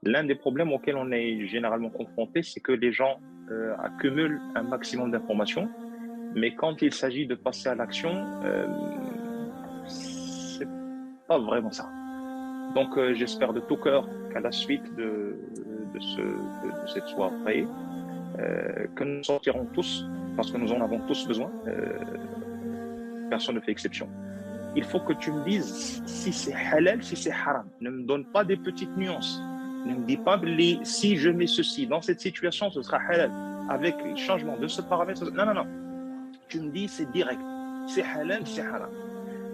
L'un des problèmes auxquels on est généralement confronté, c'est que les gens accumulent un maximum d'informations, mais quand il s'agit de passer à l'action, c'est pas vraiment ça. Donc, j'espère de tout cœur qu'à la suite de cette soirée, que nous sortirons tous, parce que nous en avons tous besoin, personne ne fait exception. Il faut que tu me dises si c'est halal, si c'est haram. Ne me donne pas des petites nuances. Ne me dis pas si je mets ceci dans cette situation, ce sera halal. Avec le changement de ce paramètre. Non, non, non. Tu me dis c'est direct. C'est halal, c'est haram.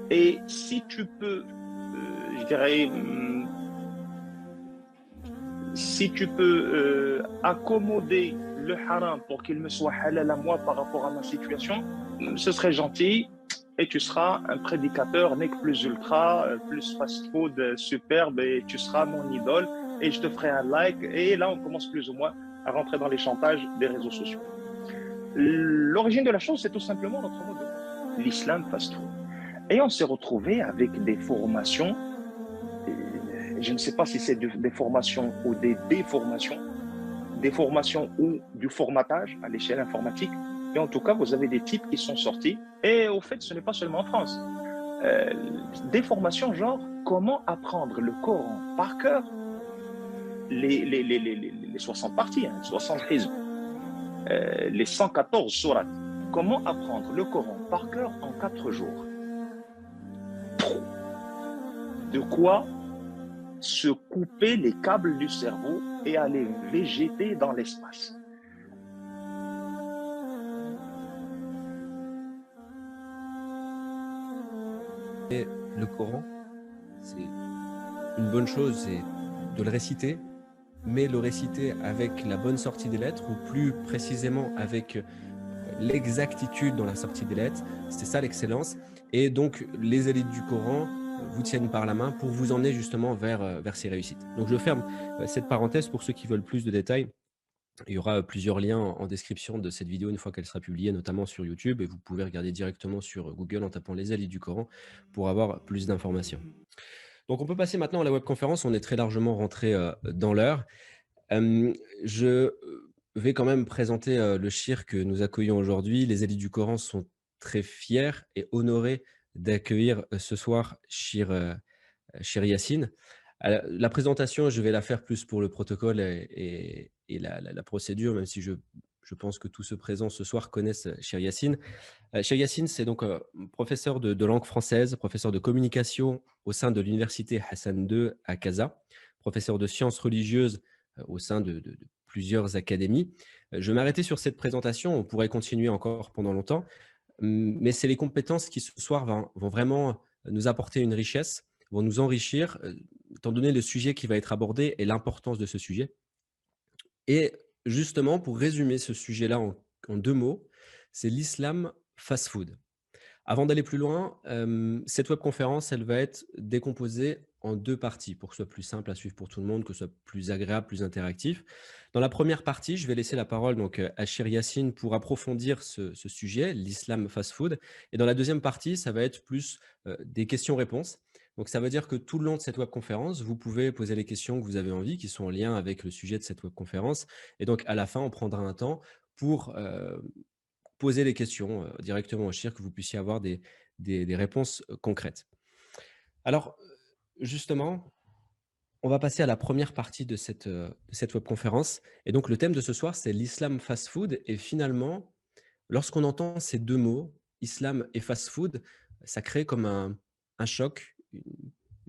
Et si tu peux, je dirais, si tu peux accommoder le haram pour qu'il me soit halal à moi par rapport à ma situation, ce serait gentil et tu seras un prédicateur nec plus ultra, plus fast-food superbe et tu seras mon idole et je te ferai un like et là on commence plus ou moins à rentrer dans les chantages des réseaux sociaux. L'origine de la chose, c'est tout simplement notre mode de vie, l'islam fast-food. Et on s'est retrouvé avec des formations, je ne sais pas si c'est des formations ou des formations ou du formatage à l'échelle informatique. Et en tout cas, vous avez des types qui sont sortis. Et au fait, ce n'est pas seulement en France. Euh, des formations genre comment apprendre le Coran par cœur, les 60 parties, hein, 60 hizb, les 114 sourates. Comment apprendre le Coran par cœur en 4 jours. De quoi se couper les câbles du cerveau et aller végéter dans l'espace. Et le Coran, c'est une bonne chose, c'est de le réciter, mais le réciter avec la bonne sortie des lettres, ou plus précisément avec l'exactitude dans la sortie des lettres. C'est ça l'excellence. Et donc, les élites du Coran vous tiennent par la main pour vous emmener justement vers ces réussites. Donc, je ferme cette parenthèse pour ceux qui veulent plus de détails. Il y aura plusieurs liens en description de cette vidéo une fois qu'elle sera publiée, notamment sur YouTube, et vous pouvez regarder directement sur Google en tapant les élites du Coran pour avoir plus d'informations. Donc, on peut passer maintenant à la webconférence. On est très largement rentré dans l'heure. Je vais quand même présenter le shir que nous accueillons aujourd'hui. Les élites du Coran sont très fiers et honorés d'accueillir ce soir Shir Yassine. La présentation, je vais la faire plus pour le protocole et la procédure, même si je pense que tous ceux présents ce soir connaissent Shir Yassine. Shir Yassine, c'est donc professeur de langue française, professeur de communication au sein de l'université Hassan II à Casa, professeur de sciences religieuses au sein de plusieurs académies. Je vais m'arrêter sur cette présentation, on pourrait continuer encore pendant longtemps, mais c'est les compétences qui ce soir vont vraiment nous apporter une richesse, vont nous enrichir, étant donné le sujet qui va être abordé et l'importance de ce sujet. Et justement, pour résumer ce sujet-là en 2 mots, c'est l'islam fast-food. Avant d'aller plus loin, cette webconférence, elle va être décomposée en 2 parties pour que ce soit plus simple à suivre pour tout le monde, que ce soit plus agréable, plus interactif. Dans la première partie, je vais laisser la parole donc à Shir Yassine pour approfondir ce sujet, l'islam fast-food. Et dans la deuxième partie, ça va être plus des questions-réponses. Donc ça veut dire que tout le long de cette webconférence, vous pouvez poser les questions que vous avez envie, qui sont en lien avec le sujet de cette webconférence. Et donc à la fin, on prendra un temps pour poser les questions directement au shir, que vous puissiez avoir des réponses concrètes. Alors, justement, on va passer à la première partie de cette webconférence. Et donc, le thème de ce soir, c'est l'islam fast-food. Et finalement, lorsqu'on entend ces 2 mots, islam et fast-food, ça crée comme un choc,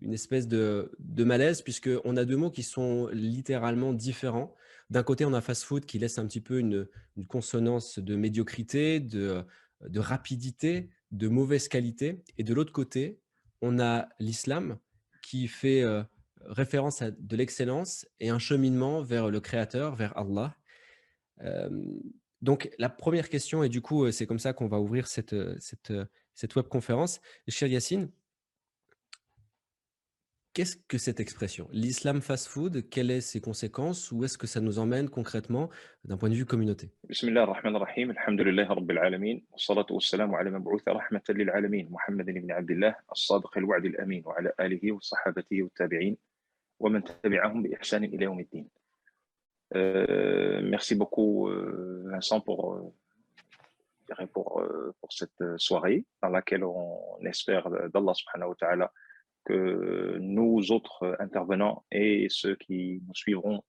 une espèce de malaise, puisqu'on a 2 mots qui sont littéralement différents. D'un côté, on a fast-food qui laisse un petit peu une consonance de médiocrité, de rapidité, de mauvaise qualité. Et de l'autre côté, on a l'islam qui fait référence à de l'excellence et un cheminement vers le Créateur, vers Allah. Donc, la première question, et du coup, c'est comme ça qu'on va ouvrir cette webconférence. Cher Yassine, qu'est-ce que cette expression? L'islam fast-food, quelles sont ses conséquences? Où est-ce que ça nous emmène concrètement d'un point de vue communauté? بسم الله الرحمن الرحيم الحمد لله رب العالمين والصلاة والسلام على مبعوث رحمة للعالمين محمد بن عبد الله الصادق الوعد الأمين وعلى آله وصحابته والتابعين ومن تبعهم بإحسان إلى يوم الدين. Merci beaucoup, Vincent, pour cette soirée dans laquelle on espère d'Allah subhanahu wa ta'ala que nous autres intervenants et ceux qui nous suivront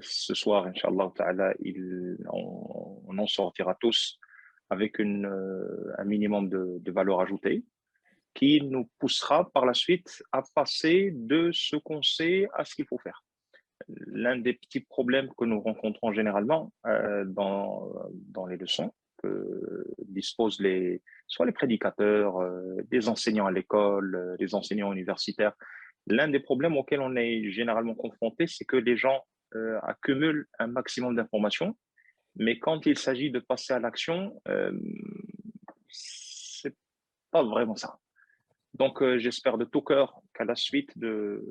ce soir, Inch'Allah ta'ala, on en sortira tous avec un minimum de valeur ajoutée qui nous poussera par la suite à passer de ce qu'on sait à ce qu'il faut faire. L'un des petits problèmes que nous rencontrons généralement dans les leçons que disposent soit les prédicateurs, des enseignants à l'école, des enseignants universitaires, l'un des problèmes auxquels on est généralement confronté, c'est que les gens accumulent un maximum d'informations, mais quand il s'agit de passer à l'action, c'est pas vraiment ça. Donc, j'espère de tout cœur qu'à la suite de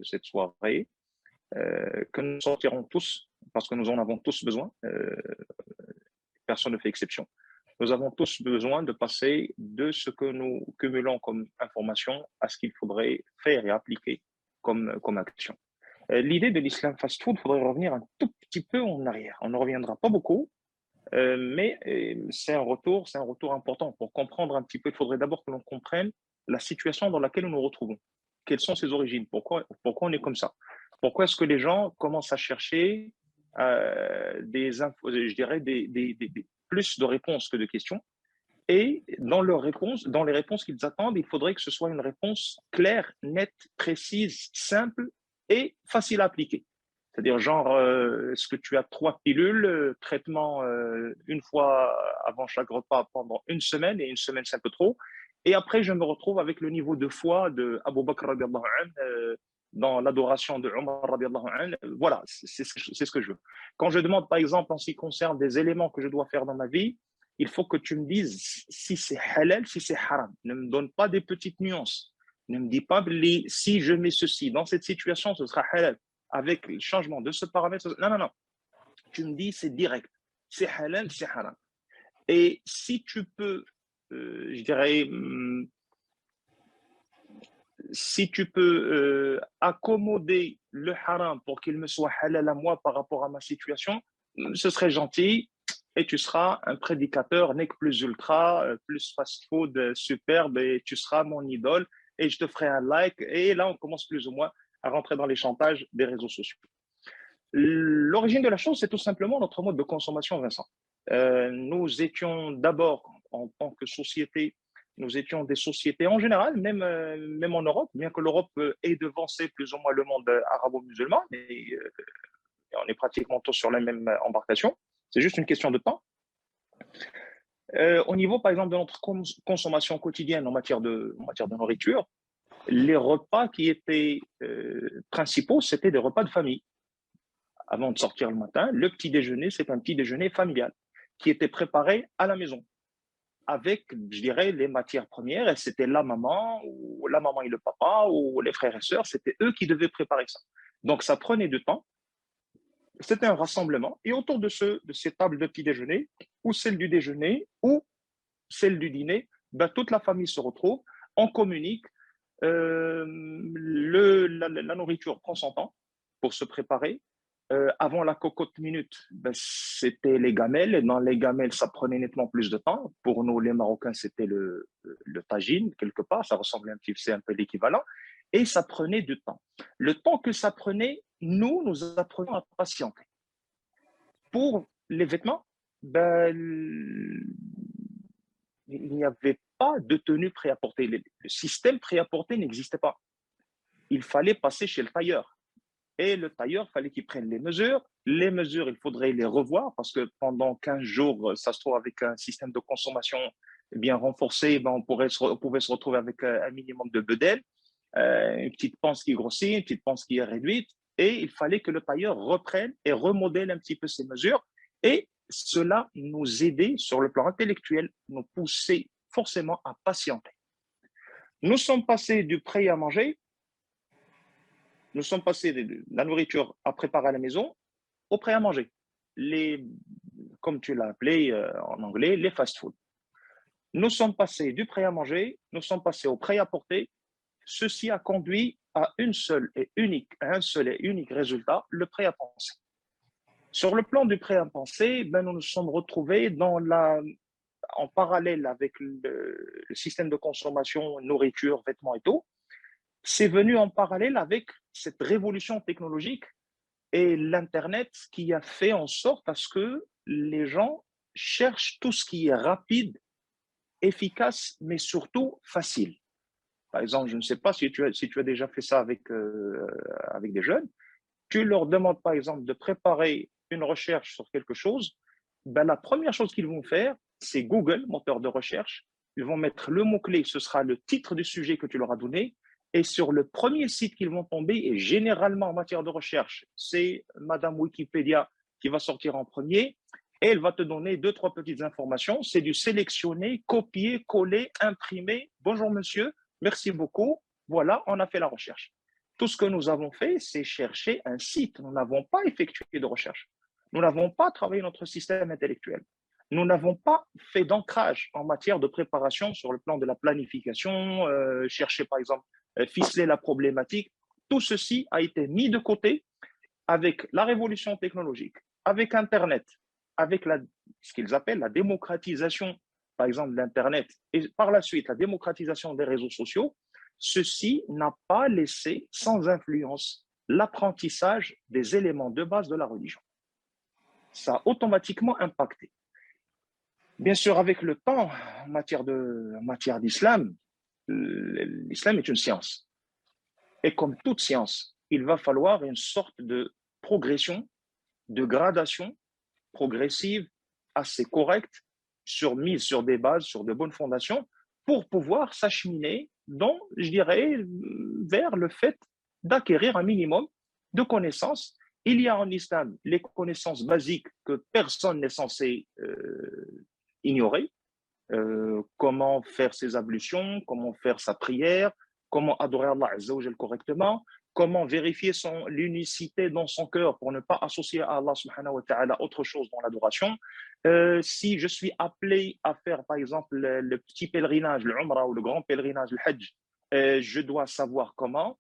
cette soirée, que nous sortirons tous, parce que nous en avons tous besoin, personne ne fait exception. Nous avons tous besoin de passer de ce que nous cumulons comme information à ce qu'il faudrait faire et appliquer comme action. L'idée de l'islam fast-food, il faudrait revenir un tout petit peu en arrière. On ne reviendra pas beaucoup, mais c'est un retour important. Pour comprendre un petit peu, il faudrait d'abord que l'on comprenne la situation dans laquelle nous nous retrouvons. Quelles sont ses origines? Pourquoi on est comme ça? Pourquoi est-ce que les gens commencent à chercher des infos, je dirais plus de réponses que de questions? Et dans les réponses qu'ils attendent, il faudrait que ce soit une réponse claire, nette, précise, simple et facile à appliquer. C'est-à-dire, genre, est-ce que tu as 3 pilules, traitement une fois avant chaque repas pendant une semaine, et une semaine c'est un peu trop, et après je me retrouve avec le niveau de foi de Abu Bakr radiallahu anhu, dans l'adoration de Omar radiallahu anhu. Voilà, c'est ce que je veux. Quand je demande par exemple en ce qui concerne des éléments que je dois faire dans ma vie, il faut que tu me dises si c'est halal, si c'est haram. Ne me donne pas des petites nuances. Ne me dis pas si je mets ceci dans cette situation, ce sera halal. Avec le changement de ce paramètre. Non. Tu me dis, c'est direct. C'est halal, c'est haram. Et si tu peux, je dirais, si tu peux accommoder le haram pour qu'il me soit halal à moi par rapport à ma situation, ce serait gentil. Et tu seras un prédicateur nec plus ultra, plus fast-food superbe, et tu seras mon idole, et je te ferai un like. Et là, on commence plus ou moins à rentrer dans les chantages des réseaux sociaux. L'origine de la chose, c'est tout simplement notre mode de consommation, Vincent. Nous étions d'abord, en tant que société, nous étions des sociétés en général, même en Europe, bien que l'Europe ait devancé plus ou moins le monde arabo-musulman, mais on est pratiquement tous sur la même embarcation. C'est juste une question de temps. Au niveau, par exemple, de notre consommation quotidienne en matière de nourriture, les repas qui étaient principaux, c'était des repas de famille. Avant de sortir le matin, le petit déjeuner, c'est un petit déjeuner familial qui était préparé à la maison avec, je dirais, les matières premières. Et c'était la maman et le papa ou les frères et sœurs, c'était eux qui devaient préparer ça. Donc, ça prenait du temps. C'était un rassemblement. Et autour de ces tables de petit déjeuner, ou celle du déjeuner, ou celle du dîner, ben, toute la famille se retrouve, on communique. La nourriture prend son temps pour se préparer. Avant la cocotte minute, ben, c'était les gamelles. Et dans les gamelles, ça prenait nettement plus de temps. Pour nous, les Marocains, c'était le tagine, quelque part. Ça ressemblait un petit peu, c'est un peu l'équivalent. Et ça prenait du temps. Le temps que ça prenait, nous apprenons à patienter. Pour les vêtements, ben, il n'y avait pas de tenue pré-apportée. Le système pré-apporté n'existait pas. Il fallait passer chez le tailleur. Et le tailleur, il fallait qu'il prenne les mesures. Les mesures, il faudrait les revoir parce que pendant 15 jours, ça se trouve avec un système de consommation bien renforcé, ben on pouvait se retrouver avec un minimum de bedel, une petite panse qui grossit, une petite panse qui est réduite. Et il fallait que le tailleur reprenne et remodèle un petit peu ces mesures. Et cela nous aidait sur le plan intellectuel, nous poussait forcément à patienter. Nous sommes passés du prêt à manger. Nous sommes passés de la nourriture à préparer à la maison au prêt à manger. Comme tu l'as appelé en anglais, les fast-food. Nous sommes passés du prêt à manger, nous sommes passés au prêt à porter, ceci a conduit à un seul et unique résultat, le prêt à penser. Sur le plan du prêt à penser, ben, nous nous sommes retrouvés en parallèle avec le système de consommation, nourriture, vêtements et tout. C'est venu en parallèle avec cette révolution technologique et l'Internet qui a fait en sorte à ce que les gens cherchent tout ce qui est rapide, efficace, mais surtout facile. Par exemple, je ne sais pas si tu as déjà fait ça avec des jeunes. Tu leur demandes, par exemple, de préparer une recherche sur quelque chose. Ben, la première chose qu'ils vont faire, c'est Google, moteur de recherche. Ils vont mettre le mot-clé, ce sera le titre du sujet que tu leur as donné. Et sur le premier site qu'ils vont tomber, et généralement en matière de recherche, c'est Madame Wikipédia qui va sortir en premier. Et elle va te donner deux, trois petites informations. C'est du sélectionner, copier, coller, imprimer. Bonjour monsieur, merci beaucoup. Voilà, on a fait la recherche. Tout ce que nous avons fait, c'est chercher un site. Nous n'avons pas effectué de recherche. Nous n'avons pas travaillé notre système intellectuel. Nous n'avons pas fait d'ancrage en matière de préparation sur le plan de la planification, chercher par exemple, ficeler la problématique. Tout ceci a été mis de côté avec la révolution technologique, avec Internet, avec ce qu'ils appellent la démocratisation, par exemple, de l'Internet, et par la suite la démocratisation des réseaux sociaux. Ceci n'a pas laissé sans influence l'apprentissage des éléments de base de la religion. Ça a automatiquement impacté. Bien sûr, avec le temps, en matière d'islam, l'islam est une science. Et comme toute science, il va falloir une sorte de progression, de gradation progressive, assez correcte, mise sur des bases, sur de bonnes fondations, pour pouvoir s'acheminer je dirais, vers le fait d'acquérir un minimum de connaissances. Il y a en islam les connaissances basiques que personne n'est censé ignorer. Comment faire ses ablutions, comment faire sa prière, comment adorer Allah Azza wa Jal correctement, comment vérifier l'unicité dans son cœur pour ne pas associer à Allah subhanahu wa ta'ala autre chose dans l'adoration. Si je suis appelé à faire par exemple le petit pèlerinage, le Umrah ou le grand pèlerinage, le Hajj, je dois savoir comment.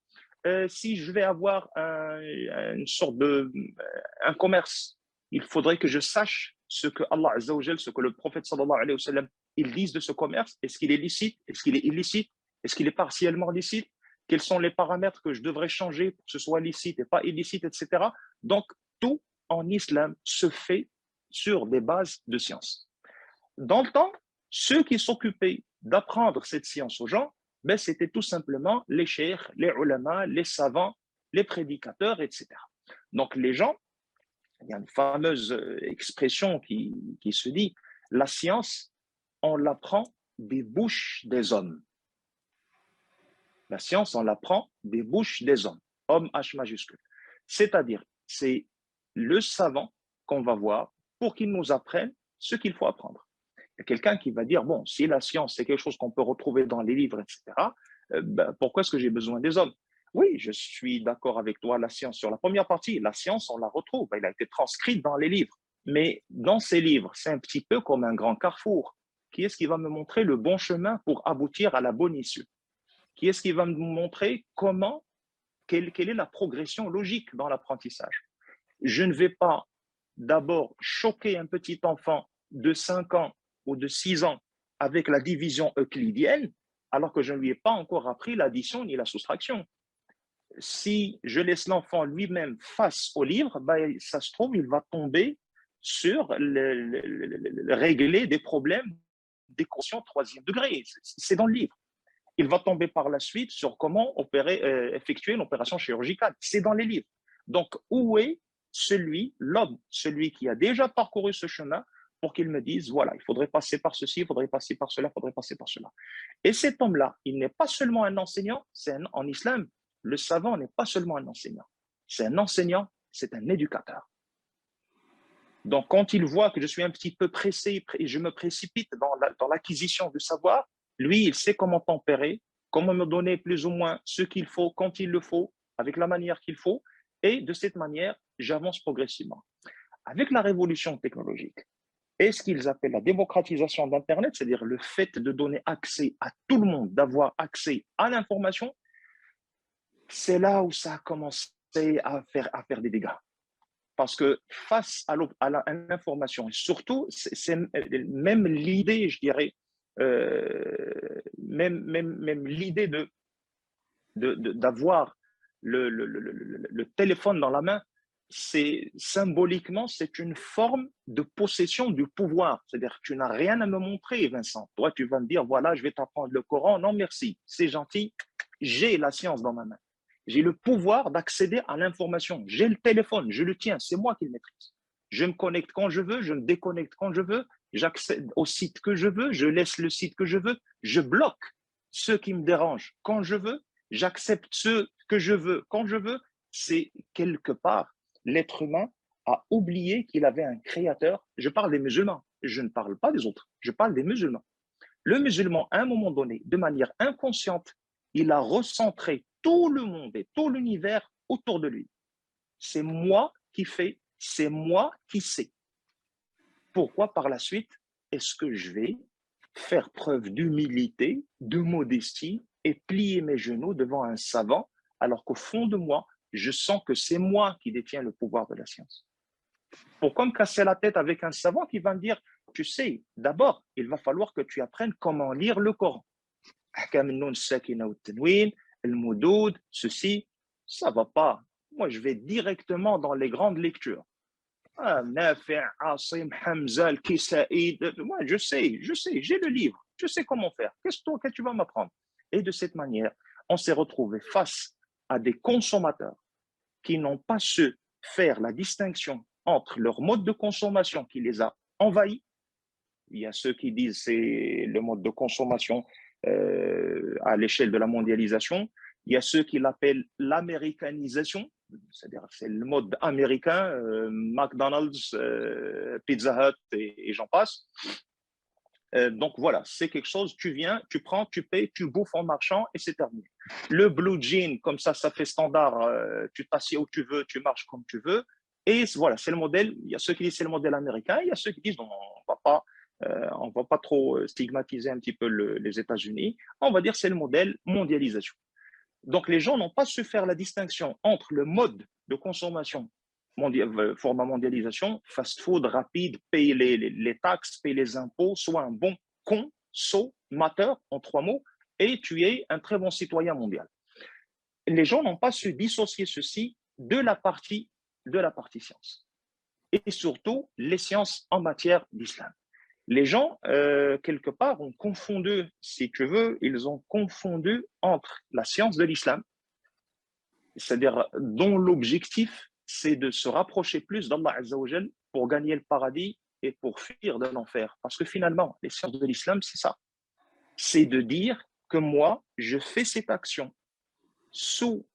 Si je vais avoir une sorte un commerce, il faudrait que je sache ce que Allah Azza wa Jal, ce que le prophète sallallahu alayhi wa sallam, ils disent de ce commerce. Est-ce qu'il est licite? Est-ce qu'il est illicite? Est-ce qu'il est partiellement licite? Quels sont les paramètres que je devrais changer pour que ce soit licite et pas illicite, etc. Donc, tout en islam se fait sur des bases de science. Dans le temps, ceux qui s'occupaient d'apprendre cette science aux gens, ben, c'était tout simplement les cheikhs, les ulama, les savants, les prédicateurs, etc. Donc, les gens, il y a une fameuse expression qui se dit, la science, on l'apprend des bouches des hommes. La science, on l'apprend des bouches des hommes, homme H majuscule. C'est-à-dire, c'est le savant qu'on va voir pour qu'il nous apprenne ce qu'il faut apprendre. Il y a quelqu'un qui va dire, bon, si la science, c'est quelque chose qu'on peut retrouver dans les livres, etc., ben, pourquoi est-ce que j'ai besoin des hommes? Oui, je suis d'accord avec toi, la science, sur la première partie, la science, on la retrouve, elle a été transcrite dans les livres. Mais dans ces livres, c'est un petit peu comme un grand carrefour. Qui est-ce qui va me montrer le bon chemin pour aboutir à la bonne issue? Qui est-ce qui va me montrer quelle est la progression logique dans l'apprentissage? Je ne vais pas d'abord choquer un petit enfant de 5 ans ou de 6 ans avec la division euclidienne, alors que je ne lui ai pas encore appris l'addition ni la soustraction. Si je laisse l'enfant lui-même face au livre, ben, ça se trouve, il va tomber sur régler des problèmes d'équation 3e degré. C'est dans le livre. Il va tomber par la suite sur comment effectuer une opération chirurgicale. C'est dans les livres. Donc, où est l'homme, celui qui a déjà parcouru ce chemin pour qu'il me dise, voilà, il faudrait passer par ceci, il faudrait passer par cela, il faudrait passer par cela. Et cet homme-là, il n'est pas seulement un enseignant, en islam, le savant n'est pas seulement un enseignant. C'est un enseignant, c'est un éducateur. Donc, quand il voit que je suis un petit peu pressé et je me précipite dans l'acquisition du savoir, lui, il sait comment tempérer, comment me donner plus ou moins ce qu'il faut, quand il le faut, avec la manière qu'il faut. Et de cette manière, j'avance progressivement. Avec la révolution technologique et ce qu'ils appellent la démocratisation d'Internet, c'est-à-dire le fait de donner accès à tout le monde, d'avoir accès à l'information, c'est là où ça a commencé à faire des dégâts. Parce que face à l'information, et surtout, c'est même l'idée, je dirais, même l'idée d'avoir le téléphone dans la main, c'est symboliquement, c'est une forme de possession du pouvoir. C'est-à-dire que tu n'as rien à me montrer, Vincent. Toi, tu vas me dire, voilà, je vais t'apprendre le Coran. Non, merci, c'est gentil. J'ai la science dans ma main. J'ai le pouvoir d'accéder à l'information. J'ai le téléphone, je le tiens, c'est moi qui le maîtrise. Je me connecte quand je veux, je me déconnecte quand je veux, j'accède au site que je veux, je laisse le site que je veux, je bloque ceux qui me dérangent quand je veux, j'accepte ce que je veux quand je veux. C'est quelque part, l'être humain a oublié qu'il avait un créateur. Je parle des musulmans, je ne parle pas des autres, je parle des musulmans. Le musulman, à un moment donné, de manière inconsciente, il a recentré tout le monde et tout l'univers autour de lui. C'est moi qui fais, c'est moi qui sais. Pourquoi par la suite est-ce que je vais faire preuve d'humilité, de modestie et plier mes genoux devant un savant alors qu'au fond de moi, je sens que c'est moi qui détiens le pouvoir de la science? Pourquoi me casser la tête avec un savant qui va me dire, tu sais, d'abord, il va falloir que tu apprennes comment lire le Coran. Ceci, ça va pas. Moi, je vais directement dans les grandes lectures. Nafi', Asim, Hamza, Al-Kisaïd. Moi, je sais, j'ai le livre, je sais comment faire. Qu'est-ce que tu vas m'apprendre? Et de cette manière, on s'est retrouvé face à des consommateurs qui n'ont pas su faire la distinction entre leur mode de consommation qui les a envahis. Il y a ceux qui disent que c'est le mode de consommation à l'échelle de la mondialisation. Il y a ceux qui l'appellent l'américanisation, c'est-à-dire c'est le mode américain, McDonald's, Pizza Hut et j'en passe. Donc voilà, c'est quelque chose, tu viens, tu prends, tu payes, tu bouffes en marchant et c'est terminé. Le blue jean, comme ça fait standard, tu t'assieds où tu veux, tu marches comme tu veux. Et voilà, c'est le modèle. Il y a ceux qui disent c'est le modèle américain, il y a ceux qui disent non, on va pas trop stigmatiser un petit peu les États-Unis. On va dire c'est le modèle mondialisation. Donc les gens n'ont pas su faire la distinction entre le mode de consommation format mondialisation, fast-food rapide, payer les taxes, payer les impôts, soit un bon consommateur, en 3 mots, et tu es un très bon citoyen mondial. Les gens n'ont pas su dissocier ceci de la partie science. Et surtout, les sciences en matière d'islam. Les gens, quelque part, ont confondu, si tu veux, ils ont confondu entre la science de l'islam, c'est-à-dire dont l'objectif, c'est de se rapprocher plus d'Allah Azza wa Jal pour gagner le paradis et pour fuir de l'enfer. Parce que finalement, les sciences de l'islam, c'est ça. C'est de dire que moi, je fais cette action sous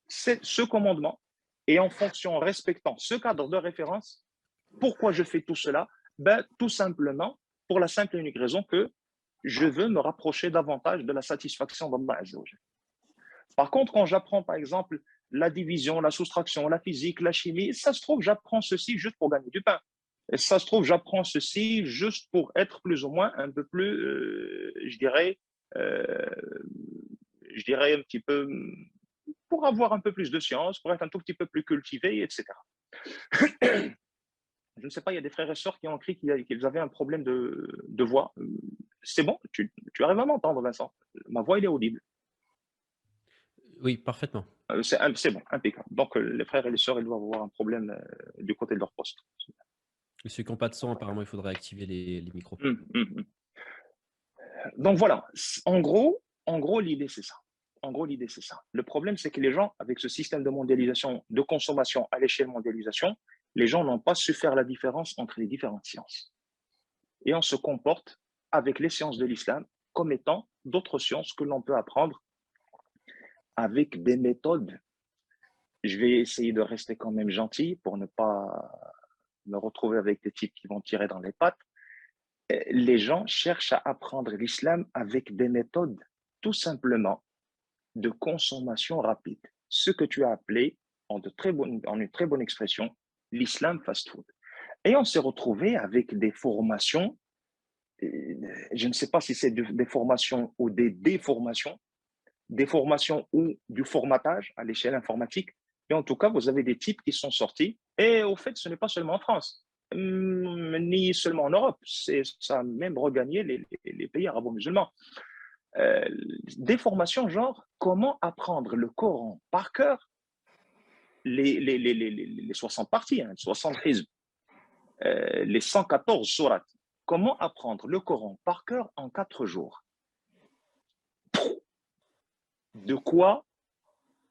ce commandement et en fonction, en respectant ce cadre de référence. Pourquoi je fais tout cela? Tout simplement pour la simple et unique raison que je veux me rapprocher davantage de la satisfaction d'Allah Azza wa Jal. Par contre, quand j'apprends, par exemple, la division, la soustraction, la physique, la chimie, ça se trouve, j'apprends ceci juste pour gagner du pain. Et ça se trouve, j'apprends ceci juste pour être plus ou moins un peu plus, euh, je dirais un petit peu, pour avoir un peu plus de science, pour être un tout petit peu plus cultivé, etc. Je ne sais pas, il y a des frères et sœurs qui ont écrit qu'ils avaient un problème de voix. C'est bon, tu arrives à m'entendre, Vincent. Ma voix, elle est audible. Oui, parfaitement. C'est bon, impeccable. Donc, les frères et les sœurs, ils doivent avoir un problème du côté de leur poste. Et ceux qui n'ont pas de son, apparemment, il faudrait activer les micros. Donc, voilà. En gros, l'idée, c'est ça. En gros, l'idée, c'est ça. Le problème, c'est que les gens, avec ce système de mondialisation, de consommation à l'échelle mondialisation, les gens n'ont pas su faire la différence entre les différentes sciences. Et on se comporte avec les sciences de l'islam comme étant d'autres sciences que l'on peut apprendre avec des méthodes. Je vais essayer de rester quand même gentil pour ne pas me retrouver avec des types qui vont tirer dans les pattes. Les gens cherchent à apprendre l'islam avec des méthodes tout simplement de consommation rapide. Ce que tu as appelé, en une très bonne expression, l'islam fast-food. Et on s'est retrouvé avec des formations, je ne sais pas si c'est des formations ou des déformations, des formations ou du formatage à l'échelle informatique. Et en tout cas, vous avez des types qui sont sortis. Et au fait, ce n'est pas seulement en France, ni seulement en Europe. Ça a même regagné les pays arabo-musulmans. Euh, des formations genre comment apprendre le Coran par cœur, les 60 parties, hein, 60 hizb, les 114 sourates. Comment apprendre le Coran par cœur en 4 jours. De quoi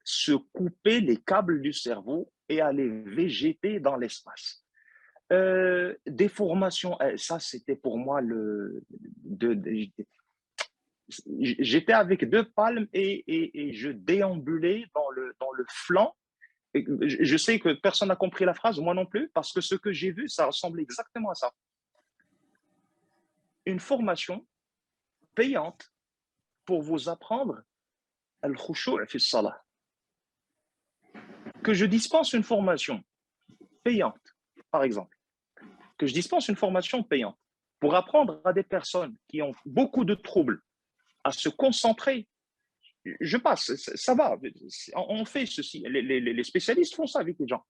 se couper les câbles du cerveau et aller végéter dans l'espace. Des formations, ça c'était pour moi j'étais avec 2 palmes et je déambulais dans le flanc. Et je sais que personne n'a compris la phrase, moi non plus, parce que ce que j'ai vu, ça ressemble exactement à ça. Une formation payante pour vous apprendre al-khushu' fi salah. Que je dispense une formation payante, par exemple, que je dispense une formation payante pour apprendre à des personnes qui ont beaucoup de troubles à se concentrer. Je passe, ça va, on fait ceci, les spécialistes font ça avec les gens.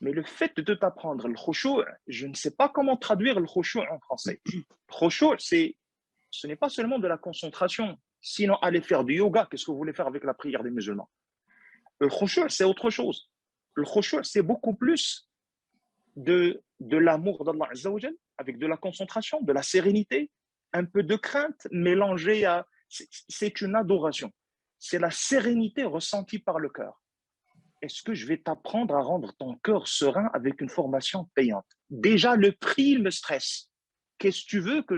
Mais le fait de t'apprendre le khushu', je ne sais pas comment traduire le khushu' en français. Khushu', ce n'est pas seulement de la concentration. Sinon, aller faire du yoga, qu'est-ce que vous voulez faire avec la prière des musulmans? Le khushu', c'est autre chose. Le khushu', c'est beaucoup plus de l'amour d'Allah Azza wa Jal, avec de la concentration, de la sérénité, un peu de crainte mélangée à... C'est une adoration. C'est la sérénité ressentie par le cœur. Est-ce que je vais t'apprendre à rendre ton cœur serein avec une formation payante? Déjà, le prix, il me stresse. Qu'est-ce que tu veux que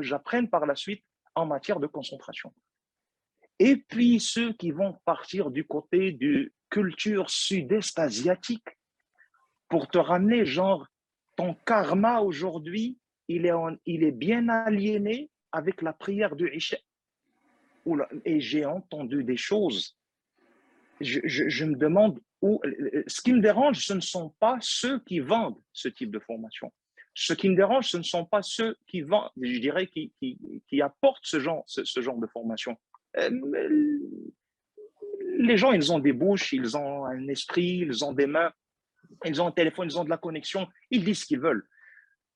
j'apprenne par la suite en matière de concentration? Et puis, ceux qui vont partir du côté de culture sud-est asiatique pour te ramener, genre, ton karma aujourd'hui, il est bien aliéné avec la prière du Isha. Et j'ai entendu des choses. Je me demande où. Ce qui me dérange, ce ne sont pas ceux qui vendent ce type de formation. Ce qui me dérange, ce ne sont pas ceux qui vendent, je dirais, qui apportent ce genre de formation. Les gens, ils ont des bouches, ils ont un esprit, ils ont des mains, ils ont un téléphone, ils ont de la connexion, ils disent ce qu'ils veulent.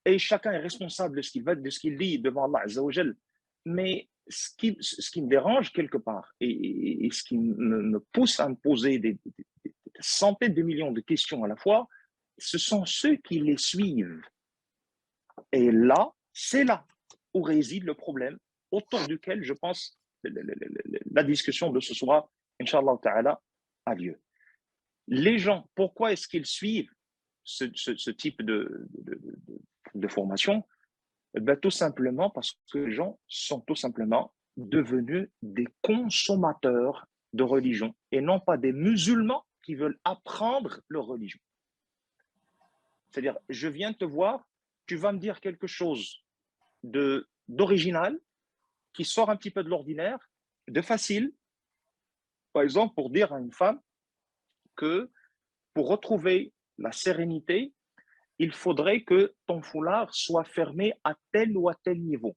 Et chacun est responsable de ce qu'il veut, de ce qu'il dit devant Allah Azza wa Jal. Mais ce qui me dérange quelque part et ce qui me pousse à me poser des centaines de millions de questions à la fois, ce sont ceux qui les suivent. Et là, c'est là où réside le problème, autour duquel, je pense, la discussion de ce soir, Inch'Allah Ta'ala, a lieu. Les gens, pourquoi est-ce qu'ils suivent ce type de formation? Ben, tout simplement parce que les gens sont tout simplement devenus des consommateurs de religion et non pas des musulmans qui veulent apprendre leur religion. C'est-à-dire, je viens te voir, tu vas me dire quelque chose d'original, qui sort un petit peu de l'ordinaire, de facile. Par exemple, pour dire à une femme que pour retrouver la sérénité, il faudrait que ton foulard soit fermé à tel ou à tel niveau.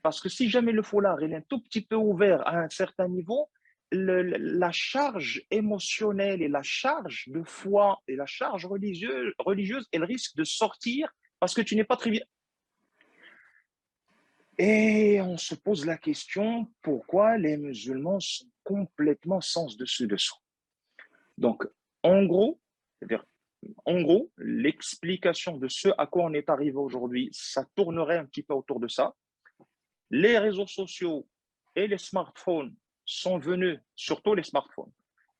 Parce que si jamais le foulard est un tout petit peu ouvert à un certain niveau, la charge émotionnelle et la charge de foi et la charge religieuse, elle risque de sortir parce que tu n'es pas très bien. Et on se pose la question, pourquoi les musulmans sont complètement sens dessus dessous? Donc, en gros, l'explication de ce à quoi on est arrivé aujourd'hui, ça tournerait un petit peu autour de ça. Les réseaux sociaux et les smartphones sont venus, surtout les smartphones,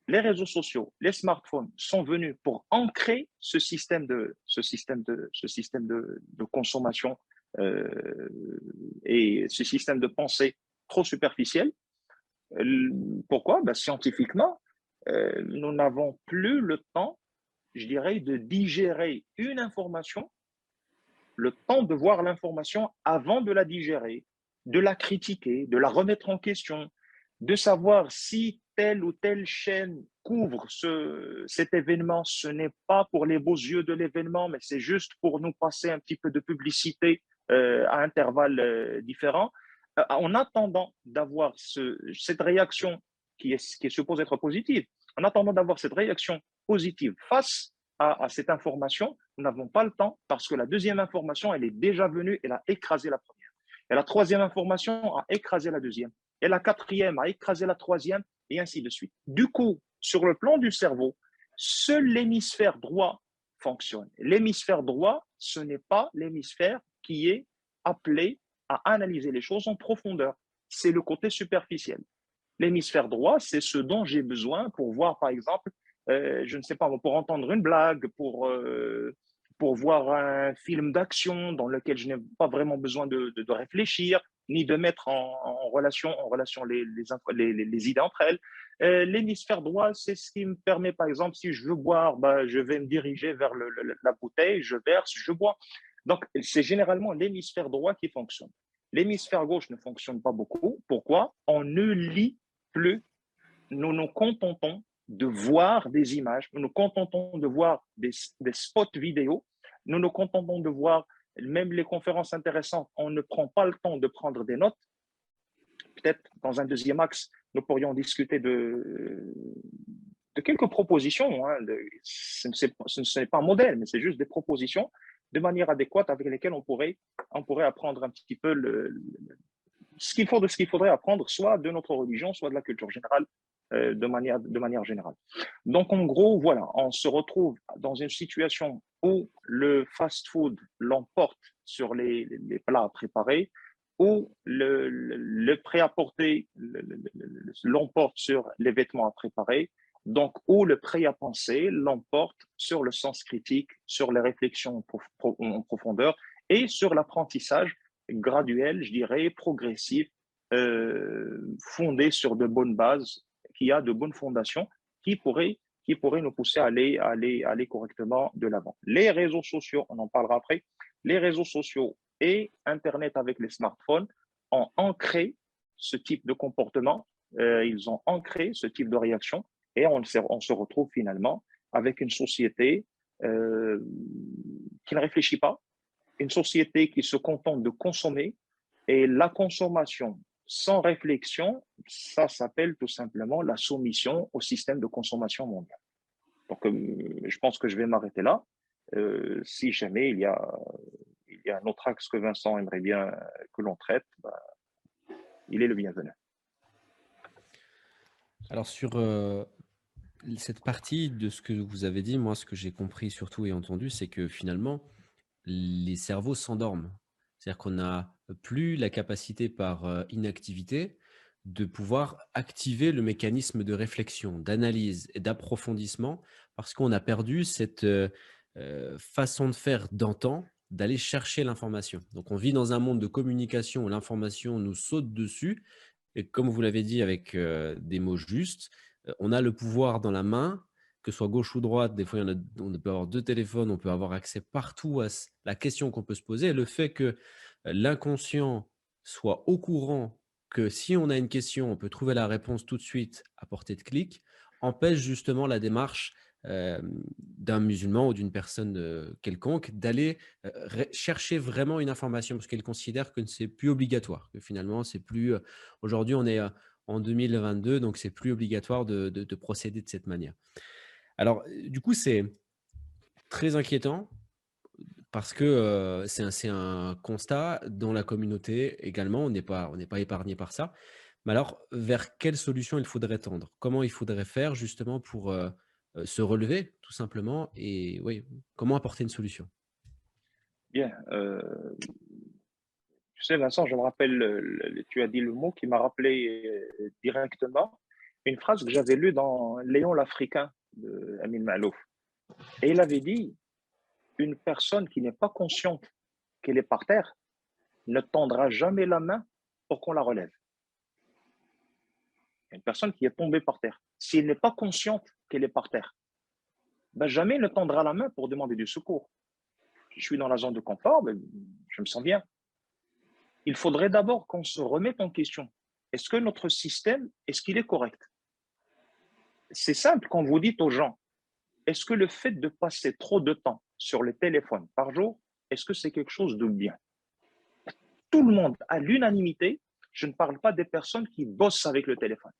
les réseaux sociaux, les smartphones sont venus pour ancrer ce système de consommation et ce système de pensée trop superficiel. Pourquoi? Ben, scientifiquement, nous n'avons plus le temps, je dirais, de digérer une information, le temps de voir l'information avant de la digérer, de la critiquer, de la remettre en question, de savoir si telle ou telle chaîne couvre cet événement. Ce n'est pas pour les beaux yeux de l'événement, mais c'est juste pour nous passer un petit peu de publicité à intervalles différents. En attendant d'avoir cette réaction qui est supposée être positive. En attendant d'avoir cette réaction positive face à cette information, nous n'avons pas le temps parce que la deuxième information, elle est déjà venue, elle a écrasé la première. Et la troisième information a écrasé la deuxième. Et la quatrième a écrasé la troisième, et ainsi de suite. Du coup, sur le plan du cerveau, seul l'hémisphère droit fonctionne. L'hémisphère droit, ce n'est pas l'hémisphère qui est appelé à analyser les choses en profondeur. C'est le côté superficiel. L'hémisphère droit, c'est ce dont j'ai besoin pour voir, par exemple, je ne sais pas, pour entendre une blague, pour voir un film d'action dans lequel je n'ai pas vraiment besoin de réfléchir, ni de mettre en relation les idées entre elles. L'hémisphère droit, c'est ce qui me permet, par exemple, si je veux boire, bah, je vais me diriger vers la bouteille, je verse, je bois. Donc, c'est généralement l'hémisphère droit qui fonctionne. L'hémisphère gauche ne fonctionne pas beaucoup. Pourquoi? On ne lit plus. Nous nous contentons de voir des images, nous nous contentons de voir des spots vidéo, nous nous contentons de voir même les conférences intéressantes. On ne prend pas le temps de prendre des notes. Peut-être dans un deuxième axe, nous pourrions discuter de quelques propositions. Hein, ce n'est pas un modèle, mais c'est juste des propositions de manière adéquate avec lesquelles on pourrait apprendre un petit peu ce qu'il faudrait apprendre, soit de notre religion, soit de la culture générale, de manière générale. Donc, en gros, voilà, on se retrouve dans une situation où le fast-food l'emporte sur les plats préparés, où le prêt-à-porter l'emporte sur les vêtements à préparer, donc où le prêt-à-penser l'emporte sur le sens critique, sur les réflexions en profondeur et sur l'apprentissage graduel, je dirais, progressif, fondé sur de bonnes bases, qui a de bonnes fondations, qui pourraient nous pousser à aller correctement de l'avant. Les réseaux sociaux, on en parlera après, les réseaux sociaux et Internet avec les smartphones ont ancré ce type de comportement, ils ont ancré ce type de réaction, et on se retrouve finalement avec une société qui ne réfléchit pas, une société qui se contente de consommer, et la consommation sans réflexion, ça s'appelle tout simplement la soumission au système de consommation mondial. Donc, je pense que je vais m'arrêter là. Si jamais il y a un autre axe que Vincent aimerait bien que l'on traite, bah, il est le bienvenu. Alors, sur cette partie de ce que vous avez dit, moi, ce que j'ai compris surtout et entendu, c'est que finalement, les cerveaux s'endorment. C'est-à-dire qu'on n'a plus la capacité par inactivité de pouvoir activer le mécanisme de réflexion, d'analyse et d'approfondissement parce qu'on a perdu cette façon de faire d'antan, d'aller chercher l'information. Donc, on vit dans un monde de communication où l'information nous saute dessus et comme vous l'avez dit avec des mots justes, on a le pouvoir dans la main, que ce soit gauche ou droite, des fois on peut avoir deux téléphones, on peut avoir accès partout à la question qu'on peut se poser. Et le fait que l'inconscient soit au courant que si on a une question, on peut trouver la réponse tout de suite à portée de clic, empêche justement la démarche d'un musulman ou d'une personne quelconque d'aller chercher vraiment une information parce qu'elle considère que c'est plus obligatoire, que finalement c'est plus… Aujourd'hui, on est en 2022, donc c'est plus obligatoire de procéder de cette manière. Alors, du coup, c'est très inquiétant parce que c'est un constat dans la communauté également. On n'est pas épargné par ça. Mais alors, vers quelle solution il faudrait tendre? Comment il faudrait faire justement pour se relever, tout simplement? Et oui, comment apporter une solution? Bien. Tu sais, Vincent, je me rappelle, tu as dit le mot qui m'a rappelé directement une phrase que j'avais lue dans Léon l'Africain de Amin Malouf. Et il avait dit, une personne qui n'est pas consciente qu'elle est par terre ne tendra jamais la main pour qu'on la relève. Une personne qui est tombée par terre, si elle n'est pas consciente qu'elle est par terre, ben jamais ne tendra la main pour demander du secours. Je suis dans la zone de confort, ben, je me sens bien. Il faudrait d'abord qu'on se remette en question. Est-ce que notre système, est-ce qu'il est correct? C'est simple quand vous dites aux gens, est-ce que le fait de passer trop de temps sur le téléphone par jour, est-ce que c'est quelque chose de bien? Tout le monde, à l'unanimité, je ne parle pas des personnes qui bossent avec le téléphone.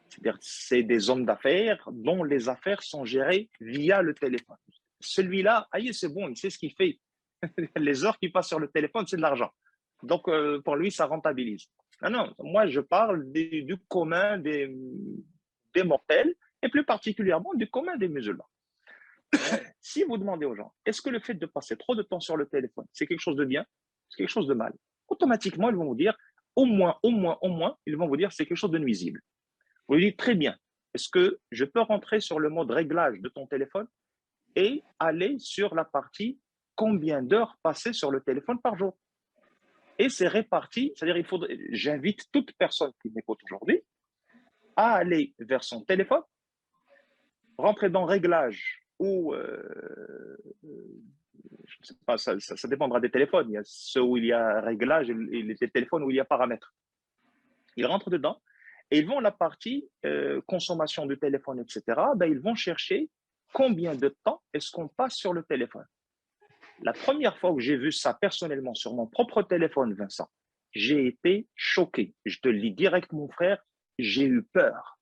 C'est-à-dire, c'est des hommes d'affaires dont les affaires sont gérées via le téléphone. Celui-là, aïe, c'est bon, il sait ce qu'il fait. Les heures qu'il passe sur le téléphone, c'est de l'argent. Donc, pour lui, ça rentabilise. Non, non, moi, je parle du commun des mortels et plus particulièrement du commun des musulmans. Si vous demandez aux gens, est-ce que le fait de passer trop de temps sur le téléphone, c'est quelque chose de bien, c'est quelque chose de mal? Automatiquement, ils vont vous dire, au moins, ils vont vous dire, c'est quelque chose de nuisible. Vous lui dites, très bien, est-ce que je peux rentrer sur le mode réglage de ton téléphone et aller sur la partie combien d'heures passées sur le téléphone par jour? Et c'est réparti, c'est-à-dire j'invite toute personne qui m'écoute aujourd'hui à aller vers son téléphone, rentrer dans réglage ou je ne sais pas, ça dépendra des téléphones. Il y a ceux où il y a réglage et les téléphones où il y a paramètres. Ils rentrent dedans et ils vont la partie consommation du téléphone, etc. Ben, ils vont chercher combien de temps est-ce qu'on passe sur le téléphone. La première fois que j'ai vu ça personnellement sur mon propre téléphone, Vincent, j'ai été choqué. Je te le dis direct, mon frère, j'ai eu peur.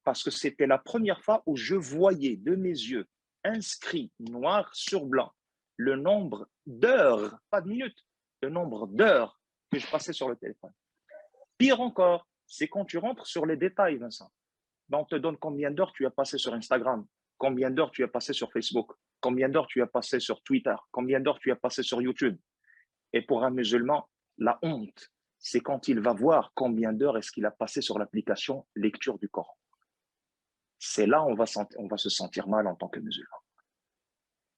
Parce que c'était la première fois où je voyais de mes yeux inscrit noir sur blanc le nombre d'heures, pas de minutes, le nombre d'heures que je passais sur le téléphone. Pire encore, c'est quand tu rentres sur les détails, Vincent. Ben, on te donne combien d'heures tu as passé sur Instagram, combien d'heures tu as passé sur Facebook, combien d'heures tu as passé sur Twitter, combien d'heures tu as passé sur YouTube. Et pour un musulman, la honte, c'est quand il va voir combien d'heures est-ce qu'il a passé sur l'application lecture du Coran. C'est là on va se sentir mal en tant que musulman.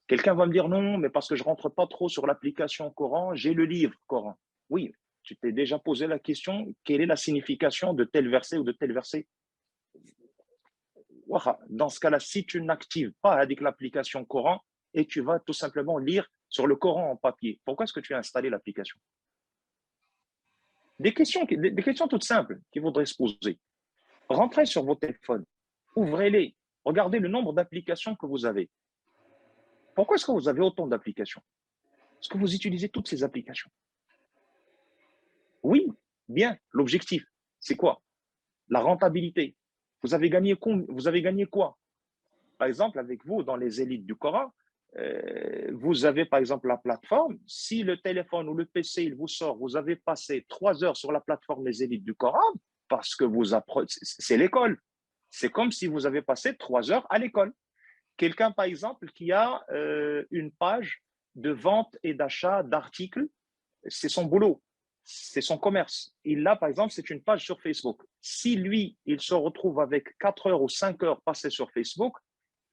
Quelqu'un va me dire non, mais parce que je ne rentre pas trop sur l'application Coran, j'ai le livre Coran. Oui, tu t'es déjà posé la question, quelle est la signification de tel verset ou de tel verset? Dans ce cas-là, si tu n'actives pas avec l'application Coran et tu vas tout simplement lire sur le Coran en papier, pourquoi est-ce que tu as installé l'application? Des questions toutes simples qu'il faudrait se poser. Rentrez sur vos téléphones, ouvrez-les, regardez le nombre d'applications que vous avez. Pourquoi est-ce que vous avez autant d'applications? Est-ce que vous utilisez toutes ces applications? Oui, bien, l'objectif, c'est quoi? La rentabilité. Vous avez gagné quoi? Par exemple, avec vous, dans les élites du Coran, vous avez par exemple la plateforme. Si le téléphone ou le PC, il vous sort, vous avez passé 3 heures sur la plateforme des élites du Coran, parce que vous apprenez, c'est l'école. C'est comme si vous avez passé 3 heures à l'école. Quelqu'un, par exemple, qui a une page de vente et d'achat d'articles, c'est son boulot, c'est son commerce. Il a, par exemple, c'est une page sur Facebook. Si lui, il se retrouve avec 4 heures ou 5 heures passées sur Facebook,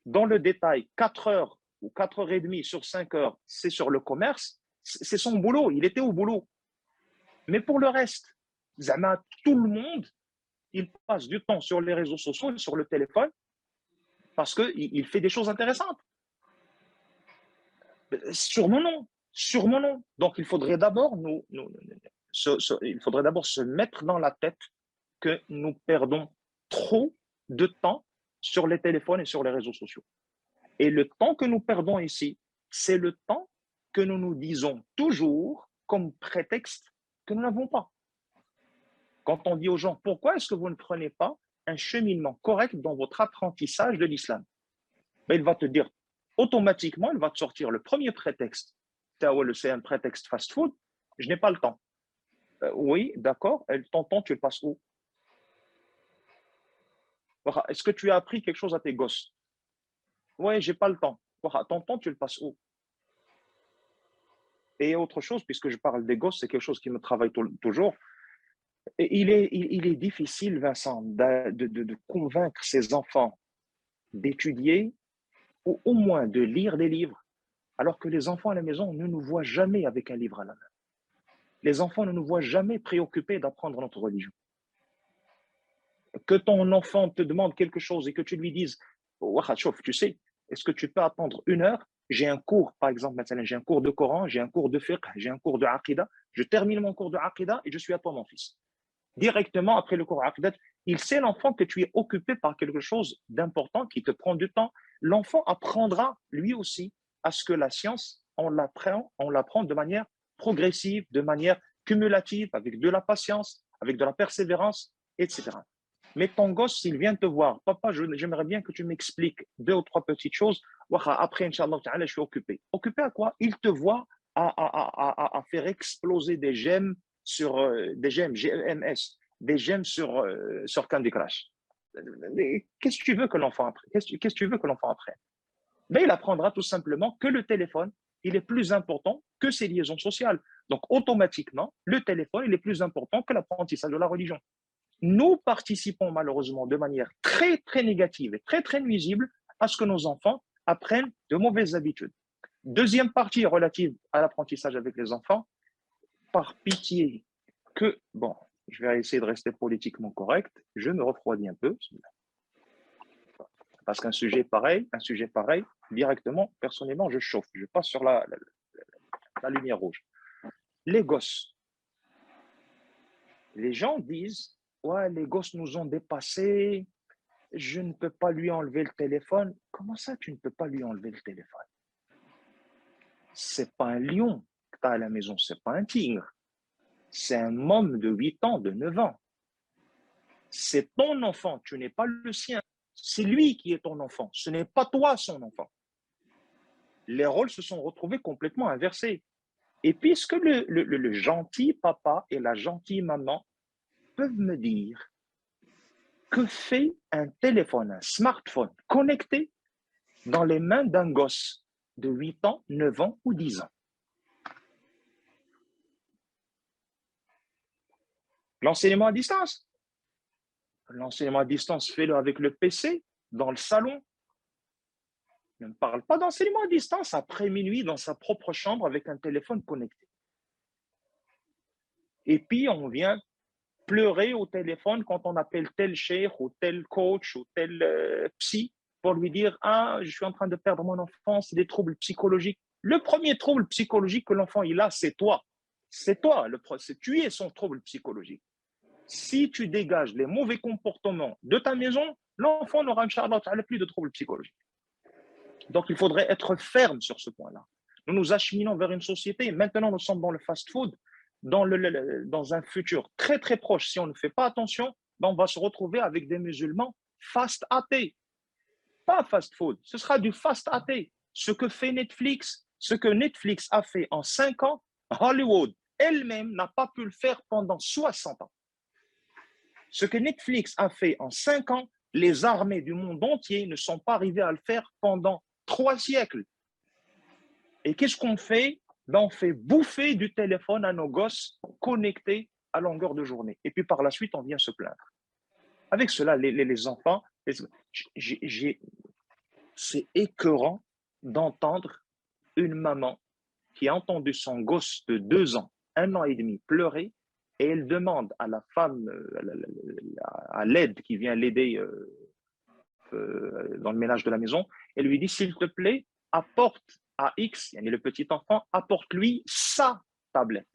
dans le détail, 4 heures ou 4 heures et demie sur 5 heures, c'est sur le commerce, c'est son boulot, il était au boulot. Mais pour le reste, tout le monde, il passe du temps sur les réseaux sociaux, sur le téléphone, parce qu'il fait des choses intéressantes. Sur mon nom. Donc, il faudrait d'abord se mettre dans la tête que nous perdons trop de temps sur les téléphones et sur les réseaux sociaux. Et le temps que nous perdons ici, c'est le temps que nous nous disons toujours comme prétexte que nous n'avons pas. Quand on dit aux gens, pourquoi est-ce que vous ne prenez pas un cheminement correct dans votre apprentissage de l'islam? Ben, il va te dire, automatiquement, il va te sortir le premier prétexte. C'est un prétexte fast-food, je n'ai pas le temps. Oui, d'accord, ton temps, tu le passes où? Est-ce que tu as appris quelque chose à tes gosses? Oui, j'ai pas le temps. Ton temps, tu le passes où? Et autre chose, puisque je parle des gosses, c'est quelque chose qui me travaille toujours. Et il est difficile, Vincent, de convaincre ses enfants d'étudier ou au moins de lire des livres, alors que les enfants à la maison ne nous voient jamais avec un livre à la main. Les enfants ne nous voient jamais préoccupés d'apprendre notre religion. Que ton enfant te demande quelque chose et que tu lui dises, tu sais, est-ce que tu peux attendre 1 heure? J'ai un cours, par exemple, j'ai un cours de Coran, j'ai un cours de fiqh, j'ai un cours de Aqidah, je termine mon cours de Aqidah et je suis à toi, mon fils. Directement après le cours Aqidah, il sait l'enfant que tu es occupé par quelque chose d'important qui te prend du temps. L'enfant apprendra lui aussi à ce que la science, on l'apprend de manière progressive, de manière cumulative, avec de la patience, avec de la persévérance, etc. Mais ton gosse, s'il vient te voir, papa, j'aimerais bien que tu m'expliques 2 ou 3 petites choses. Après, Inch'Allah, je suis occupé. Occupé à quoi? Il te voit à faire exploser des gemmes des gemmes, GEMS, des gemmes sur Candy Crush. Qu'est-ce que tu veux que l'enfant apprenne? Qu'est-ce que tu veux que l'enfant apprenne? Ben, il apprendra tout simplement que le téléphone, il est plus important que ses liaisons sociales. Donc, automatiquement, le téléphone, il est plus important que l'apprentissage de la religion. Nous participons malheureusement de manière très, très négative et très, très nuisible à ce que nos enfants apprennent de mauvaises habitudes. Deuxième partie relative à l'apprentissage avec les enfants, par pitié bon, je vais essayer de rester politiquement correct, je me refroidis un peu, parce qu'un sujet pareil, directement, personnellement, je chauffe, je passe sur la lumière rouge. Les gosses, les gens disent, ouais, les gosses nous ont dépassés, je ne peux pas lui enlever le téléphone. Comment ça, tu ne peux pas lui enlever le téléphone? C'est pas un lion que tu as à la maison, c'est pas un tigre. C'est un môme de 8 ans, de 9 ans. C'est ton enfant, tu n'es pas le sien. C'est lui qui est ton enfant, ce n'est pas toi son enfant. Les rôles se sont retrouvés complètement inversés. Et puisque le gentil papa et la gentille maman peuvent me dire que fait un téléphone, un smartphone connecté dans les mains d'un gosse de 8 ans, 9 ans ou 10 ans. L'enseignement à distance. L'enseignement à distance, fais-le avec le PC, dans le salon. Ne me parle pas d'enseignement à distance après minuit dans sa propre chambre avec un téléphone connecté. Et puis, on vient pleurer au téléphone quand on appelle tel cheikh ou tel coach ou tel psy pour lui dire « Ah, je suis en train de perdre mon enfant, c'est des troubles psychologiques. » Le premier trouble psychologique que l'enfant il a, c'est toi. C'est toi, tu es son trouble psychologique. Si tu dégages les mauvais comportements de ta maison, l'enfant n'aura plus de troubles psychologiques. Donc, il faudrait être ferme sur ce point-là. Nous nous acheminons vers une société. Maintenant, nous sommes dans le fast-food. Dans un futur très, très proche, si on ne fait pas attention, on va se retrouver avec des musulmans fast-athées. Pas fast-food, ce sera du fast-athée. Ce que fait Netflix, ce que Netflix a fait en 5 ans, Hollywood elle-même n'a pas pu le faire pendant 60 ans. Ce que Netflix a fait en 5 ans, les armées du monde entier ne sont pas arrivées à le faire pendant 3 siècles. Et qu'est-ce qu'on fait? On fait bouffer du téléphone à nos gosses connectés à longueur de journée. Et puis par la suite, on vient se plaindre. Avec cela, les enfants, c'est écœurant d'entendre une maman qui a entendu son gosse de 2 ans, 1 an et demi pleurer, et elle demande à la femme, à l'aide qui vient l'aider dans le ménage de la maison, elle lui dit, s'il te plaît, apporte à X, le petit enfant, apporte-lui sa tablette.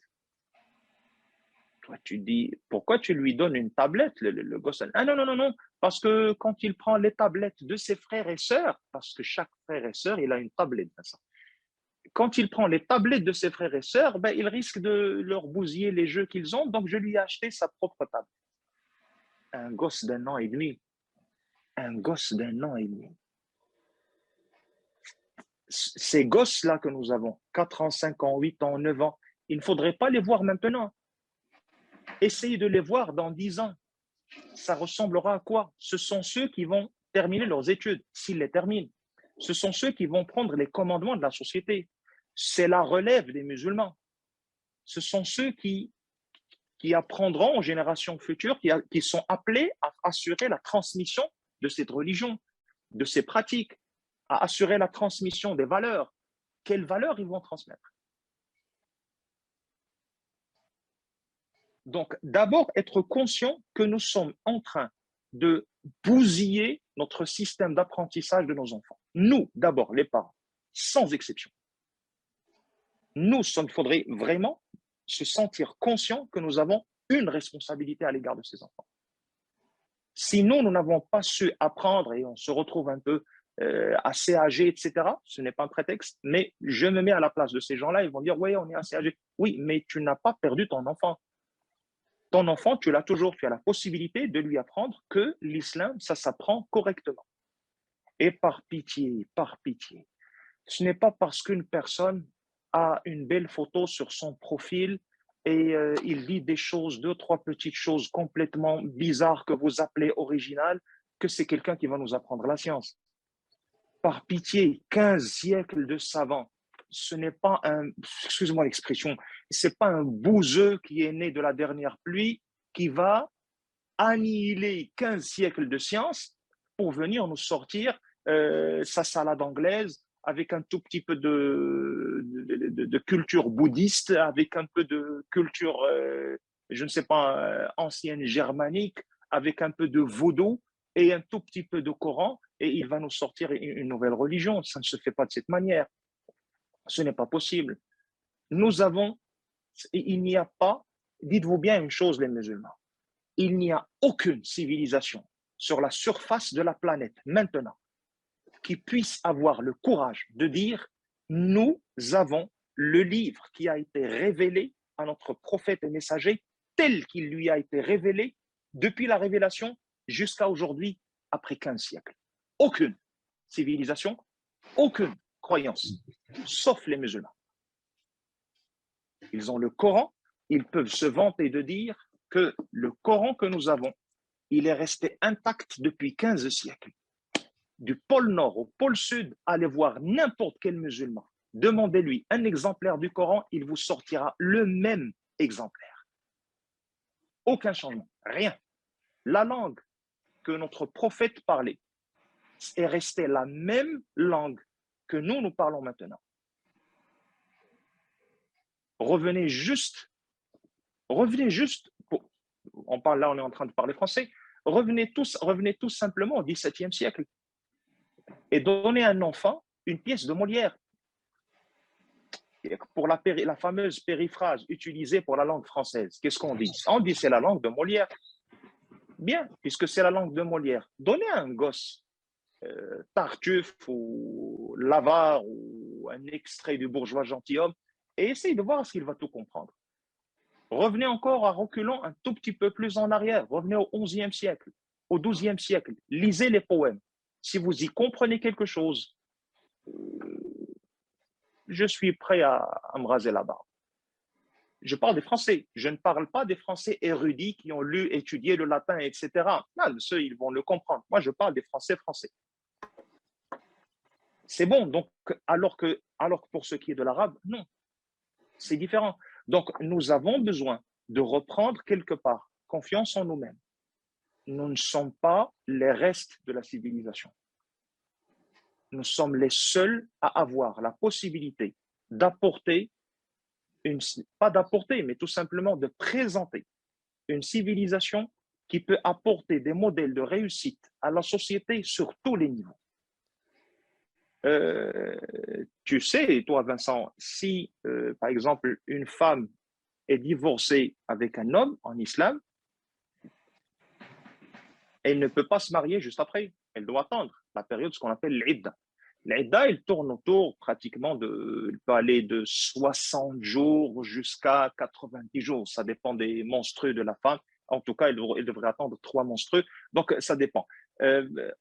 Toi, tu dis, pourquoi tu lui donnes une tablette, le gosse? Ah non, non, non, non, parce que quand il prend les tablettes de ses frères et sœurs, parce que chaque frère et sœur, il a une tablette, quand il prend les tablettes de ses frères et sœurs, il risque de leur bousiller les jeux qu'ils ont, donc je lui ai acheté sa propre tablette. Un gosse d'1 an et demi. Un gosse d'1 an et demi. Ces gosses-là que nous avons, 4 ans, 5 ans, 8 ans, 9 ans, il ne faudrait pas les voir maintenant. Essayez de les voir dans 10 ans. Ça ressemblera à quoi? Ce sont ceux qui vont terminer leurs études, s'ils les terminent. Ce sont ceux qui vont prendre les commandements de la société. C'est la relève des musulmans. Ce sont ceux qui apprendront aux générations futures, qui sont appelés à assurer la transmission de cette religion, de ces pratiques, à assurer la transmission des valeurs. Quelles valeurs ils vont transmettre? Donc, d'abord, être conscient que nous sommes en train de bousiller notre système d'apprentissage de nos enfants. Nous, d'abord, les parents, sans exception. Il faudrait vraiment se sentir conscient que nous avons une responsabilité à l'égard de ces enfants. Sinon, nous n'avons pas su apprendre et on se retrouve un peu assez âgé, etc. Ce n'est pas un prétexte, mais je me mets à la place de ces gens-là, ils vont dire, oui, on est assez âgé. Oui, mais tu n'as pas perdu ton enfant. Ton enfant, tu l'as toujours, tu as la possibilité de lui apprendre que l'islam, ça s'apprend correctement. Et par pitié, ce n'est pas parce qu'une personne a une belle photo sur son profil et il dit des choses, deux, trois petites choses complètement bizarres que vous appelez originales, que c'est quelqu'un qui va nous apprendre la science. Par pitié, 15 siècles de savants, ce n'est pas un, excuse-moi l'expression, c'est pas un bouseux qui est né de la dernière pluie qui va annihiler 15 siècles de science pour venir nous sortir sa salade anglaise avec un tout petit peu de culture bouddhiste, avec un peu de culture, je ne sais pas, ancienne germanique, avec un peu de vaudou et un tout petit peu de Coran, et il va nous sortir une nouvelle religion. Ça ne se fait pas de cette manière. Ce n'est pas possible. Nous avons, il n'y a pas, dites-vous bien une chose, les musulmans, il n'y a aucune civilisation sur la surface de la planète maintenant qui puisse avoir le courage de dire nous avons le livre qui a été révélé à notre prophète et messager tel qu'il lui a été révélé depuis la révélation jusqu'à aujourd'hui après 15 siècles. Aucune civilisation, aucune croyance, sauf les musulmans. Ils ont le Coran, ils peuvent se vanter de dire que le Coran que nous avons, il est resté intact depuis 15 siècles. Du pôle Nord au pôle Sud, allez voir n'importe quel musulman, demandez-lui un exemplaire du Coran, il vous sortira le même exemplaire. Aucun changement, rien. La langue que notre prophète parlait est restée la même langue que nous parlons maintenant. Revenez juste, on parle là, on est en train de parler français, revenez tous simplement au XVIIe siècle et donnez à un enfant une pièce de Molière pour la fameuse périphrase utilisée pour la langue française. Qu'est-ce qu'on dit? On dit c'est la langue de Molière. Bien, puisque c'est la langue de Molière, donnez à un gosse Tartuffe ou L'Avare ou un extrait du Bourgeois gentilhomme et essayez de voir s'il va tout comprendre. Revenez encore à reculons un tout petit peu plus en arrière. Revenez au XIe siècle, au XIIe siècle. Lisez les poèmes. Si vous y comprenez quelque chose, je suis prêt à me raser la barbe. Je parle des Français. Je ne parle pas des Français érudits qui ont lu, étudié le latin, etc. Non, ceux, ils vont le comprendre. Moi, je parle des Français français. C'est bon. Donc, alors que pour ce qui est de l'arabe, non. C'est différent. Donc, nous avons besoin de reprendre quelque part confiance en nous-mêmes. Nous ne sommes pas les restes de la civilisation. Nous sommes les seuls à avoir la possibilité d'apporter, pas d'apporter, mais tout simplement de présenter une civilisation qui peut apporter des modèles de réussite à la société sur tous les niveaux. Tu sais, toi, Vincent, si, par exemple, une femme est divorcée avec un homme en islam, elle ne peut pas se marier juste après. Elle doit attendre la période, ce qu'on appelle l'idda. L'idda, elle tourne autour pratiquement elle peut aller de 60 jours jusqu'à 90 jours. Ça dépend des menstrues de la femme. En tout cas, elle devrait attendre 3 menstrues. Donc, ça dépend.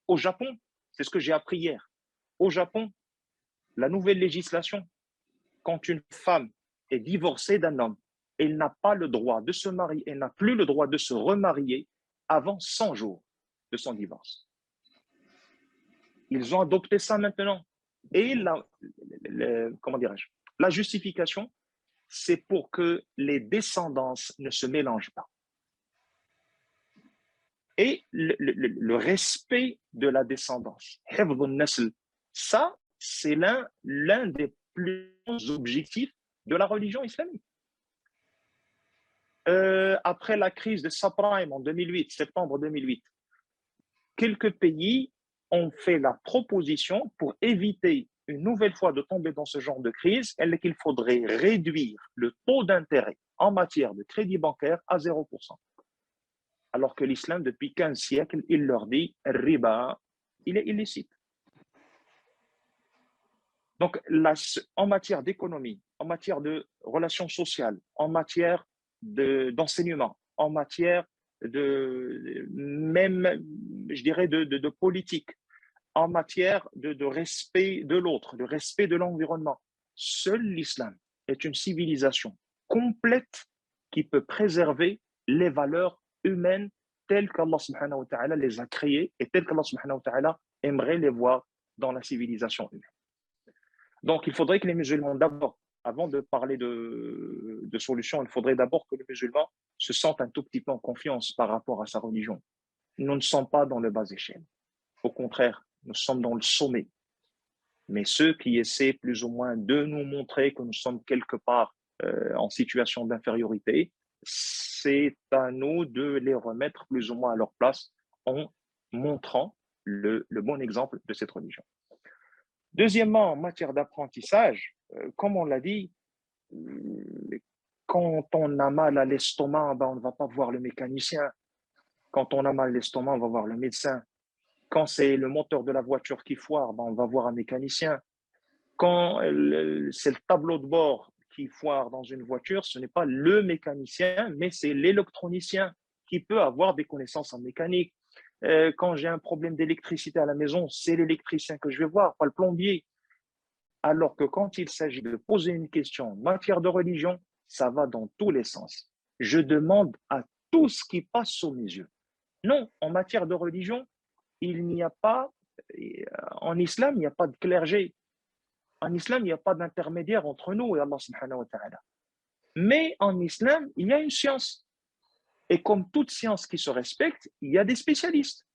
Au Japon, c'est ce que j'ai appris hier. Au Japon, la nouvelle législation, quand une femme est divorcée d'un homme, elle n'a pas le droit de se marier, elle n'a plus le droit de se remarier avant 100 jours de son divorce. Ils ont adopté ça maintenant. Et comment dirais-je, la justification, c'est pour que les descendances ne se mélangent pas. Et le respect de la descendance, ça, c'est l'un des plus grands objectifs de la religion islamique. Après la crise de subprime en 2008, septembre 2008, quelques pays ont fait la proposition pour éviter une nouvelle fois de tomber dans ce genre de crise, qu'il faudrait réduire le taux d'intérêt en matière de crédit bancaire à 0%. Alors que l'islam, depuis 15 siècles, il leur dit « riba », il est illicite. Donc, en matière d'économie, en matière de relations sociales, en matière d'enseignement, en matière même, je dirais, de politique, en matière de respect de l'autre, de respect de l'environnement. Seul l'islam est une civilisation complète qui peut préserver les valeurs humaines telles qu'Allah subhanahu wa ta'ala les a créées et telles qu'Allah subhanahu wa ta'ala aimerait les voir dans la civilisation humaine. Donc, il faudrait que les musulmans, d'abord, avant de parler de solutions, il faudrait d'abord que les musulmans se sentent un tout petit peu en confiance par rapport à sa religion. Nous ne sommes pas dans le bas échelle. Au contraire, nous sommes dans le sommet. Mais ceux qui essaient plus ou moins de nous montrer que nous sommes quelque part en situation d'infériorité, c'est à nous de les remettre plus ou moins à leur place en montrant le bon exemple de cette religion. Deuxièmement, en matière d'apprentissage, comme on l'a dit, quand on a mal à l'estomac, ben on ne va pas voir le mécanicien. Quand on a mal à l'estomac, on va voir le médecin. Quand c'est le moteur de la voiture qui foire, ben on va voir un mécanicien. Quand c'est le tableau de bord qui foire dans une voiture, ce n'est pas le mécanicien, mais c'est l'électronicien qui peut avoir des connaissances en mécanique. Quand j'ai un problème d'électricité à la maison, c'est l'électricien que je vais voir, pas le plombier. Alors que quand il s'agit de poser une question en matière de religion, ça va dans tous les sens. Je demande à tout ce qui passe sous mes yeux. Non, en matière de religion, il n'y a pas, en islam, il n'y a pas de clergé. En islam, il n'y a pas d'intermédiaire entre nous et Allah subhanahu wa ta'ala. Mais en islam, il y a une science. Et comme toute science qui se respecte, il y a des spécialistes.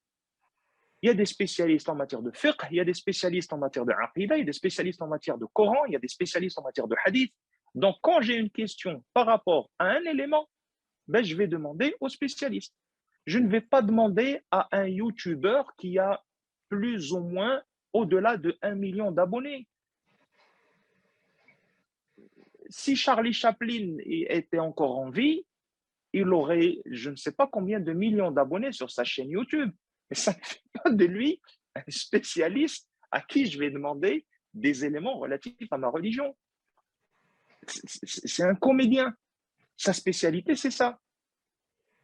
Il y a des spécialistes en matière de fiqh, il y a des spécialistes en matière de aqidah, il y a des spécialistes en matière de Coran, il y a des spécialistes en matière de hadith. Donc, quand j'ai une question par rapport à un élément, ben, je vais demander aux spécialistes. Je ne vais pas demander à un YouTuber qui a plus ou moins au-delà de 1 million d'abonnés. Si Charlie Chaplin était encore en vie, il aurait je ne sais pas combien de millions d'abonnés sur sa chaîne YouTube. Mais ça ne fait pas de lui un spécialiste à qui je vais demander des éléments relatifs à ma religion. C'est un comédien. Sa spécialité, c'est ça.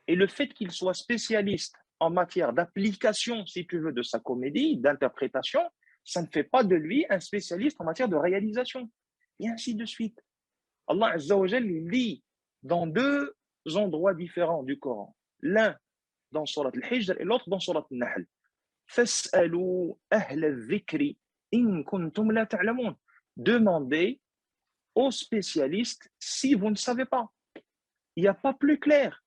Et le fait qu'il soit spécialiste en matière d'application, si tu veux, de sa comédie, d'interprétation, ça ne fait pas de lui un spécialiste en matière de réalisation. Et ainsi de suite. Allah Azza wa Jal, il dit dans deux endroits différents du Coran. L'un dans Surat Al-Hijr et l'autre dans Surat Al-Nahl. فَاسْأَلُوا أَهْلَ الذِّكْرِ إِن كُنْتُمْ لَا تَعْلَمُونَ. Demandez aux spécialistes si vous ne savez pas. Il n'y a pas plus clair.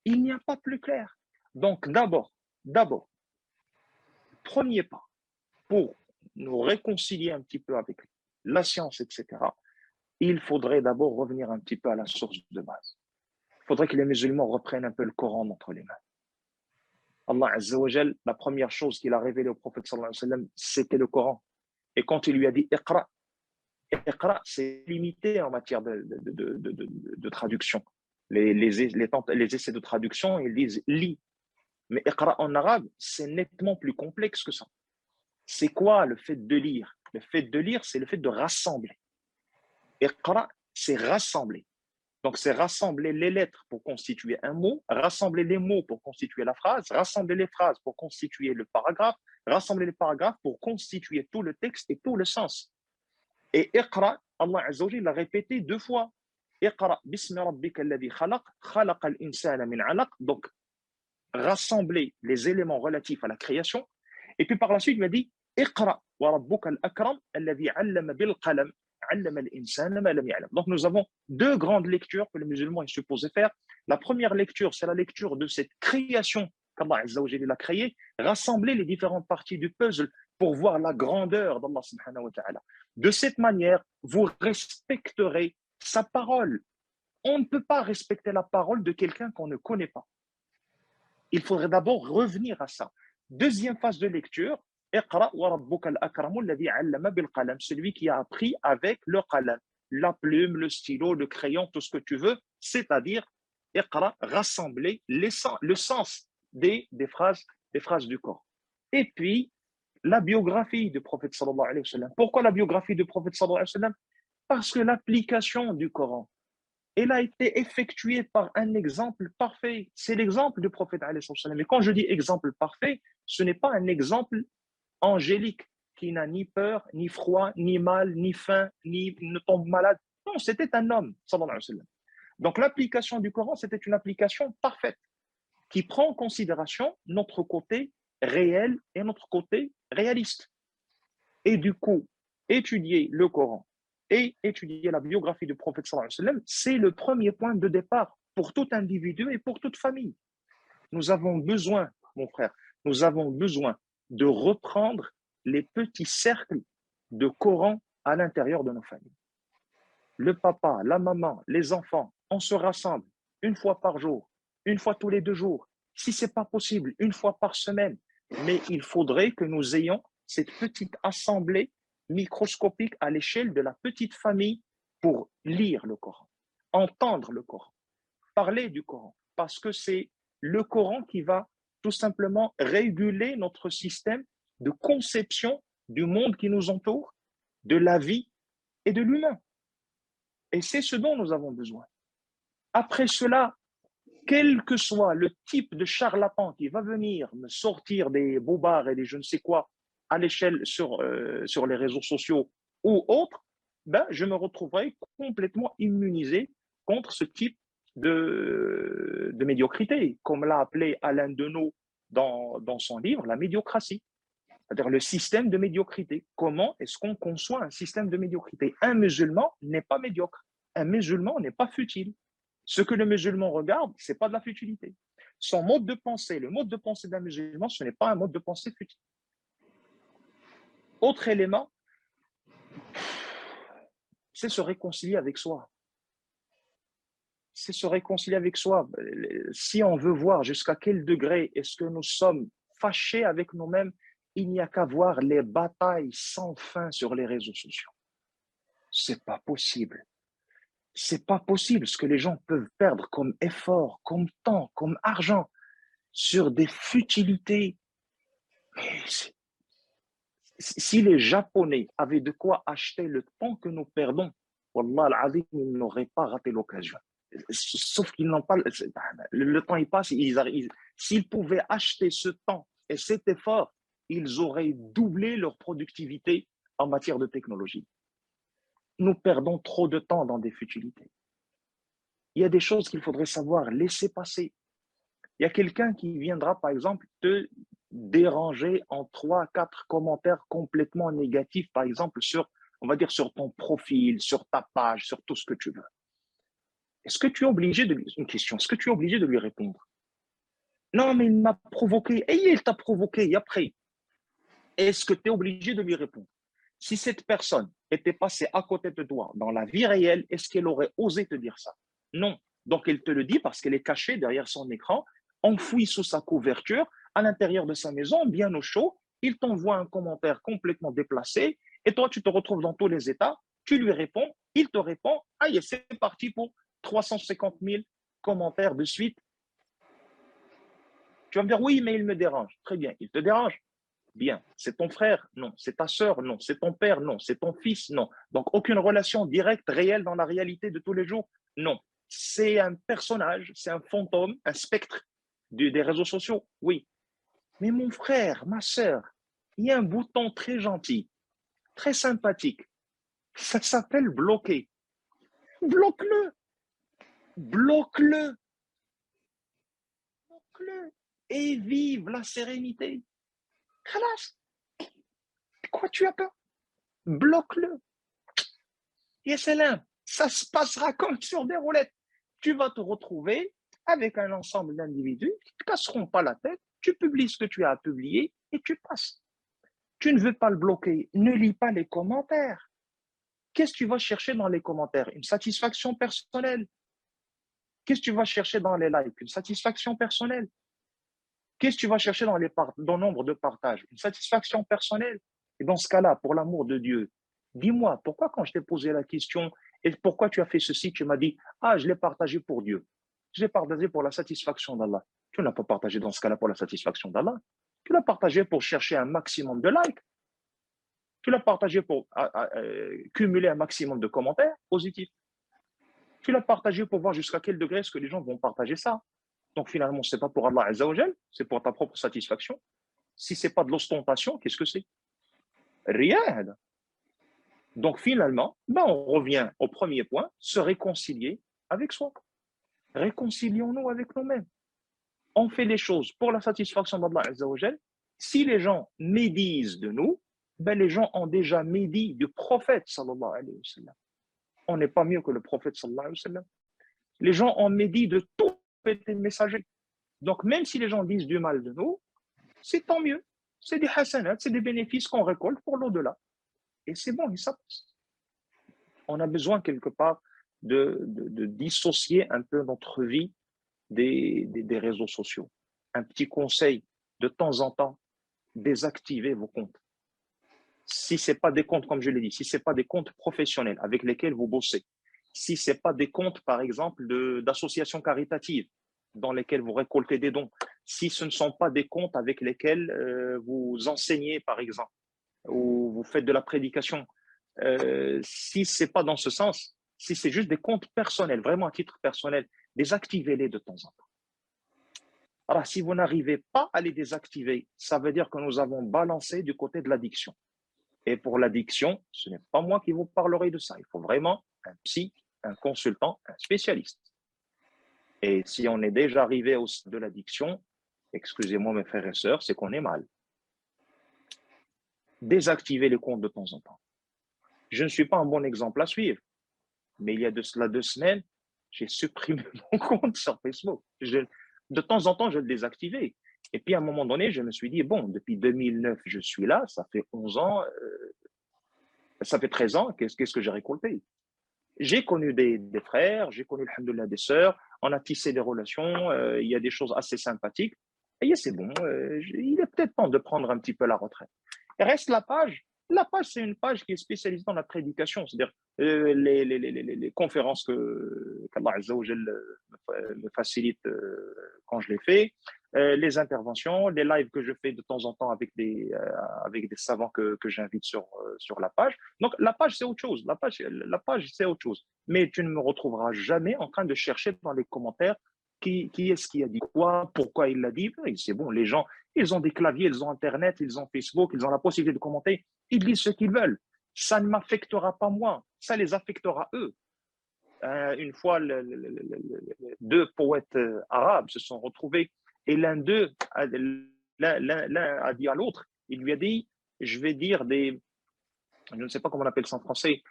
Il n'y a pas plus clair. Donc d'abord, premier pas pour nous réconcilier un petit peu avec la science, etc., il faudrait d'abord revenir un petit peu à la source de base. Il faudrait que les musulmans reprennent un peu le Coran entre les mains. Allah Azza wa Jal, la première chose qu'il a révélée au prophète sallallahu alayhi wa sallam, c'était le Coran. Et quand il lui a dit Iqra, Iqra, c'est limité en matière de traduction. Les essais de traduction, ils disent lis. Mais Iqra en arabe, c'est nettement plus complexe que ça. C'est quoi le fait de lire? Le fait de lire, c'est le fait de rassembler. Iqra, c'est rassembler. Donc, c'est rassembler les lettres pour constituer un mot, rassembler les mots pour constituer la phrase, rassembler les phrases pour constituer le paragraphe, rassembler les paragraphes pour constituer tout le texte et tout le sens. Et Iqra, Allah Azza wa Jalla l'a répété 2 fois. Iqra bismi rabbika alladhi khalaq, khalaqa al-insana min 'alaq. Donc, rassembler les éléments relatifs à la création. Et puis par la suite, il m'a dit Iqra wa rabbuka al-akram alladhi 'allama bil qalam. Donc nous avons 2 grandes lectures que les musulmans sont supposés faire. La première lecture, c'est la lecture de cette création qu'Allah Azza wa Jalla a créée, rassembler les différentes parties du puzzle pour voir la grandeur d'Allah subhanahu wa ta'ala. De cette manière, vous respecterez sa parole. On ne peut pas respecter la parole de quelqu'un qu'on ne connaît pas. Il faudrait d'abord revenir à ça. Deuxième phase de lecture, Iqra wa rabbuka al-akramu alladhi 'allama bil qalam, celui qui a appris avec le qalam, la plume, le stylo, le crayon, tout ce que tu veux, c'est-à-dire Iqra, rassembler le sens des phrases du Coran. Et puis, la biographie du prophète sallallahu alayhi wa sallam. Pourquoi la biographie du prophète sallallahu alayhi wa sallam? Parce que l'application du Coran elle a été effectuée par un exemple parfait. C'est l'exemple du prophète alayhi salam. Et quand je dis exemple parfait, ce n'est pas un exemple angélique qui n'a ni peur, ni froid, ni mal, ni faim, ni ne tombe malade. Non, c'était un homme, sallallahu alayhi wa sallam. Donc l'application du Coran, c'était une application parfaite qui prend en considération notre côté réel et notre côté réaliste. Et du coup, étudier le Coran et étudier la biographie du prophète sallallahu alayhi wa sallam, c'est le premier point de départ pour tout individu et pour toute famille. Nous avons besoin, mon frère, nous avons besoin de reprendre les petits cercles de Coran à l'intérieur de nos familles. Le papa, la maman, les enfants, on se rassemble une fois par jour, une fois tous les 2 jours, si ce n'est pas possible, une fois par semaine. Mais il faudrait que nous ayons cette petite assemblée microscopique à l'échelle de la petite famille pour lire le Coran, entendre le Coran, parler du Coran, parce que c'est le Coran qui va tout simplement réguler notre système de conception du monde qui nous entoure, de la vie et de l'humain. Et c'est ce dont nous avons besoin. Après cela, quel que soit le type de charlatan qui va venir me sortir des bobards et des je ne sais quoi à l'échelle sur les réseaux sociaux ou autres, ben, je me retrouverai complètement immunisé contre ce type de médiocrité, comme l'a appelé Alain Deneau dans son livre, La médiocratie, c'est-à-dire le système de médiocrité. Comment est-ce qu'on conçoit un système de médiocrité? Un musulman n'est pas médiocre, un musulman n'est pas futile. Ce que le musulman regarde, ce n'est pas de la futilité. Son mode de pensée, le mode de pensée d'un musulman, ce n'est pas un mode de pensée futile. Autre élément, c'est se réconcilier avec soi. C'est se réconcilier avec soi. Si on veut voir jusqu'à quel degré est-ce que nous sommes fâchés avec nous-mêmes, il n'y a qu'à voir les batailles sans fin sur les réseaux sociaux. C'est pas possible. C'est pas possible ce que les gens peuvent perdre comme effort, comme temps, comme argent sur des futilités. Si les Japonais avaient de quoi acheter le temps que nous perdons, Wallah al-Azim, ils n'auraient pas raté l'occasion. Sauf qu'ils n'ont pas. Le temps, il passe, s'ils pouvaient acheter ce temps et cet effort, ils auraient doublé leur productivité en matière de technologie. Nous perdons trop de temps dans des futilités. Il y a des choses qu'il faudrait savoir laisser passer. Il y a quelqu'un qui viendra, par exemple, te déranger en 3-4 commentaires complètement négatifs, par exemple, on va dire, sur ton profil, sur ta page, sur tout ce que tu veux. Est-ce que tu es obligé de lui... Une question, est-ce que tu es obligé de lui répondre? Non, mais il m'a provoqué. Et il t'a provoqué, et après, est-ce que tu es obligé de lui répondre? Si cette personne était passée à côté de toi dans la vie réelle, est-ce qu'elle aurait osé te dire ça? Non. Donc, elle te le dit parce qu'elle est cachée derrière son écran, enfouie sous sa couverture, à l'intérieur de sa maison, bien au chaud. Il t'envoie un commentaire complètement déplacé et toi, tu te retrouves dans tous les états. Tu lui réponds, il te répond. Aïe, c'est parti pour 350 000 commentaires de suite. Tu vas me dire, oui, mais il me dérange. Très bien, il te dérange. Bien, c'est ton frère? Non. C'est ta sœur? Non. C'est ton père? Non. C'est ton fils? Non. Donc, aucune relation directe, réelle dans la réalité de tous les jours? Non. C'est un personnage, c'est un fantôme, un spectre des réseaux sociaux? Oui. Mais mon frère, ma sœur, il y a un bouton très gentil, très sympathique. Ça s'appelle bloquer. Bloque-le. Bloque-le. Bloque-le. Et vive la sérénité. Khalas. Quoi tu as peur? Bloque-le. Et c'est là, ça se passera comme sur des roulettes. Tu vas te retrouver avec un ensemble d'individus qui ne te casseront pas la tête. Tu publies ce que tu as à publier et tu passes. Tu ne veux pas le bloquer. Ne lis pas les commentaires. Qu'est-ce que tu vas chercher dans les commentaires? Une satisfaction personnelle. Qu'est-ce que tu vas chercher dans les likes? Une satisfaction personnelle. Qu'est-ce que tu vas chercher dans le nombre de partages? Une satisfaction personnelle. Et dans ce cas-là, pour l'amour de Dieu, dis-moi, pourquoi quand je t'ai posé la question, et pourquoi tu as fait ceci, tu m'as dit, ah, je l'ai partagé pour Dieu. Je l'ai partagé pour la satisfaction d'Allah. Tu ne l'as pas partagé dans ce cas-là pour la satisfaction d'Allah. Tu l'as partagé pour chercher un maximum de likes. Tu l'as partagé pour cumuler un maximum de commentaires positifs. Tu l'as partagé pour voir jusqu'à quel degré est-ce que les gens vont partager ça. Donc finalement, ce n'est pas pour Allah Azza wa Jal, c'est pour ta propre satisfaction. Si ce n'est pas de l'ostentation, qu'est-ce que c'est? Rien. Donc finalement, ben, on revient au premier point, se réconcilier avec soi. Réconcilions-nous avec nous-mêmes. On fait les choses pour la satisfaction d'Allah Azza wa Jal. Si les gens médisent de nous, ben les gens ont déjà médit du prophète sallallahu alayhi wa sallam. On n'est pas mieux que le prophète sallallahu alayhi wa sallam. Les gens ont médit de tout les messagers. Donc même si les gens disent du mal de nous, c'est tant mieux. C'est des hasanat, c'est des bénéfices qu'on récolte pour l'au-delà. Et c'est bon, et ça passe. On a besoin quelque part de dissocier un peu notre vie des réseaux sociaux. Un petit conseil, de temps en temps, désactivez vos comptes. Si ce n'est pas des comptes, comme je l'ai dit, si ce n'est pas des comptes professionnels avec lesquels vous bossez, si ce n'est pas des comptes, par exemple, d'associations caritatives dans lesquelles vous récoltez des dons, si ce ne sont pas des comptes avec lesquels vous enseignez, par exemple, ou vous faites de la prédication, si ce n'est pas dans ce sens, si c'est juste des comptes personnels, vraiment à titre personnel, désactivez-les de temps en temps. Alors, si vous n'arrivez pas à les désactiver, ça veut dire que nous avons balancé du côté de l'addiction. Et pour l'addiction, ce n'est pas moi qui vous parlerai de ça. Il faut vraiment un psy, un consultant, un spécialiste. Et si on est déjà arrivé au stade de l'addiction, excusez-moi mes frères et sœurs, c'est qu'on est mal. Désactivez les comptes de temps en temps. Je ne suis pas un bon exemple à suivre, mais il y a de cela 2 semaines, j'ai supprimé mon compte sur Facebook. De temps en temps, je le désactivais. Et puis, à un moment donné, je me suis dit, bon, depuis 2009, je suis là, ça fait 11 ans, ça fait 13 ans, qu'est-ce que j'ai récolté? J'ai connu des frères, j'ai connu, alhamdoulilah, des sœurs, on a tissé des relations, il y a des choses assez sympathiques. Et c'est bon, il est peut-être temps de prendre un petit peu la retraite. Et reste la page. La page, c'est une page qui est spécialisée dans la prédication, c'est-à-dire les conférences qu'Allah Azza wa Jal me facilite quand je les fais, les interventions, les lives que je fais de temps en temps avec des savants que j'invite sur la page. Donc, la page, c'est autre chose. La page, c'est autre chose. Mais tu ne me retrouveras jamais en train de chercher dans les commentaires qui est-ce qui a dit quoi, pourquoi il l'a dit. C'est bon, les gens, ils ont des claviers, ils ont Internet, ils ont Facebook, ils ont la possibilité de commenter. Ils disent ce qu'ils veulent. Ça ne m'affectera pas moi, ça les affectera eux. Une fois, 2 poètes arabes se sont retrouvés et l'un d'eux, l'un a dit à l'autre, il lui a dit, je vais dire je ne sais pas comment on appelle ça en français,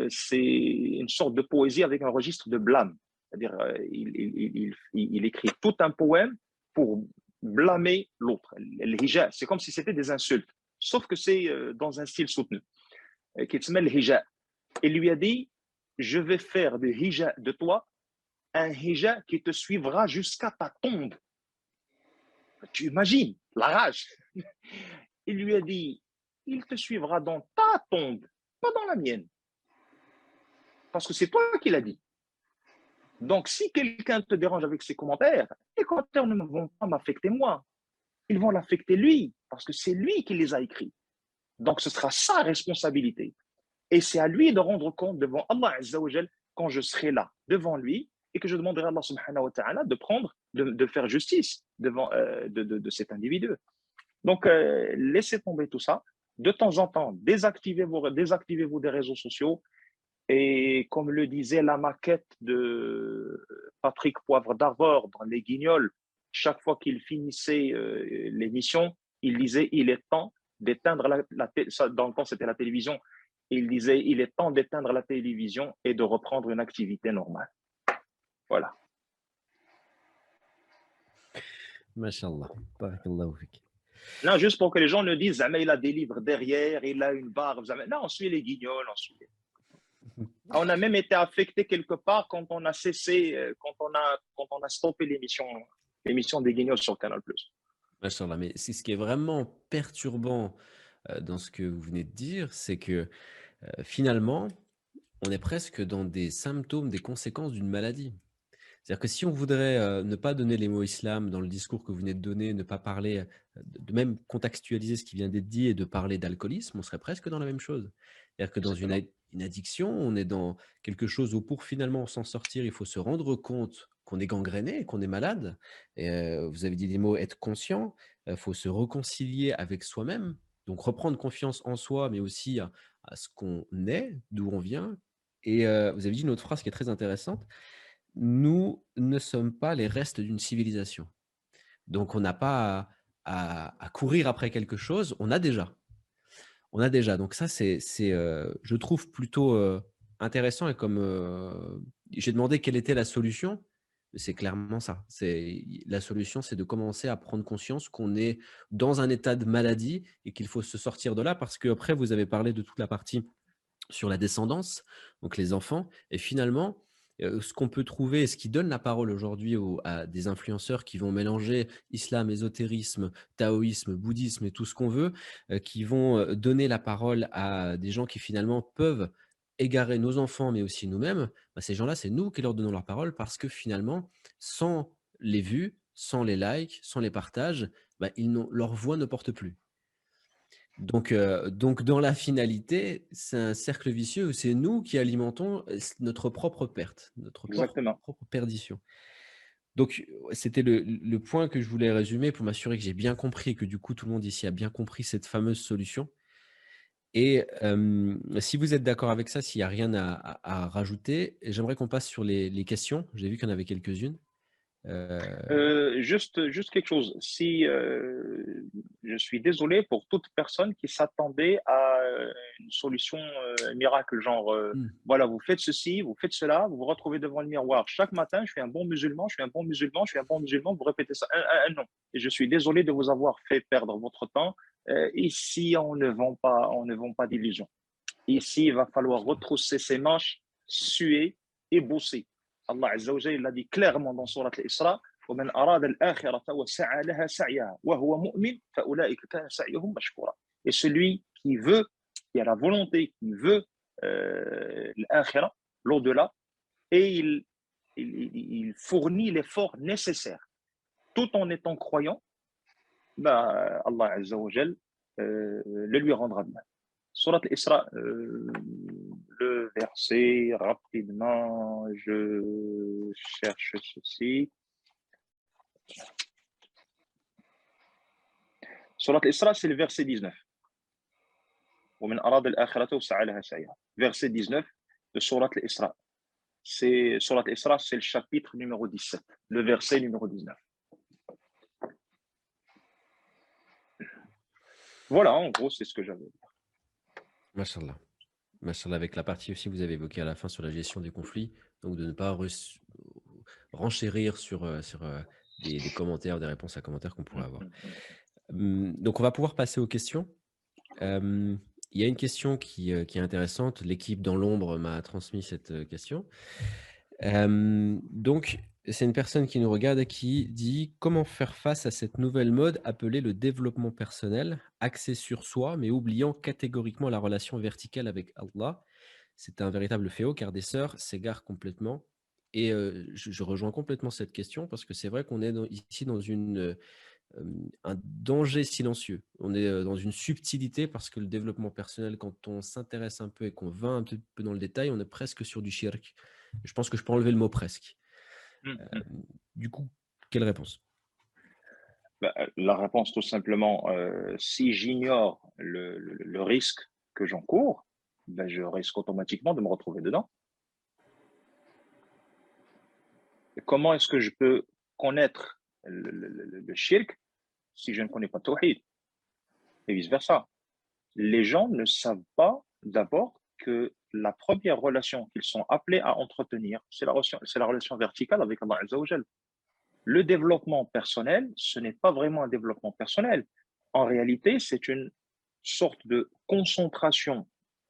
c'est une sorte de poésie avec un registre de blâme. C'est-à-dire, il écrit tout un poème pour blâmer l'autre. Le hija, c'est comme si c'était des insultes, sauf que c'est dans un style soutenu, qui s'appelle le hija. Il lui a dit, je vais faire de hija de toi un hija qui te suivra jusqu'à ta tombe. Tu imagines la rage. Il lui a dit, il te suivra dans ta tombe, pas dans la mienne. Parce que c'est toi qui l'as dit. Donc, si quelqu'un te dérange avec ses commentaires, les commentaires ne vont pas m'affecter moi. Ils vont l'affecter lui, parce que c'est lui qui les a écrits. Donc, ce sera sa responsabilité. Et c'est à lui de rendre compte devant Allah Azza wa Jal quand je serai là, devant lui, et que je demanderai à Allah subhanahu wa ta'ala de faire justice devant de cet individu. Donc, laissez tomber tout ça. De temps en temps, désactivez-vous des réseaux sociaux. Et comme le disait la maquette de Patrick Poivre d'Arvor dans Les Guignols, chaque fois qu'il finissait l'émission, il disait « Il est temps d'éteindre dans le temps, c'était la télévision. Il disait « Il est temps d'éteindre la télévision et de reprendre une activité normale. » Voilà. Mashallah. Barakallahu fik. Non, juste pour que les gens ne disent « il a des livres derrière, il a une barre. » Non, on suit les Guignols, on suit. On a même été affecté quelque part quand on a cessé, quand on a stoppé l'émission des Guignols sur Canal+. Machallah, mais c'est ce qui est vraiment perturbant dans ce que vous venez de dire, c'est que finalement, on est presque dans des symptômes, des conséquences d'une maladie. C'est-à-dire que si on voudrait ne pas donner les mots islam dans le discours que vous venez de donner, ne pas parler, de même contextualiser ce qui vient d'être dit et de parler d'alcoolisme, on serait presque dans la même chose. C'est-à-dire que dans une addiction, on est dans quelque chose où pour finalement s'en sortir, il faut se rendre compte qu'on est gangréné, qu'on est malade. Et, vous avez dit des mots, être conscient, il faut se réconcilier avec soi-même, donc reprendre confiance en soi, mais aussi à ce qu'on est, d'où on vient. Et vous avez dit une autre phrase qui est très intéressante, nous ne sommes pas les restes d'une civilisation. Donc on n'a pas à courir après quelque chose, on a déjà. On a déjà. Donc ça, je trouve plutôt intéressant. Et comme j'ai demandé quelle était la solution, c'est clairement ça. La solution, c'est de commencer à prendre conscience qu'on est dans un état de maladie et qu'il faut se sortir de là, parce qu'après, vous avez parlé de toute la partie sur la descendance, donc les enfants. Et finalement, ce qu'on peut trouver, ce qui donne la parole aujourd'hui à des influenceurs qui vont mélanger islam, ésotérisme, taoïsme, bouddhisme et tout ce qu'on veut, qui vont donner la parole à des gens qui finalement peuvent égarer nos enfants, mais aussi nous-mêmes, bah, ces gens-là, c'est nous qui leur donnons leur parole, parce que finalement, sans les vues, sans les likes, sans les partages, bah, leur voix ne porte plus. Donc dans la finalité, c'est un cercle vicieux où c'est nous qui alimentons notre propre perte, notre Exactement. propre perdition. Donc c'était le point que je voulais résumer pour m'assurer que j'ai bien compris et que du coup tout le monde ici a bien compris cette fameuse solution. Et si vous êtes d'accord avec ça, s'il n'y a rien à rajouter, j'aimerais qu'on passe sur les questions. J'ai vu qu'il y en avait quelques-unes. Juste quelque chose. Si je suis désolé pour toute personne qui s'attendait à une solution miracle, genre Hmm. voilà, vous faites ceci, vous faites cela, vous vous retrouvez devant le miroir chaque matin, je suis un bon musulman, je suis un bon musulman, je suis un bon musulman, vous répétez ça un an. Et je suis désolé de vous avoir fait perdre votre temps. Ici, on ne vend pas d'illusions. Ici, il va falloir retrousser ses manches, suer et bosser. Allah Azza wa Jalla l'a dit clairement dans Surat Al-Isra, ومن أراد الآخرة وسعى لها سعيها وهو مؤمن فأولئك كان سعيهم مشكورا. Et celui qui veut, qui a la volonté, qui veut l'akhira, l'au-delà, et il fournit l'effort nécessaire, tout en étant croyant, bah, Allah Azza wa Jalla le lui rendra bien. Surat Al-Isra, le verset, rapidement, je cherche ceci. Surat Al-Isra, c'est le verset 19. Verset 19 de Surat Al-Isra. Surat Al-Isra, c'est le chapitre numéro 17, le verset numéro 19. Voilà, en gros, c'est ce que j'avais. Mashallah. Mashallah, avec la partie aussi que vous avez évoquée à la fin sur la gestion des conflits, donc de ne pas renchérir sur des commentaires, des réponses à commentaires qu'on pourrait avoir. Donc on va pouvoir passer aux questions. Il y a une question qui est intéressante. L'équipe dans l'ombre m'a transmis cette question. Donc, c'est une personne qui nous regarde et qui dit « Comment faire face à cette nouvelle mode appelée le développement personnel, axé sur soi, mais oubliant catégoriquement la relation verticale avec Allah ?» C'est un véritable fléau car des sœurs s'égarent complètement. Et je rejoins complètement cette question parce que c'est vrai qu'on est ici dans un danger silencieux. On est dans une subtilité parce que le développement personnel, quand on s'intéresse un peu et qu'on va un petit peu dans le détail, on est presque sur du shirk. Je pense que je peux enlever le mot presque. Du coup, quelle réponse? La réponse, tout simplement, si j'ignore le risque que j'encours, ben, je risque automatiquement de me retrouver dedans. Et comment est-ce que je peux connaître le shirk si je ne connais pas Tawhid? Et vice-versa. Les gens ne savent pas d'abord que la première relation qu'ils sont appelés à entretenir, c'est la relation verticale avec Allah Azza wa Jal. Le développement personnel, ce n'est pas vraiment un développement personnel. En réalité, c'est une sorte de concentration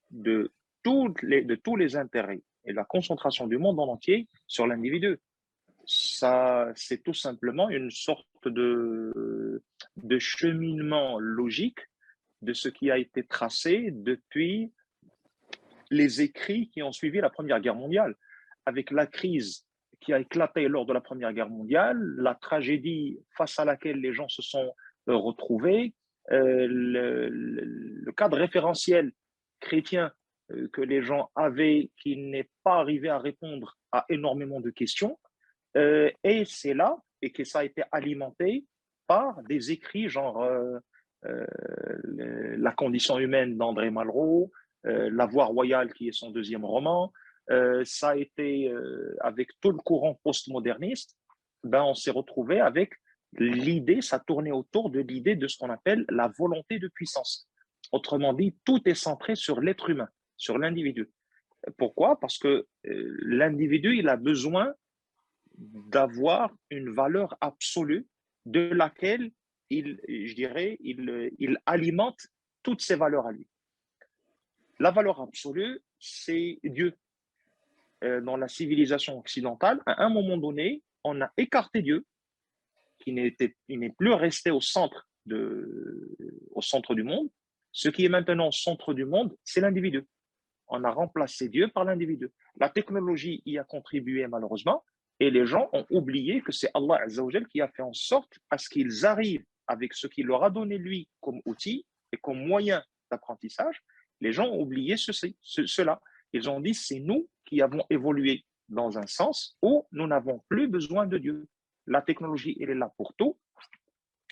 de tous les intérêts et la concentration du monde en entier sur l'individu. Ça, c'est tout simplement une sorte de cheminement logique de ce qui a été tracé depuis les écrits qui ont suivi la Première Guerre mondiale. Avec la crise qui a éclaté lors de la Première Guerre mondiale, la tragédie face à laquelle les gens se sont retrouvés, le cadre référentiel chrétien que les gens avaient qui n'est pas arrivé à répondre à énormément de questions. Et c'est là, et que ça a été alimenté par des écrits genre euh, La condition humaine d'André Malraux, La voie royale qui est son deuxième roman. Ça a été avec tout le courant postmoderniste, ben on s'est retrouvé avec l'idée, ça tournait autour de l'idée de ce qu'on appelle la volonté de puissance. Autrement dit, tout est centré sur l'être humain, sur l'individu. Pourquoi? Parce que l'individu, il a besoin d'avoir une valeur absolue de laquelle je dirais, il alimente toutes ses valeurs à lui. La valeur absolue, c'est Dieu. Dans la civilisation occidentale, à un moment donné, on a écarté Dieu, il n'est plus resté au centre du monde. Ce qui est maintenant au centre du monde, c'est l'individu. On a remplacé Dieu par l'individu. La technologie y a contribué malheureusement, et les gens ont oublié que c'est Allah Azzawajal qui a fait en sorte à ce qu'ils arrivent avec ce qu'il leur a donné lui comme outil et comme moyen d'apprentissage. Les gens ont oublié cela. Ils ont dit c'est nous qui avons évolué dans un sens où nous n'avons plus besoin de Dieu. La technologie, elle est là pour tout.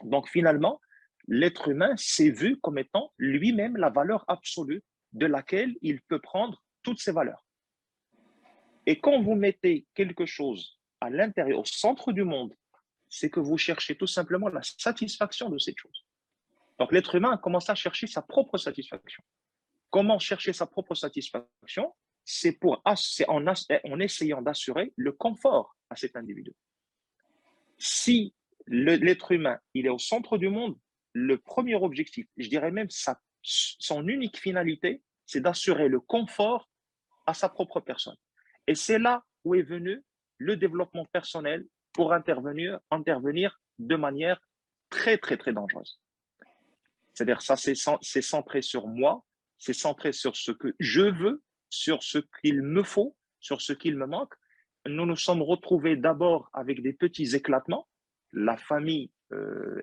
Donc finalement, l'être humain s'est vu comme étant lui-même la valeur absolue de laquelle il peut prendre toutes ses valeurs. Et quand vous mettez quelque chose à l'intérieur, au centre du monde, c'est que vous cherchez tout simplement la satisfaction de cette chose. Donc l'être humain a commencé à chercher sa propre satisfaction. Comment chercher sa propre satisfaction? C'est en essayant d'assurer le confort à cet individu. Si l'être humain il est au centre du monde, le premier objectif, je dirais même son unique finalité, c'est d'assurer le confort à sa propre personne. Et c'est là où est venu le développement personnel pour intervenir de manière très, très, très dangereuse. C'est-à-dire, ça, c'est centré sur moi, c'est centré sur ce que je veux, sur ce qu'il me faut, sur ce qu'il me manque. Nous nous sommes retrouvés d'abord avec des petits éclatements, la famille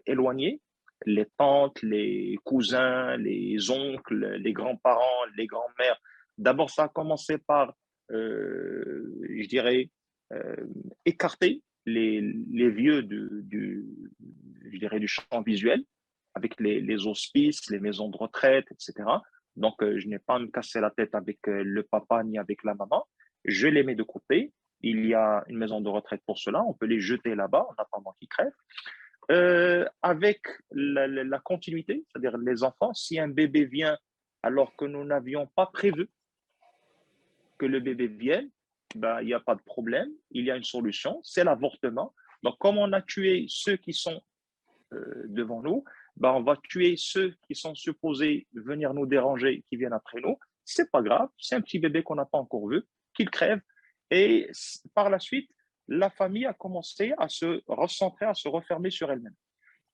éloignée, les tantes, les cousins, les oncles, les grands-parents, les grands-mères. D'abord, ça a commencé par, je dirais, écarter les vieux je dirais, du champ visuel, avec les hospices, les maisons de retraite, etc. Donc, je n'ai pas à me casser la tête avec le papa ni avec la maman. Je les mets de côté. Il y a une maison de retraite pour cela. On peut les jeter là-bas en attendant qu'ils crèvent. Avec la continuité, c'est-à-dire les enfants, si un bébé vient alors que nous n'avions pas prévu que le bébé vienne, ben, il n'y a pas de problème, il y a une solution, c'est l'avortement. Donc, comme on a tué ceux qui sont devant nous, ben, on va tuer ceux qui sont supposés venir nous déranger, qui viennent après nous. C'est pas grave, c'est un petit bébé qu'on n'a pas encore vu, qu'il crève. Et par la suite, la famille a commencé à se recentrer, à se refermer sur elle-même.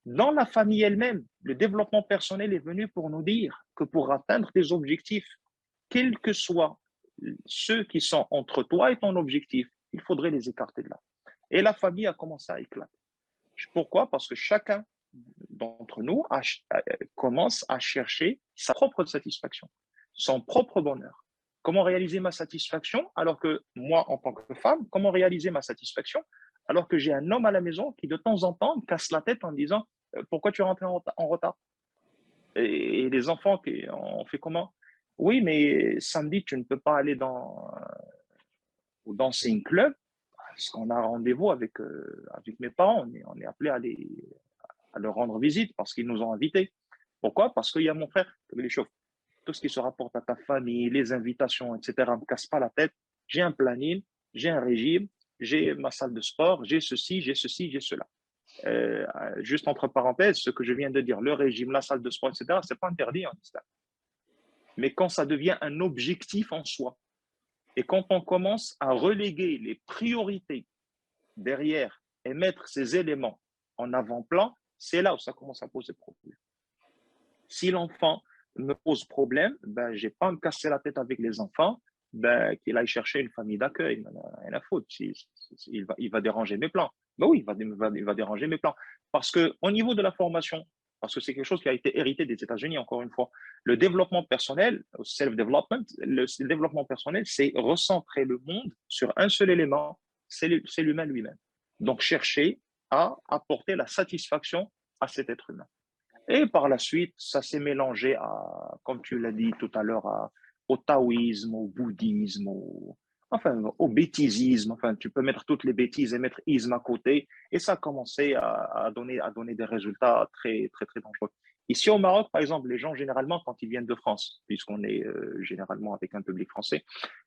Dans la famille elle-même, le développement personnel est venu pour nous dire que pour atteindre des objectifs, quels que soient ceux qui sont entre toi et ton objectif, il faudrait les écarter de là. Et la famille a commencé à éclater. Pourquoi? Parce que chacun d'entre nous commence à chercher sa propre satisfaction, son propre bonheur. Comment réaliser ma satisfaction alors que moi, en tant que femme, comment réaliser ma satisfaction alors que j'ai un homme à la maison qui de temps en temps me casse la tête en me disant pourquoi tu es rentré en retard? Et les enfants, on fait comment? Oui, mais samedi, tu ne peux pas aller au dancing club parce qu'on a rendez-vous avec mes parents. On est appelé à leur rendre visite parce qu'ils nous ont invités. Pourquoi? Parce qu'il y a mon frère qui les chauffe. Tout ce qui se rapporte à ta famille, les invitations, etc., ne me casse pas la tête. J'ai un planning, j'ai un régime, j'ai ma salle de sport, j'ai ceci, j'ai cela. Juste entre parenthèses, ce que je viens de dire, le régime, la salle de sport, etc., ce n'est pas interdit en islam. Mais quand ça devient un objectif en soi, et quand on commence à reléguer les priorités derrière et mettre ces éléments en avant-plan, c'est là où ça commence à poser problème. Si l'enfant me pose problème, ben, je n'ai pas à me casser la tête avec les enfants, ben, qu'il aille chercher une famille d'accueil. Il n'a rien à foutre. Il va déranger mes plans. Ben oui, il va déranger mes plans. Parce qu'au niveau de la formation parce que c'est quelque chose qui a été hérité des États-Unis, encore une fois. Le développement personnel, self-development, le développement personnel, c'est recentrer le monde sur un seul élément, c'est l'humain lui-même. Donc, chercher à apporter la satisfaction à cet être humain. Et par la suite, ça s'est mélangé à, comme tu l'as dit tout à l'heure, au taoïsme, au bouddhisme, enfin, au bêtisisme. Enfin, tu peux mettre toutes les bêtises et mettre isme à côté. Et ça a commencé à donner des résultats très, très, très dangereux. Ici au Maroc, par exemple, les gens, généralement, quand ils viennent de France, puisqu'on est généralement avec un public français,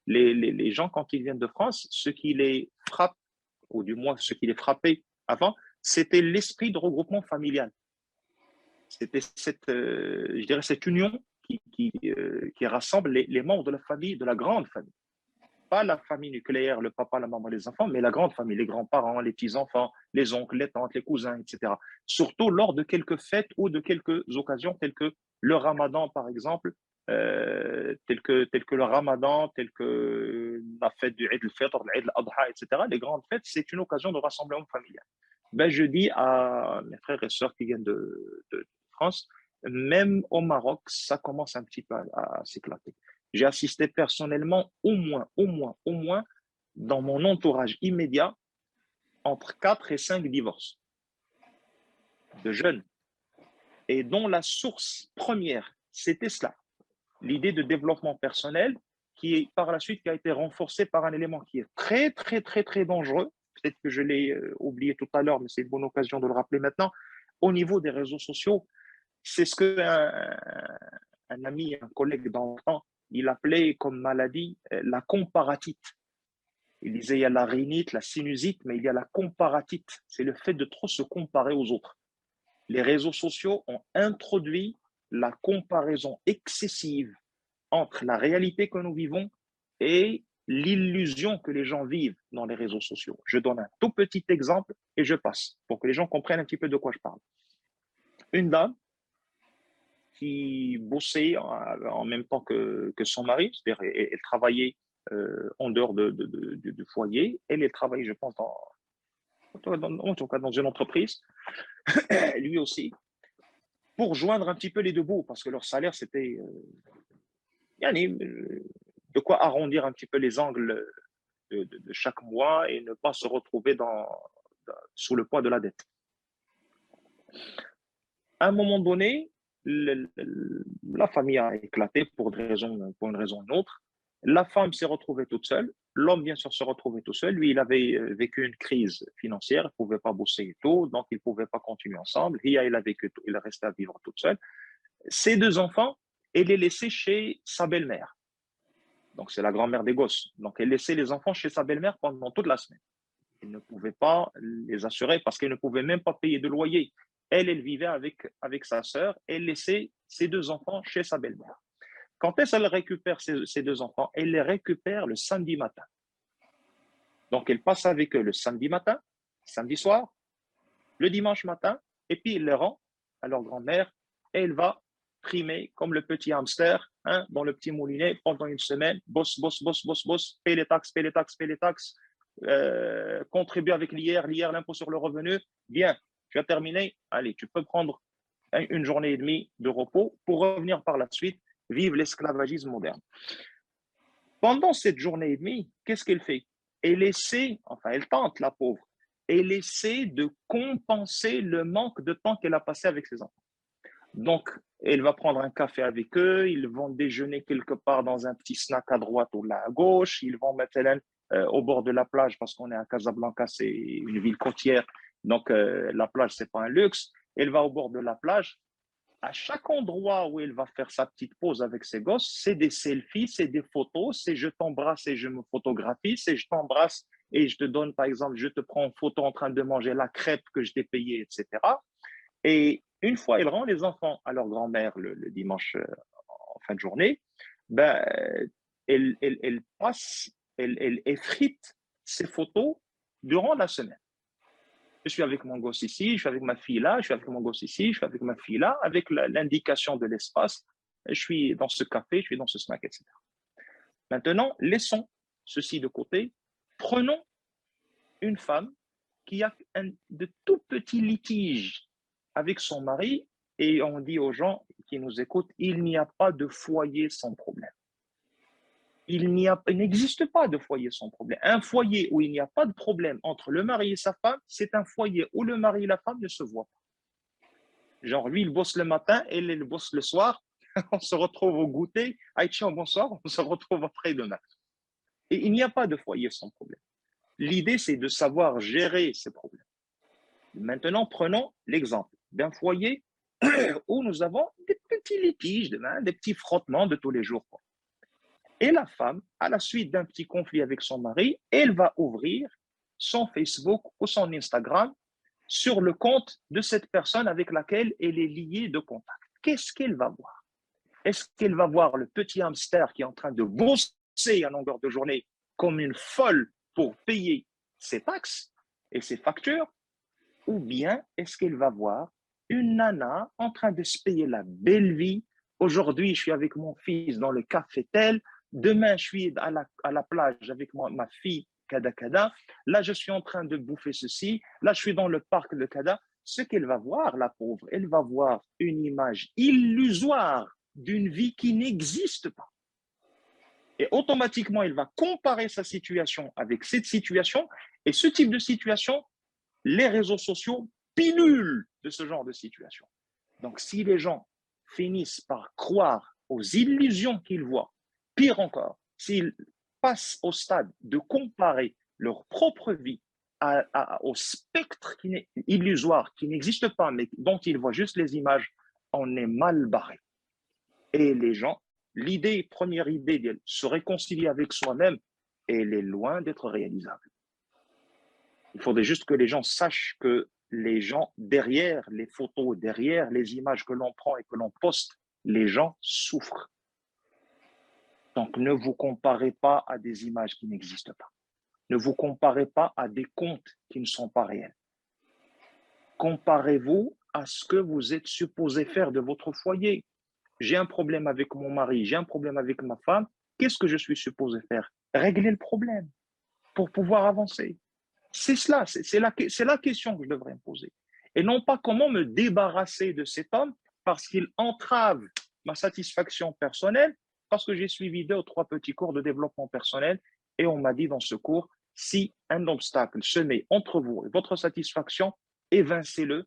les gens, quand ils viennent de France, ce qui les frappe, ou du moins ce qui les frappait avant, c'était l'esprit de regroupement familial. C'était je dirais cette union qui rassemble les membres de la famille, de la grande famille. Pas la famille nucléaire, le papa, la maman, les enfants, mais la grande famille, les grands-parents, les petits-enfants, les oncles, les tantes, les cousins, etc. Surtout lors de quelques fêtes ou de quelques occasions, telles que le ramadan, par exemple, tel que le ramadan, tel que la fête du Eid al-Fitr, l'Eid al-Adha, etc. Les grandes fêtes, c'est une occasion de rassemblement familial. Ben, je dis à mes frères et sœurs qui viennent de France, même au Maroc, ça commence un petit peu à s'éclater. J'ai assisté personnellement au moins, dans mon entourage immédiat, entre 4 et 5 divorces de jeunes, et dont la source première, c'était cela, l'idée de développement personnel, qui est par la suite qui a été renforcée par un élément qui est très, très, très, très dangereux. Peut-être que je l'ai oublié tout à l'heure, mais c'est une bonne occasion de le rappeler maintenant. Au niveau des réseaux sociaux, c'est ce qu'un ami, un collègue d'enfant, il appelait comme maladie la comparatite. Il disait il y a la rhinite, la sinusite, mais il y a la comparatite. C'est le fait de trop se comparer aux autres. Les réseaux sociaux ont introduit la comparaison excessive entre la réalité que nous vivons et l'illusion que les gens vivent dans les réseaux sociaux. Je donne un tout petit exemple et je passe pour que les gens comprennent un petit peu de quoi je parle. Une dame qui bossait en même temps que son mari, c'est-à-dire elle travaillait en dehors du foyer, elle travaillait, je pense, en tout cas dans une entreprise, lui aussi, pour joindre un petit peu les deux bouts, parce que leur salaire, c'était de quoi arrondir un petit peu les angles de chaque mois et ne pas se retrouver sous le poids de la dette. À un moment donné, la famille a éclaté pour une raison ou une autre. La femme s'est retrouvée toute seule. L'homme, bien sûr, se retrouvait tout seul. Lui, il avait vécu une crise financière. Il ne pouvait pas bosser et tout, donc ils ne pouvaient pas continuer ensemble. Il a vécu, il est resté à vivre toute seule. Ses deux enfants, elle les laissait chez sa belle-mère. Donc, c'est la grand-mère des gosses. Donc, elle laissait les enfants chez sa belle-mère pendant toute la semaine. Elle ne pouvait pas les assurer parce qu'elle ne pouvait même pas payer de loyer. Elle vivait avec sa sœur et elle laissait ses deux enfants chez sa belle-mère. Quand est-ce qu'elle récupère ses deux enfants? Elle les récupère le samedi matin. Donc, elle passe avec eux le samedi matin, samedi soir, le dimanche matin, et puis elle les rend à leur grand-mère et elle va trimer comme le petit hamster dans le petit moulinet pendant une semaine. Bosse, bosse, bosse, bosse, bosse, paye les taxes, paye les taxes, paye les taxes, contribue avec l'IR, l'impôt sur le revenu. Bien, tu as terminé. Allez, tu peux prendre une journée et demie de repos pour revenir par la suite vivre l'esclavagisme moderne. Pendant cette journée et demie, qu'est-ce qu'elle fait? Elle tente, la pauvre, elle essaie de compenser le manque de temps qu'elle a passé avec ses enfants. Donc, elle va prendre un café avec eux, ils vont déjeuner quelque part dans un petit snack à droite ou là à gauche, ils vont mettre au bord de la plage parce qu'on est à Casablanca, c'est une ville côtière, donc la plage, c'est pas un luxe. Elle va au bord de la plage. À chaque endroit où elle va faire sa petite pause avec ses gosses, c'est des selfies, c'est des photos, c'est je t'embrasse et je me photographie, c'est je t'embrasse et je te donne, par exemple, je te prends en photo en train de manger la crêpe que je t'ai payée, etc. Et une fois, elle rend les enfants à leur grand-mère le dimanche en fin de journée, ben, elle passe, elle effrite ces photos durant la semaine. Je suis avec mon gosse ici, je suis avec ma fille là, je suis avec mon gosse ici, je suis avec ma fille là, avec l'indication de l'espace, je suis dans ce café, je suis dans ce snack, etc. Maintenant, laissons ceci de côté, prenons une femme qui a de tout petits litiges avec son mari et on dit aux gens qui nous écoutent, il n'y a pas de foyer sans problème. Il n'existe pas de foyer sans problème. Un foyer où il n'y a pas de problème entre le mari et sa femme, c'est un foyer où le mari et la femme ne se voient pas. Genre, lui, il bosse le matin, elle, elle bosse le soir. On se retrouve au goûter. Aïcha, bonsoir, on se retrouve après-demain. Et il n'y a pas de foyer sans problème. L'idée, c'est de savoir gérer ces problèmes. Maintenant, prenons l'exemple d'un foyer où nous avons des petits litiges, des petits frottements de tous les jours. Et la femme, à la suite d'un petit conflit avec son mari, elle va ouvrir son Facebook ou son Instagram sur le compte de cette personne avec laquelle elle est liée de contact. Qu'est-ce qu'elle va voir? Est-ce qu'elle va voir le petit hamster qui est en train de bosser à longueur de journée comme une folle pour payer ses taxes et ses factures? Ou bien est-ce qu'elle va voir une nana en train de se payer la belle vie? Aujourd'hui, je suis avec mon fils dans le café tel. Demain, je suis à la plage avec ma fille, Kada Kada. Là, je suis en train de bouffer ceci. Là, je suis dans le parc de Kada. Ce qu'elle va voir, la pauvre, elle va voir une image illusoire d'une vie qui n'existe pas. Et automatiquement, elle va comparer sa situation avec cette situation. Et ce type de situation, les réseaux sociaux pilulent de ce genre de situation. Donc, si les gens finissent par croire aux illusions qu'ils voient, pire encore, s'ils passent au stade de comparer leur propre vie au spectre illusoire qui n'existe pas, mais dont ils voient juste les images, on est mal barré. Et les gens, première idée de se réconcilier avec soi-même, elle est loin d'être réalisable. Il faudrait juste que les gens sachent que les gens, derrière les photos, derrière les images que l'on prend et que l'on poste, les gens souffrent. Donc, ne vous comparez pas à des images qui n'existent pas. Ne vous comparez pas à des comptes qui ne sont pas réels. Comparez-vous à ce que vous êtes supposé faire de votre foyer. J'ai un problème avec mon mari, j'ai un problème avec ma femme. Qu'est-ce que je suis supposé faire? Régler le problème pour pouvoir avancer. C'est cela, c'est la question que je devrais me poser. Et non pas comment me débarrasser de cet homme parce qu'il entrave ma satisfaction personnelle, parce que j'ai suivi 2 ou 3 petits cours de développement personnel et on m'a dit dans ce cours, si un obstacle se met entre vous et votre satisfaction, évincez-le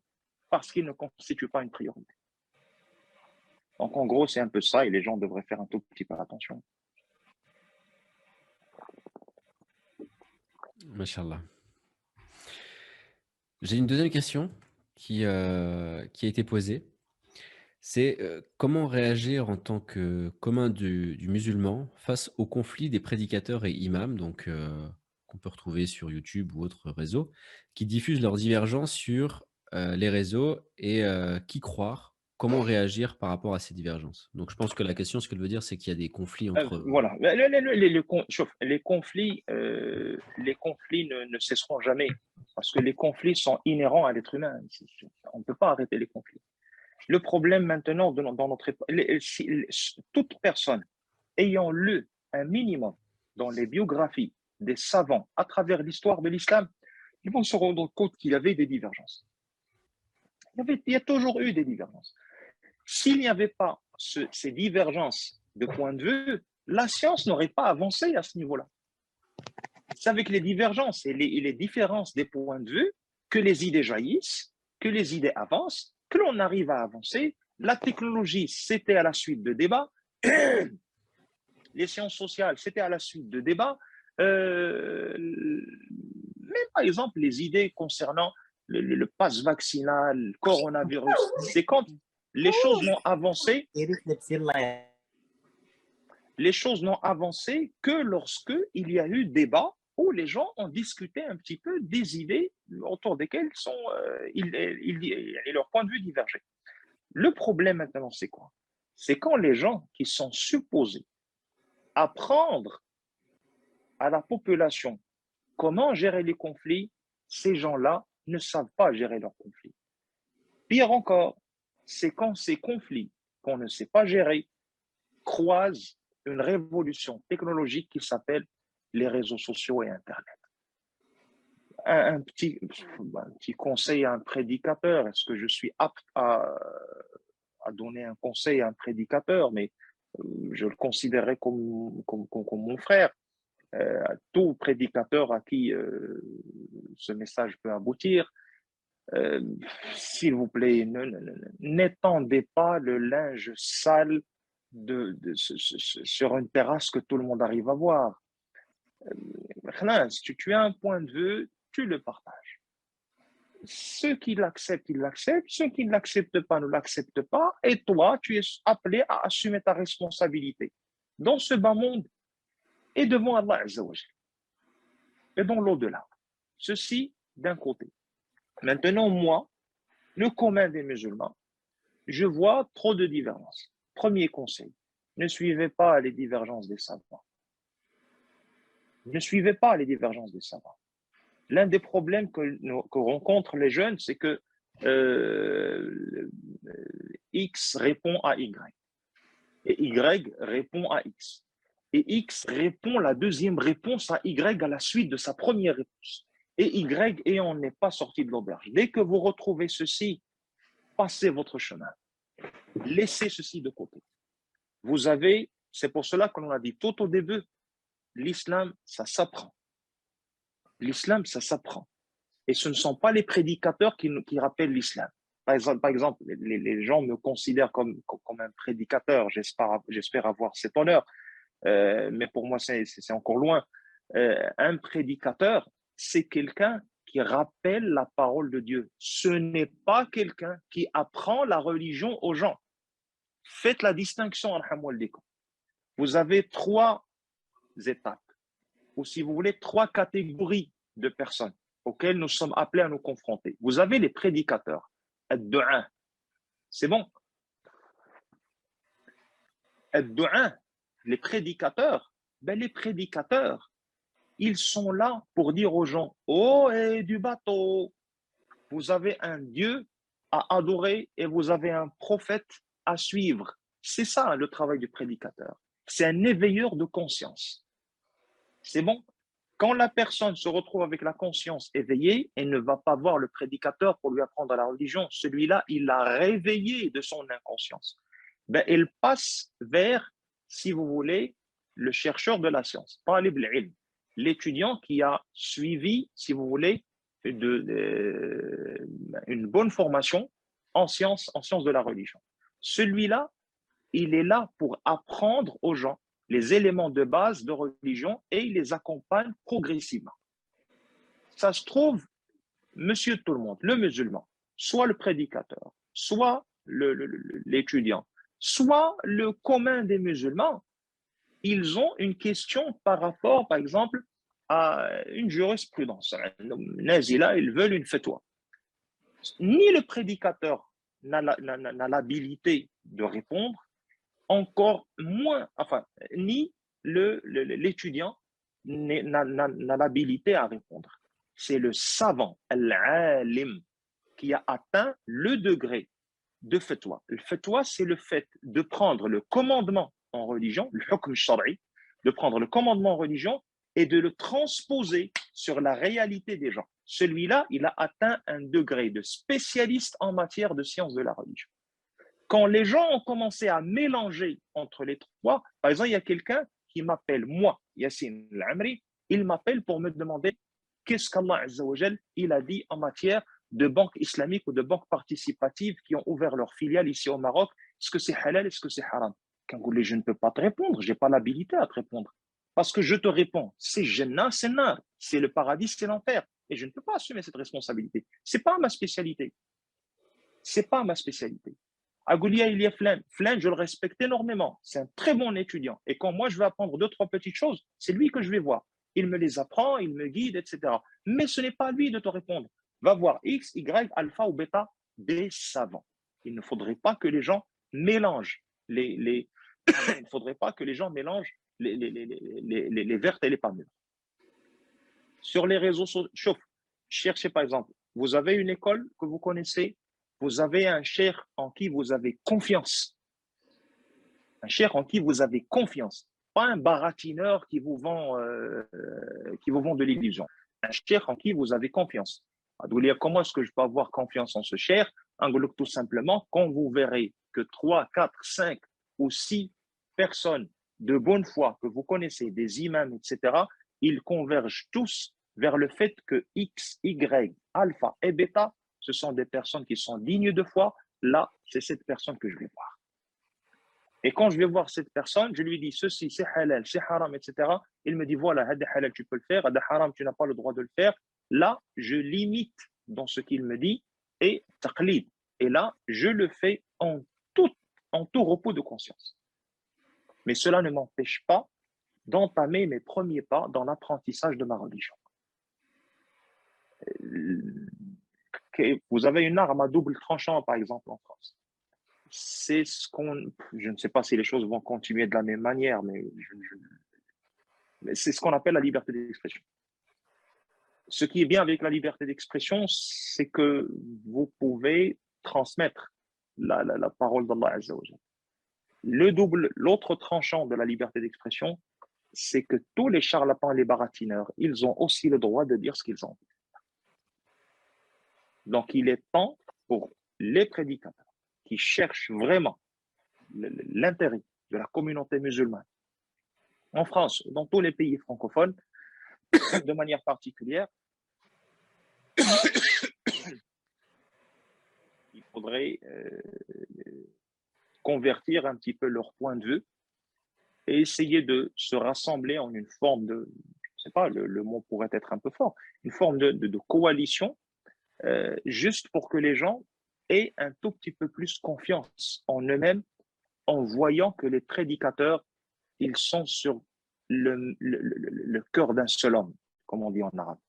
parce qu'il ne constitue pas une priorité. Donc en gros, c'est un peu ça et les gens devraient faire un tout petit peu attention. Mashallah. J'ai une deuxième question qui a été posée. C'est comment réagir en tant que commun du musulman face au conflit des prédicateurs et imams, donc qu'on peut retrouver sur YouTube ou autres réseaux, qui diffusent leurs divergences sur les réseaux et qui croire, comment réagir par rapport à ces divergences. Donc je pense que la question, ce qu'elle veut dire, c'est qu'il y a des conflits entre... Voilà, les conflits ne cesseront jamais parce que les conflits sont inhérents à l'être humain. On ne peut pas arrêter les conflits. Le problème maintenant dans notre époque, toute personne ayant lu un minimum dans les biographies des savants à travers l'histoire de l'islam, ils vont se rendre compte qu'il y avait des divergences. Il y a toujours eu des divergences. S'il n'y avait pas ces divergences de point de vue, la science n'aurait pas avancé à ce niveau-là. C'est avec les divergences et les différences des points de vue que les idées jaillissent, que les idées avancent, que l'on arrive à avancer. La technologie, c'était à la suite de débats. Les sciences sociales, c'était à la suite de débats. Mais par exemple, les idées concernant le pass vaccinal, le coronavirus, c'est quand les choses n'ont avancé. Les choses n'ont avancé que lorsque il y a eu débat où les gens ont discuté un petit peu des idées autour desquelles leurs points de vue divergeaient. Le problème maintenant, c'est quoi? C'est quand les gens qui sont supposés apprendre à la population comment gérer les conflits, ces gens-là ne savent pas gérer leurs conflits. Pire encore, c'est quand ces conflits qu'on ne sait pas gérer croisent une révolution technologique qui s'appelle les réseaux sociaux et Internet. Un petit conseil à un prédicateur, est-ce que je suis apte à à donner un conseil à un prédicateur, mais je le considérais comme mon frère. Tout prédicateur à qui ce message peut aboutir, euh, s'il vous plaît, n'étendez pas le linge sale sur une terrasse que tout le monde arrive à voir. Si tu as un point de vue, tu le partages. Ceux qui l'acceptent, ils l'acceptent. Ceux qui ne l'acceptent pas, ne l'acceptent pas. Et toi, tu es appelé à assumer ta responsabilité dans ce bas monde et devant Allah Azza wa Jal, et dans l'au-delà. Ceci d'un côté. Maintenant, moi, le commun des musulmans, je vois trop de divergences. Premier conseil, ne suivez pas les divergences des savants. Ne suivez pas les divergences des savants. L'un des problèmes que rencontrent les jeunes, c'est que X répond à Y. Et Y répond à X. Et X répond la deuxième réponse à Y à la suite de sa première réponse. Et Y, et on n'est pas sorti de l'auberge. Dès que vous retrouvez ceci, passez votre chemin. Laissez ceci de côté. Vous avez, c'est pour cela qu'on a dit tout au début, l'islam, ça s'apprend. L'islam, ça s'apprend. Et ce ne sont pas les prédicateurs qui rappellent l'islam. Par exemple, les gens me considèrent comme un prédicateur. J'espère avoir cet honneur. Mais pour moi, c'est encore loin. Un prédicateur, c'est quelqu'un qui rappelle la parole de Dieu. Ce n'est pas quelqu'un qui apprend la religion aux gens. Faites la distinction. Vous avez 3 étapes, ou si vous voulez, 3 catégories de personnes auxquelles nous sommes appelés à nous confronter. Vous avez les prédicateurs. Ad-du'a. C'est bon. Ad-du'a, les prédicateurs, les prédicateurs, ils sont là pour dire aux gens, oh, et du bateau, vous avez un Dieu à adorer et vous avez un prophète à suivre. C'est ça le travail du prédicateur. C'est un éveilleur de conscience. C'est bon. Quand la personne se retrouve avec la conscience éveillée, elle ne va pas voir le prédicateur pour lui apprendre la religion. Celui-là, il l'a réveillé de son inconscience. Elle passe vers, si vous voulez, le chercheur de la science, l'étudiant qui a suivi, si vous voulez, une bonne formation en sciences de la religion. Celui-là, il est là pour apprendre aux gens les éléments de base de religion et il les accompagne progressivement. Ça se trouve, monsieur tout le monde, le musulman, soit le prédicateur, soit l'étudiant, soit le commun des musulmans, ils ont une question par rapport, par exemple, à une jurisprudence. Nazila, ils veulent une fatwa. Ni le prédicateur n'a l'habilité de répondre, encore moins, ni l'étudiant n'a l'habilité à répondre. C'est le savant, l'alim, qui a atteint le degré de fatwa. Le fatwa, c'est le fait de prendre le commandement en religion, le hukm shari, de prendre le commandement en religion et de le transposer sur la réalité des gens. Celui-là, il a atteint un degré de spécialiste en matière de sciences de la religion. Quand les gens ont commencé à mélanger entre les trois, par exemple, il y a quelqu'un qui m'appelle, moi, Yassine Al-Amri, il m'appelle pour me demander qu'est-ce qu'Allah Azza wa Jal, il a dit en matière de banques islamiques ou de banques participatives qui ont ouvert leurs filiales ici au Maroc. Est-ce que c'est halal, est-ce que c'est haram? Quand vous voulez, je ne peux pas te répondre, je n'ai pas l'habilité à te répondre. Parce que je te réponds, c'est Jannah, c'est Nar, c'est le paradis, c'est l'enfer. Et je ne peux pas assumer cette responsabilité. Ce n'est pas ma spécialité. Ce n'est pas ma spécialité. Agoulia, il y a Flan. Flan, je le respecte énormément. C'est un très bon étudiant. Et quand moi, je vais apprendre 2-3 petites choses, c'est lui que je vais voir. Il me les apprend, il me guide, etc. Mais ce n'est pas lui de te répondre. Va voir X, Y, alpha ou bêta, des savants. Il ne faudrait pas que les gens mélangent il ne faudrait pas que les gens mélangent les vertes et les pas mûres. Sur les réseaux sociaux, cherchez par exemple, vous avez une école que vous connaissez, vous avez un cheikh en qui vous avez confiance. Un cheikh en qui vous avez confiance. Pas un baratineur qui vous vend de l'illusion. Un cheikh en qui vous avez confiance. Adoulia, comment est-ce que je peux avoir confiance en ce cheikh? Tout simplement, quand vous verrez que 3, 4, 5 ou 6 personnes de bonne foi que vous connaissez, des imams, etc., ils convergent tous vers le fait que X, Y, alpha et bêta, ce sont des personnes qui sont dignes de foi. Là, c'est cette personne que je vais voir. Et quand je vais voir cette personne, je lui dis ceci, c'est halal, c'est haram, etc. Il me dit voilà, hada halal, tu peux le faire, hada haram, tu n'as pas le droit de le faire. Là, je limite dans ce qu'il me dit et taqlid. Et là, je le fais en tout repos de conscience. Mais cela ne m'empêche pas d'entamer mes premiers pas dans l'apprentissage de ma religion. Vous avez une arme à double tranchant, par exemple, en France. C'est ce qu'on, je ne sais pas si les choses vont continuer de la même manière, mais c'est ce qu'on appelle la liberté d'expression. Ce qui est bien avec la liberté d'expression, c'est que vous pouvez transmettre la parole d'Allah Azza wa Jalla. L'autre tranchant de la liberté d'expression, c'est que tous les charlatans et les baratineurs, ils ont aussi le droit de dire ce qu'ils ont. Donc, il est temps pour les prédicateurs qui cherchent vraiment l'intérêt de la communauté musulmane en France, dans tous les pays francophones, de manière particulière, il faudrait convertir un petit peu leur point de vue et essayer de se rassembler en une forme de, je ne sais pas, le mot pourrait être un peu fort, une forme de coalition, juste pour que les gens aient un tout petit peu plus confiance en eux-mêmes en voyant que les prédicateurs, ils sont sur le cœur d'un seul homme, comme on dit en arabe.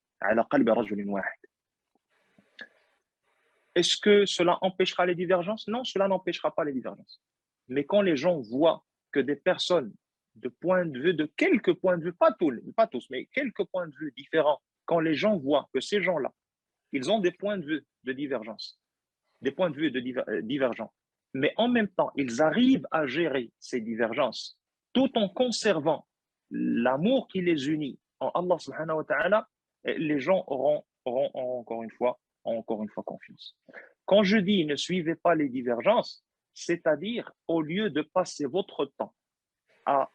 Est-ce que cela empêchera les divergences? Non, cela n'empêchera pas les divergences. Mais quand les gens voient que des personnes de points de vue, de quelques points de vue, pas tous, mais quelques points de vue différents, quand les gens voient que ces gens-là, ils ont des points de vue de divergence, des points de vue divergents, mais en même temps, ils arrivent à gérer ces divergences tout en conservant l'amour qui les unit en Allah subhanahu wa ta'ala, les gens auront encore une fois confiance. Quand je dis ne suivez pas les divergences, c'est-à-dire au lieu de passer votre temps à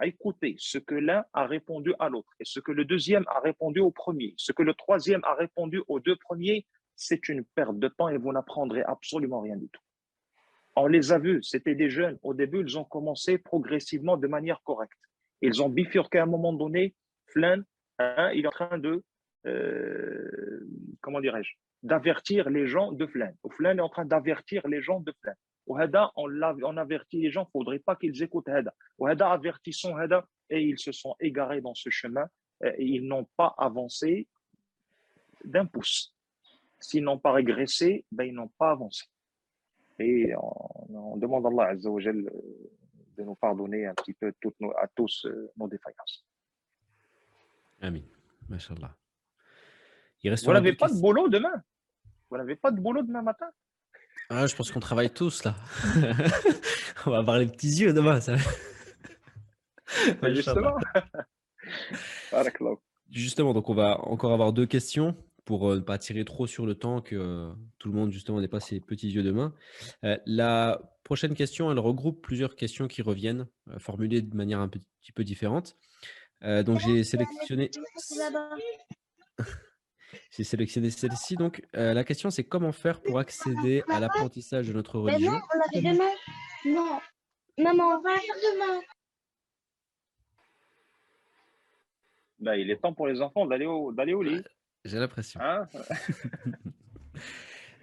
écouter ce que l'un a répondu à l'autre et ce que le deuxième a répondu au premier, ce que le troisième a répondu aux deux premiers, c'est une perte de temps et vous n'apprendrez absolument rien du tout. On les a vus, c'était des jeunes. Au début, ils ont commencé progressivement de manière correcte. Ils ont bifurqué à un moment donné. Flan, il est en train de, comment dirais-je, d'avertir les gens de Flan. Flan est en train d'avertir les gens de Flan. Au Hada, on avertit les gens, il ne faudrait pas qu'ils écoutent Hada. Au Hada, avertissons Hada, et ils se sont égarés dans ce chemin et ils n'ont pas avancé d'un pouce. S'ils n'ont pas régressé, ben, ils n'ont pas avancé. Et on demande à Allah Azza wa Jal de nous pardonner un petit peu à tous nos défaillances. Amin. Mashallah. Vous n'avez pas de boulot demain? Vous n'avez pas de boulot demain matin? Ah, je pense qu'on travaille tous là. On va avoir les petits yeux demain. Ça. Justement. Justement, donc on va encore avoir 2 questions pour ne pas tirer trop sur le temps, que tout le monde justement n'ait pas ses petits yeux de main. La prochaine question, elle regroupe plusieurs questions qui reviennent, formulées de manière un petit peu différente. Donc j'ai sélectionné celle-ci. Donc la question, c'est comment faire pour accéder à l'apprentissage de notre religion? Non, on a fait demain. Non, maman, on va faire demain. Ben, il est temps pour les enfants d'aller au lit. J'ai l'impression. Hein?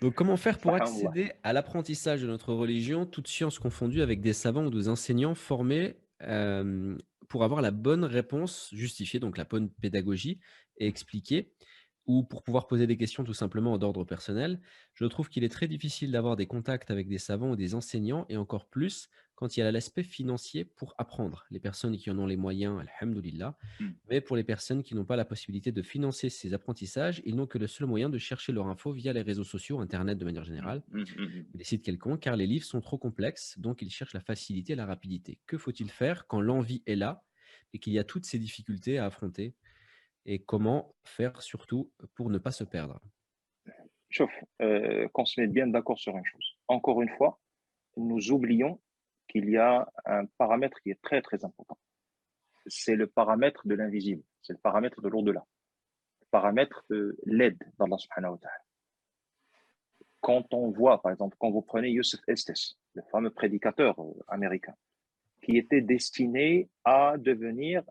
Donc, comment faire pour accéder à l'apprentissage de notre religion, toutes sciences confondues, avec des savants ou des enseignants formés pour avoir la bonne réponse justifiée, donc la bonne pédagogie et expliquée, ou pour pouvoir poser des questions tout simplement d'ordre personnel? Je trouve qu'il est très difficile d'avoir des contacts avec des savants ou des enseignants, et encore plus quand il y a l'aspect financier pour apprendre. Les personnes qui en ont les moyens, alhamdoulilah, mais pour les personnes qui n'ont pas la possibilité de financer ces apprentissages, ils n'ont que le seul moyen de chercher leur info via les réseaux sociaux, Internet de manière générale, des sites quelconques, car les livres sont trop complexes, donc ils cherchent la facilité et la rapidité. Que faut-il faire quand l'envie est là et qu'il y a toutes ces difficultés à affronter? Et comment faire surtout pour ne pas se perdre? Sauf qu'on se mette bien d'accord sur une chose. Encore une fois, nous oublions qu'il y a un paramètre qui est très très important. C'est le paramètre de l'invisible, c'est le paramètre de l'au-delà, le paramètre de l'aide d'Allah subhanahu wa ta'ala. Quand on voit, par exemple, quand vous prenez Youssef Estes, le fameux prédicateur américain, qui était destiné à devenir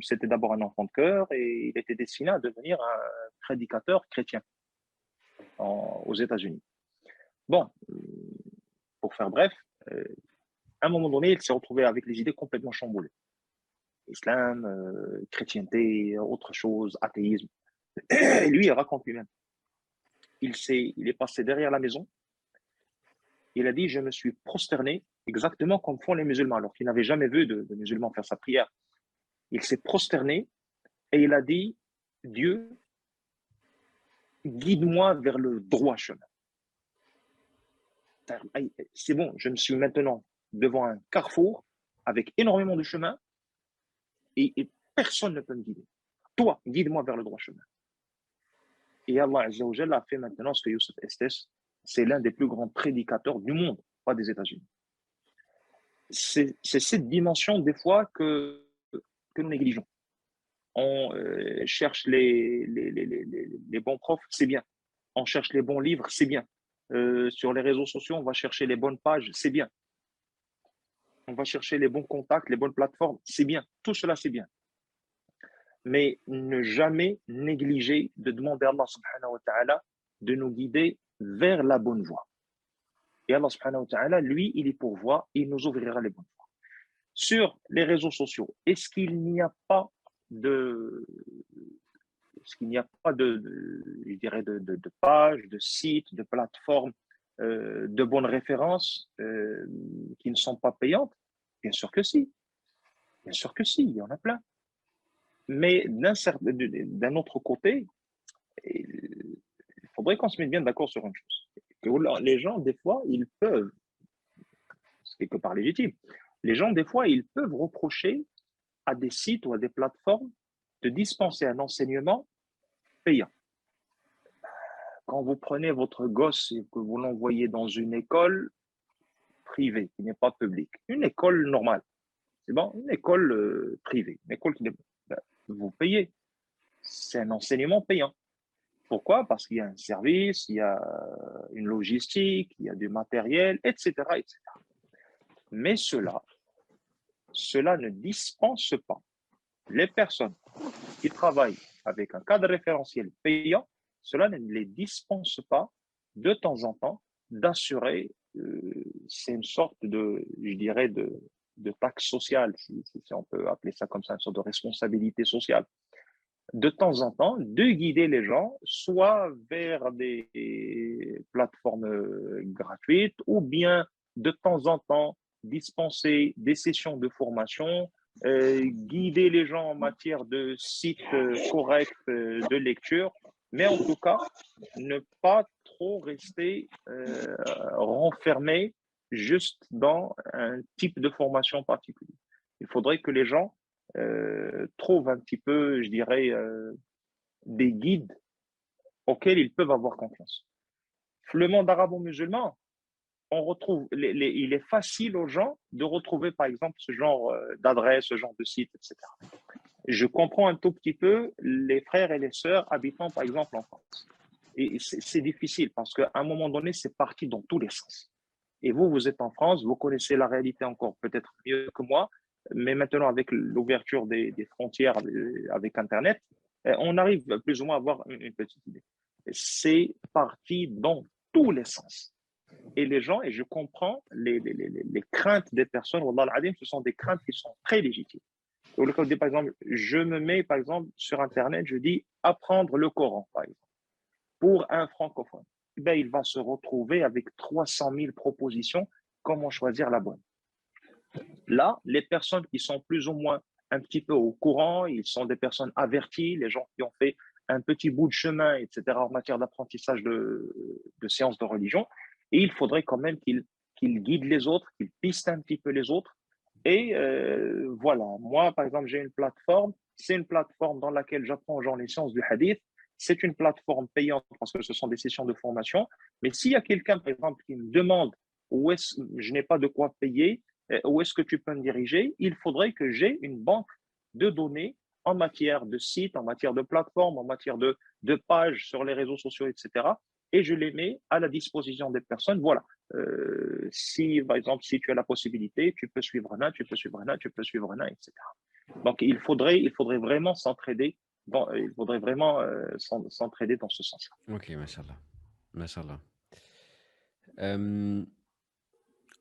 c'était d'abord un enfant de cœur et il était destiné à devenir un prédicateur chrétien aux États-Unis. Bon, pour faire bref, à un moment donné, il s'est retrouvé avec les idées complètement chamboulées. Islam, chrétienté, autre chose, athéisme. Et lui, il raconte lui-même. Il est passé derrière la maison. Il a dit, je me suis prosterné exactement comme font les musulmans, alors qu'il n'avait jamais vu de musulmans faire sa prière. Il s'est prosterné et il a dit, Dieu, guide-moi vers le droit chemin. C'est bon, je me suis maintenant devant un carrefour avec énormément de chemins et personne ne peut me guider. Toi, guide-moi vers le droit chemin. Et Allah Azza wa Jalla a fait maintenant ce que Youssef Estes, c'est l'un des plus grands prédicateurs du monde, pas des États-Unis. C'est cette dimension des fois que nous négligeons. On cherche les bons profs, c'est bien. On cherche les bons livres, c'est bien. Sur les réseaux sociaux, on va chercher les bonnes pages, c'est bien. On va chercher les bons contacts, les bonnes plateformes, c'est bien. Tout cela, c'est bien. Mais ne jamais négliger de demander à Allah subhanahu wa ta'ala de nous guider vers la bonne voie. Et Allah subhanahu wa ta'ala, lui, il est pourvoit, il nous ouvrira les bonnes voies. Sur les réseaux sociaux, est-ce qu'il n'y a pas de je dirais, de pages, de sites, de plateformes, de bonnes références qui ne sont pas payantes? Bien sûr que si. Bien sûr que si, il y en a plein. Mais d'un autre côté, il faudrait qu'on se mette bien d'accord sur une chose. Que les gens, des fois, ils peuvent, c'est quelque part légitime, les gens, des fois, ils peuvent reprocher à des sites ou à des plateformes de dispenser un enseignement payant. Quand vous prenez votre gosse et que vous l'envoyez dans une école privée, qui n'est pas publique, une école normale, c'est bon, une école privée, une école qui n'est vous payez. C'est un enseignement payant. Pourquoi? Parce qu'il y a un service, il y a une logistique, il y a du matériel, etc., etc. Mais cela ne dispense pas les personnes qui travaillent avec un cadre référentiel payant, cela ne les dispense pas de temps en temps d'assurer, c'est une sorte de, je dirais, de taxe sociale, si on peut appeler ça comme ça, une sorte de responsabilité sociale. De temps en temps, de guider les gens soit vers des plateformes gratuites ou bien de temps en temps dispenser des sessions de formation, guider les gens en matière de sites corrects de lecture, mais en tout cas, ne pas trop rester renfermé juste dans un type de formation particulier. Il faudrait que les gens trouvent un petit peu, je dirais, des guides auxquels ils peuvent avoir confiance. Le monde arabo-musulman, on retrouve, il est facile aux gens de retrouver, par exemple, ce genre d'adresse, ce genre de site, etc. Je comprends un tout petit peu les frères et les sœurs habitant, par exemple, en France. Et c'est difficile parce qu'à un moment donné, c'est parti dans tous les sens. Et vous êtes en France, vous connaissez la réalité encore peut-être mieux que moi, mais maintenant, avec l'ouverture des frontières avec Internet, on arrive plus ou moins à avoir une petite idée. C'est parti dans tous les sens. Et les gens, et je comprends les craintes des personnes, Wallah al-Adim, ce sont des craintes qui sont très légitimes. Par exemple, je me mets, par exemple, sur Internet, je dis apprendre le Coran, par exemple, pour un francophone. Ben, il va se retrouver avec 300 000 propositions, comment choisir la bonne. Là, les personnes qui sont plus ou moins un petit peu au courant, ils sont des personnes averties, les gens qui ont fait un petit bout de chemin, etc., en matière d'apprentissage de sciences de religion, et il faudrait quand même qu'ils guident les autres, qu'ils pistent un petit peu les autres. Et voilà, moi, par exemple, j'ai une plateforme, c'est une plateforme dans laquelle j'apprends aux gens les sciences du hadith, c'est une plateforme payante parce que ce sont des sessions de formation. Mais s'il y a quelqu'un, par exemple, qui me demande où est-ce je n'ai pas de quoi payer, où est-ce que tu peux me diriger, il faudrait que j'ai une banque de données en matière de sites, en matière de plateformes, en matière de pages sur les réseaux sociaux, etc. Et je les mets à la disposition des personnes. Voilà. Si, par exemple, si tu as la possibilité, tu peux suivre un, tu peux suivre un, tu peux suivre un, etc. Donc, il faudrait vraiment s'entraider. Il faudrait vraiment s'entraider dans ce sens-là. Ok, machallah. Machallah.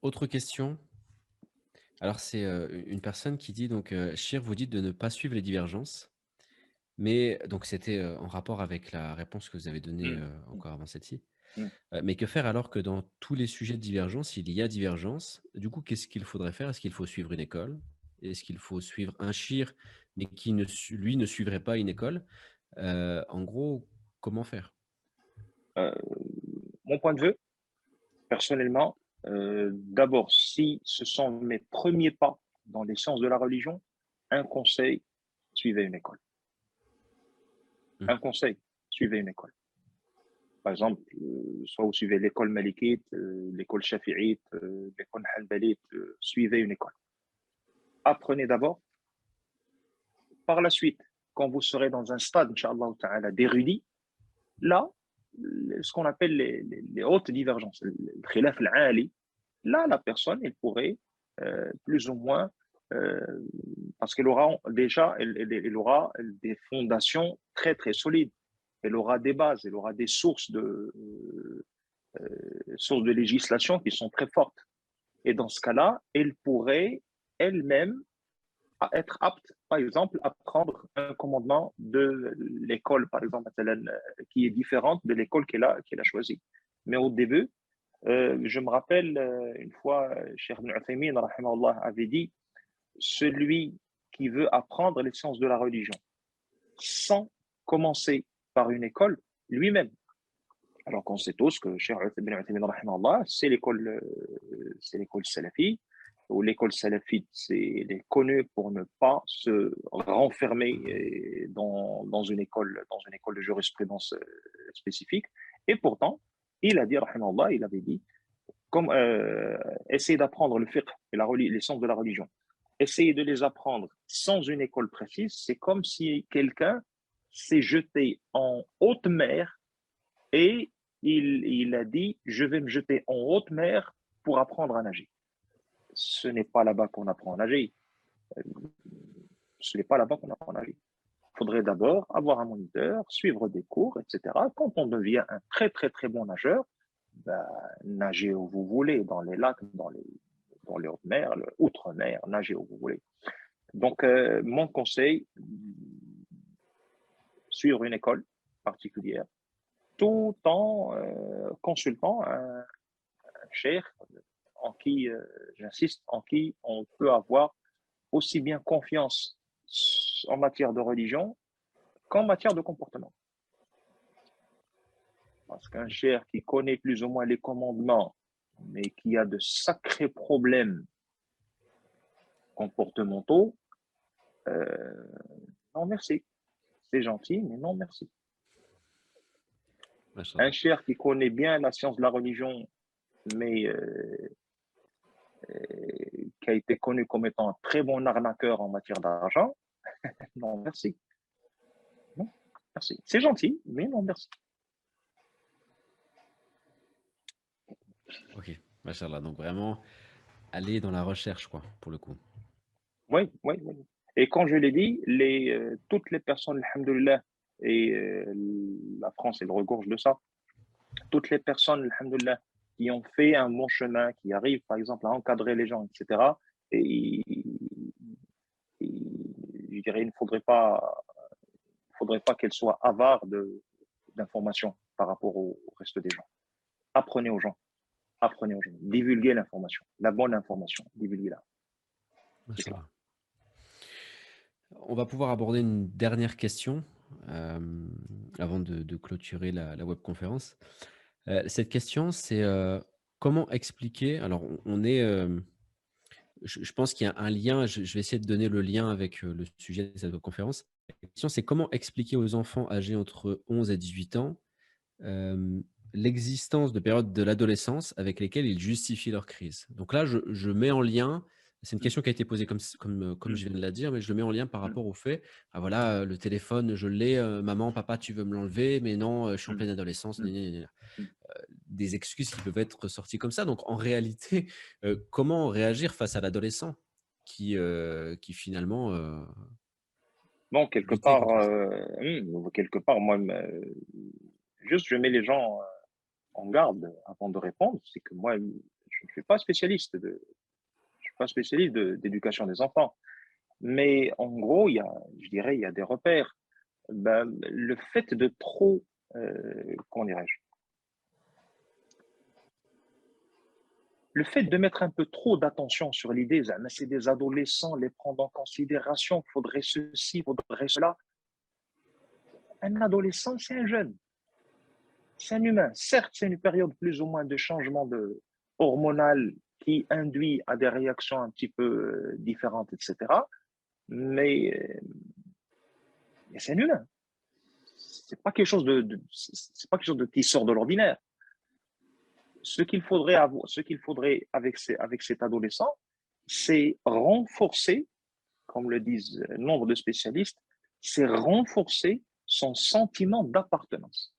Autre question. Alors, c'est une personne qui dit donc, Chir, vous dites de ne pas suivre les divergences, mais donc c'était en rapport avec la réponse que vous avez donnée Mm, encore avant celle-ci. mm. Mais que faire alors que dans tous les sujets de divergence, il y a divergence? Du coup, qu'est-ce qu'il faudrait faire? Est-ce qu'il faut suivre une école? Est-ce qu'il faut suivre un shir, mais qui lui ne suivrait pas une école? En gros, comment faire? Euh, Mon point de vue, personnellement, d'abord, si ce sont mes premiers pas dans les sciences de la religion, un conseil, suivez une école. Un conseil, suivez une école. Par exemple, soit vous suivez l'école malikite, l'école shafi'ite, l'école hanbalite, suivez une école. Apprenez d'abord. Par la suite, quand vous serez dans un stade, Inch'Allah ta'ala, d'érudit, là, ce qu'on appelle les hautes divergences, le khilaf al-ali, là, la personne, elle pourrait plus ou moins, euh, parce qu'elle aura déjà, elle aura des fondations très, très solides. Elle aura des bases, elle aura des sources de législation qui sont très fortes. Et dans ce cas-là, elle pourrait elle-même être apte, par exemple, à prendre un commandement de l'école, par exemple, qui est différente de l'école qu'elle a choisie. Mais au début, je me rappelle une fois, Cheikh Ibn Uthaymin avait dit, celui qui veut apprendre les sciences de la religion sans commencer par une école, lui-même. Alors qu'on sait tous que Cheikh Ibn Uthaymin, c'est l'école salafie, ou l'école salafite, elle est connue pour ne pas se renfermer dans une école de jurisprudence spécifique. Et pourtant, il avait dit, comme essayer d'apprendre le fiqh et les sciences de la religion, essayer de les apprendre sans une école précise, c'est comme si quelqu'un s'est jeté en haute mer et il a dit, je vais me jeter en haute mer pour apprendre à nager. Ce n'est pas là-bas qu'on apprend à nager. Ce n'est pas là-bas qu'on apprend à nager. Il faudrait d'abord avoir un moniteur, suivre des cours, etc. Quand on devient un très, très, très bon nageur, ben, nager où vous voulez, dans les lacs, dans les hautes mers, outre-mer, nager où vous voulez. Donc, mon conseil, suivre une école particulière, tout en consultant un cheikh en qui, j'insiste, en qui on peut avoir aussi bien confiance en matière de religion qu'en matière de comportement. Parce qu'un cheikh qui connaît plus ou moins les commandements, mais qui a de sacrés problèmes comportementaux, non merci. C'est gentil, mais non merci. Un cheikh qui connaît bien la science de la religion, mais qui a été connu comme étant un très bon arnaqueur en matière d'argent, non merci. Non, merci. C'est gentil, mais non merci. Ok, machallah. Donc vraiment, aller dans la recherche, quoi, pour le coup. Oui, oui, oui. Et quand je l'ai dit, toutes les personnes, alhamdoulilah, et la France, elle regorge de ça, toutes les personnes, alhamdoulilah, qui ont fait un bon chemin, qui arrivent, par exemple, à encadrer les gens, etc., et, je dirais, il ne faudrait pas qu'elles soient avares d'informations par rapport au reste des gens. Apprenez aux gens. Apprenez aux gens. Divulguez l'information, la bonne information. Divulguez-la. Machallah. On va pouvoir aborder une dernière question avant de clôturer la webconférence. Cette question, c'est comment expliquer. Alors, on est. Je pense qu'il y a un lien. Je vais essayer de donner le lien avec le sujet de cette webconférence. La question, c'est comment expliquer aux enfants âgés entre 11 et 18 ans l'existence de périodes de l'adolescence avec lesquelles ils justifient leur crise. Donc là, je mets en lien, c'est une question qui a été posée comme je viens de la dire, mais je le mets en lien par rapport au fait, ah voilà, le téléphone, je l'ai, maman, papa, tu veux me l'enlever, mais non, je suis en pleine adolescence, des excuses qui peuvent être sorties comme ça. Donc en réalité, comment réagir face à l'adolescent qui finalement Bon, luttait contre ça? quelque part, moi, juste je mets les gens en garde avant de répondre, c'est que moi, je ne suis pas spécialiste je suis pas spécialiste d'éducation des enfants. Mais en gros, je dirais, il y a des repères. Ben, le fait de trop, comment dirais-je, le fait de mettre un peu trop d'attention sur l'idée, c'est des adolescents, les prendre en considération, il faudrait ceci, il faudrait cela. Un adolescent, c'est un jeune, c'est un humain. Certes, c'est une période plus ou moins de changement hormonal qui induit à des réactions un petit peu différentes, etc. Mais, c'est un humain. C'est pas quelque chose c'est pas quelque chose qui sort de l'ordinaire. Ce qu'il faudrait avec cet adolescent, c'est renforcer, comme le disent nombre de spécialistes, c'est renforcer son sentiment d'appartenance.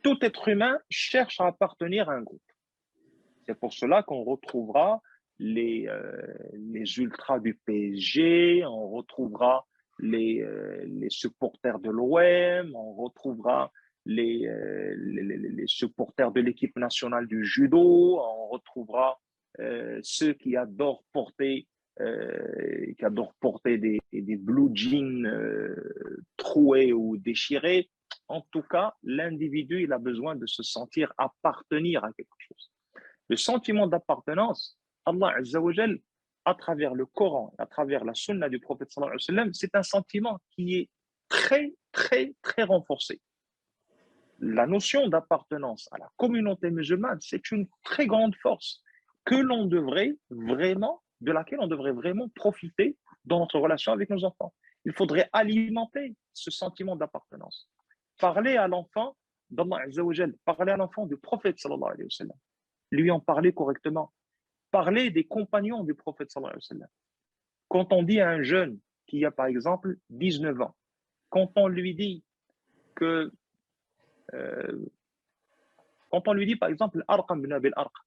Tout être humain cherche à appartenir à un groupe. C'est pour cela qu'on retrouvera les ultras du PSG, on retrouvera les supporters de l'OM, on retrouvera les supporters de l'équipe nationale du judo, on retrouvera ceux qui adorent porter des blue jeans troués ou déchirés. En tout cas, l'individu, il a besoin de se sentir appartenir à quelque chose. Le sentiment d'appartenance, Allah Azza wa Jal, à travers le Coran, à travers la sunna du prophète sallallahu alayhi wa sallam, c'est un sentiment qui est très, très, très renforcé. La notion d'appartenance à la communauté musulmane, c'est une très grande force que l'on devrait vraiment, de laquelle on devrait vraiment profiter dans notre relation avec nos enfants. Il faudrait alimenter ce sentiment d'appartenance. Parler à l'enfant d'Allah Azza wa Jal, parler à l'enfant du prophète sallallahu alayhi wa sallam, lui en parler correctement, parler des compagnons du prophète sallallahu alayhi wa sallam. Quand on dit à un jeune qui a par exemple 19 ans, quand on lui dit que euh, quand on lui dit par exemple Arqam bin Abil Arqam,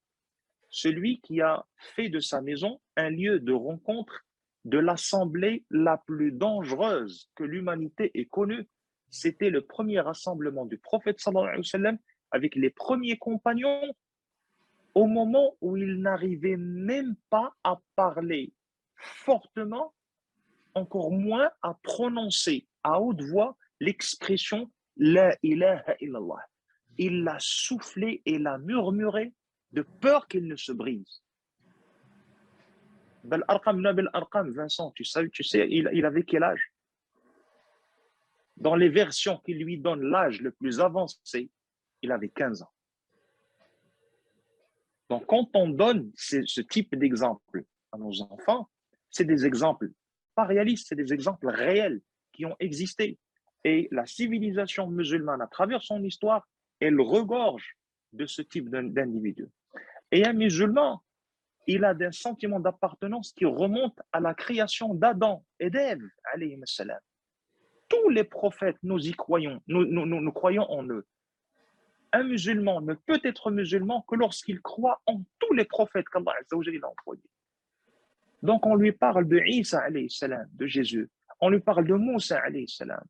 celui qui a fait de sa maison un lieu de rencontre de l'assemblée la plus dangereuse que l'humanité ait connue, c'était le premier rassemblement du prophète sallallahu alayhi wa sallam avec les premiers compagnons au moment où il n'arrivait même pas à parler fortement, encore moins à prononcer à haute voix l'expression La ilaha illallah. Il l'a soufflé et l'a murmuré de peur qu'il ne se brise. Vincent, tu sais il avait quel âge? Dans les versions qui lui donnent l'âge le plus avancé, il avait 15 ans. Donc, quand on donne ce type d'exemple à nos enfants, c'est des exemples pas réalistes, c'est des exemples réels qui ont existé. Et la civilisation musulmane, à travers son histoire, elle regorge de ce type d'individus. Et un musulman, il a un sentiment d'appartenance qui remonte à la création d'Adam et d'Ève, alayhi salam. Tous les prophètes, nous y croyons, nous croyons en eux. Un musulman ne peut être musulman que lorsqu'il croit en tous les prophètes qu'Allah a envoyés. Donc on lui parle de Isa alayhi salam, de Jésus. On lui parle de Moussa alayhi salam.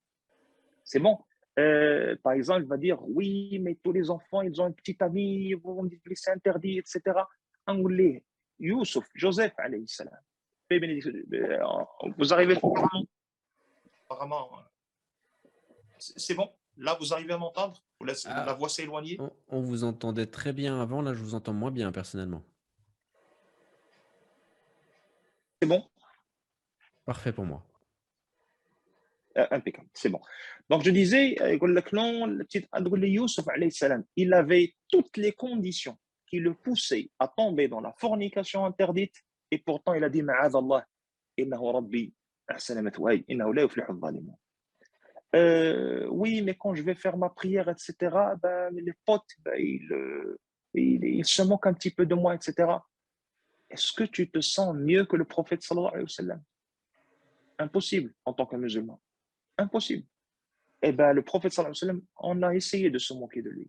C'est bon. Par exemple, il va dire oui, mais tous les enfants, ils ont un petit ami, ils vont dire que c'est interdit, etc. Anglais, Youssouf, Joseph alayhi salam. Vous arrivez apparemment, c'est bon. Là, vous arrivez à m'entendre? La voix s'est éloignée? On vous entendait très bien avant, là je vous entends moins bien personnellement. C'est bon? Parfait pour moi. Impeccable, c'est bon. Donc je disais, il avait toutes les conditions qui le poussaient à tomber dans la fornication interdite et pourtant il a dit Ma'adallah, innahu rabbi أحسن مثواي إنه لا يفلح الظالمون. Oui, mais quand je vais faire ma prière, etc., ben, les potes, ben, ils se moquent un petit peu de moi, etc. Est-ce que tu te sens mieux que le prophète sallallahu alayhi wa sallam? Impossible en tant que musulman. Impossible. Eh bien, le prophète sallallahu alayhi wa sallam, on a essayé de se moquer de lui.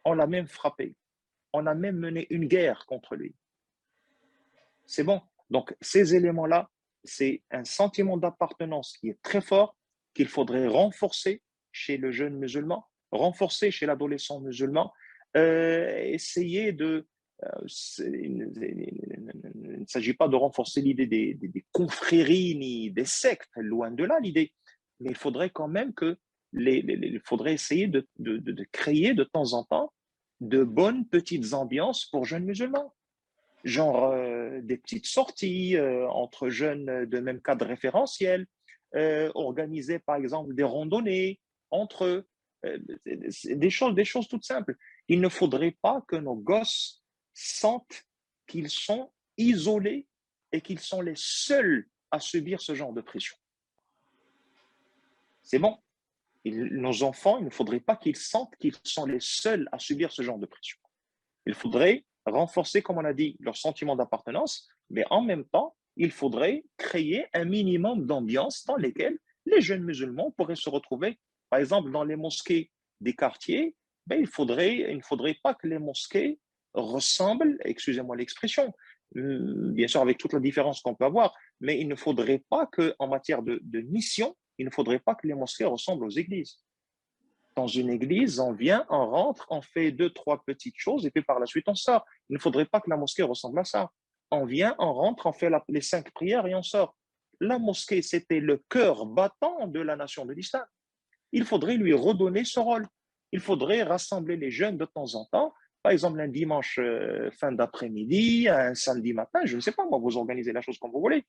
On l'a même frappé. On a même mené une guerre contre lui. C'est bon. Donc, ces éléments-là, c'est un sentiment d'appartenance qui est très fort, qu'il faudrait renforcer chez le jeune musulman, renforcer chez l'adolescent musulman, essayer de... il ne s'agit pas de renforcer l'idée des confréries ni des sectes, loin de là l'idée, mais il faudrait quand même il faudrait essayer de créer de temps en temps de bonnes petites ambiances pour jeunes musulmans, genre des petites sorties entre jeunes de même cadre référentiel, organiser par exemple des randonnées entre eux, des choses toutes simples. Il ne faudrait pas que nos gosses sentent qu'ils sont isolés et qu'ils sont les seuls à subir ce genre de pression. C'est bon. Nos enfants, il ne faudrait pas qu'ils sentent qu'ils sont les seuls à subir ce genre de pression. Il faudrait renforcer, comme on a dit, leur sentiment d'appartenance, mais en même temps, il faudrait créer un minimum d'ambiance dans lesquelles les jeunes musulmans pourraient se retrouver. Par exemple, dans les mosquées des quartiers, ben, il ne faudrait pas que les mosquées ressemblent, excusez-moi l'expression, bien sûr avec toute la différence qu'on peut avoir, mais il ne faudrait pas qu'en matière de mission, il ne faudrait pas que les mosquées ressemblent aux églises. Dans une église, on vient, on rentre, on fait 2, 3 petites choses et puis par la suite on sort. Il ne faudrait pas que la mosquée ressemble à ça. On vient, on rentre, on fait les 5 prières et on sort. La mosquée, c'était le cœur battant de la nation de l'islam. Il faudrait lui redonner ce rôle. Il faudrait rassembler les jeunes de temps en temps, par exemple un dimanche fin d'après-midi, un samedi matin, je ne sais pas, moi, vous organisez la chose comme vous voulez.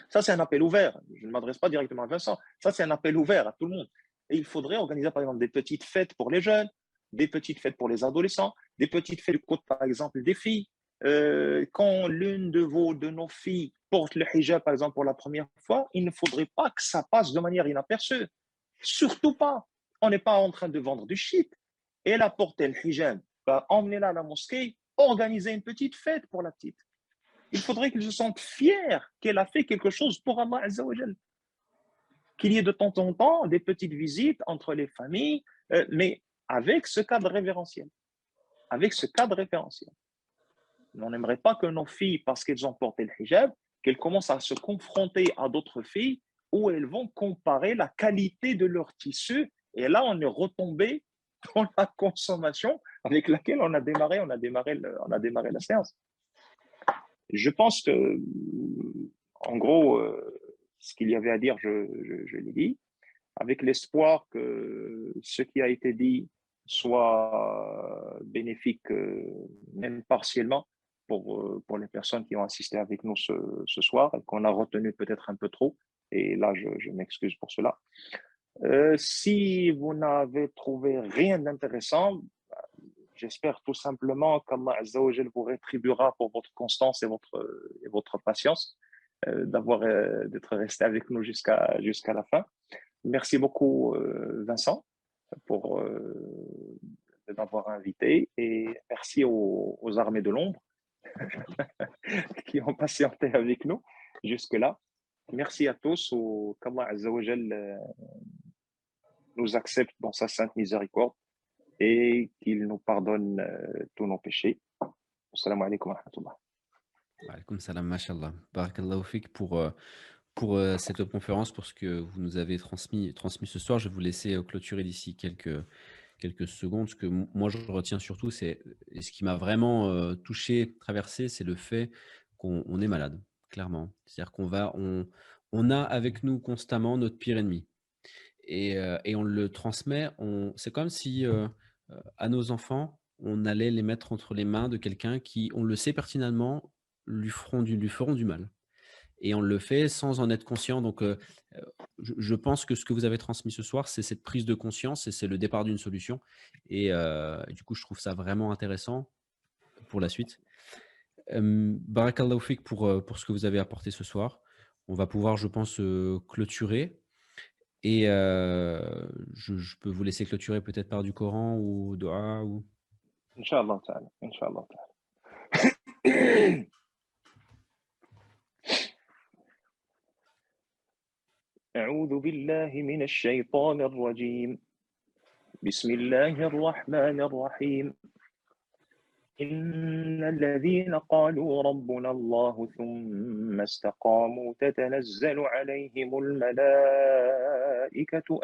Ça, c'est un appel ouvert. Je ne m'adresse pas directement à Vincent. Ça, c'est un appel ouvert à tout le monde. Et il faudrait organiser, par exemple, des petites fêtes pour les jeunes, des petites fêtes pour les adolescents, des petites fêtes du côté, par exemple, des filles. Quand l'une de nos filles porte le hijab, par exemple, pour la première fois, il ne faudrait pas que ça passe de manière inaperçue. Surtout pas. On n'est pas en train de vendre du shit. Et elle a porté le hijab. Bah, emmenez-la à la mosquée, organisez une petite fête pour la petite. Il faudrait qu'elle se sente fière qu'elle a fait quelque chose pour Allah Azza wa Jal. Qu'il y ait de temps en temps des petites visites entre les familles, mais avec ce cadre révérentiel. Avec ce cadre référentiel. On n'aimerait pas que nos filles, parce qu'elles ont porté le hijab, qu'elles commencent à se confronter à d'autres filles où elles vont comparer la qualité de leur tissu. Et là, on est retombé dans la consommation avec laquelle on a démarré la séance. Je pense que, en gros, ce qu'il y avait à dire, je l'ai dit, avec l'espoir que ce qui a été dit soit bénéfique, même partiellement, pour les personnes qui ont assisté avec nous ce soir et qu'on a retenu peut-être un peu trop. Et là, je m'excuse pour cela. Si vous n'avez trouvé rien d'intéressant, j'espère tout simplement qu'Allah Azza wa Jal vous rétribuera pour votre constance et votre patience, d'être resté avec nous jusqu'à la fin. Merci beaucoup, Vincent, pour m'avoir invité et merci aux armées de l'ombre qui ont patienté avec nous jusque-là. Merci à tous, qu'Allah Azza wa Jal nous accepte dans sa sainte miséricorde et qu'il nous pardonne tous nos péchés. Assalamu alaikum wa rahmatullah. Wa alaykoum salam, mashallah. Barakallahu fik pour cette conférence, pour ce que vous nous avez transmis ce soir. Je vais vous laisser clôturer d'ici quelques secondes. Ce que moi je retiens surtout, c'est ce qui m'a vraiment touché, traversé, c'est le fait qu'on est malade, clairement. C'est-à-dire on a avec nous constamment notre pire ennemi. Et on le transmet. C'est comme si à nos enfants, on allait les mettre entre les mains de quelqu'un qui, on le sait pertinemment, lui feront du mal. Et on le fait sans en être conscient. Donc, je pense que ce que vous avez transmis ce soir, c'est cette prise de conscience et c'est le départ d'une solution. Et du coup, je trouve ça vraiment intéressant pour la suite. Barakallahu fik pour ce que vous avez apporté ce soir. on va pouvoir, je pense, clôturer et je peux vous laisser clôturer peut-être par du Coran ou doua ou إن شاء الله تعالى، إن شاء الله تعالى. أعوذ بالله من الشيطان الرجيم. بسم الله الرحمن الرحيم. إن الذين قالوا ربنا الله ثم استقاموا تتنزل عليهم الملائكة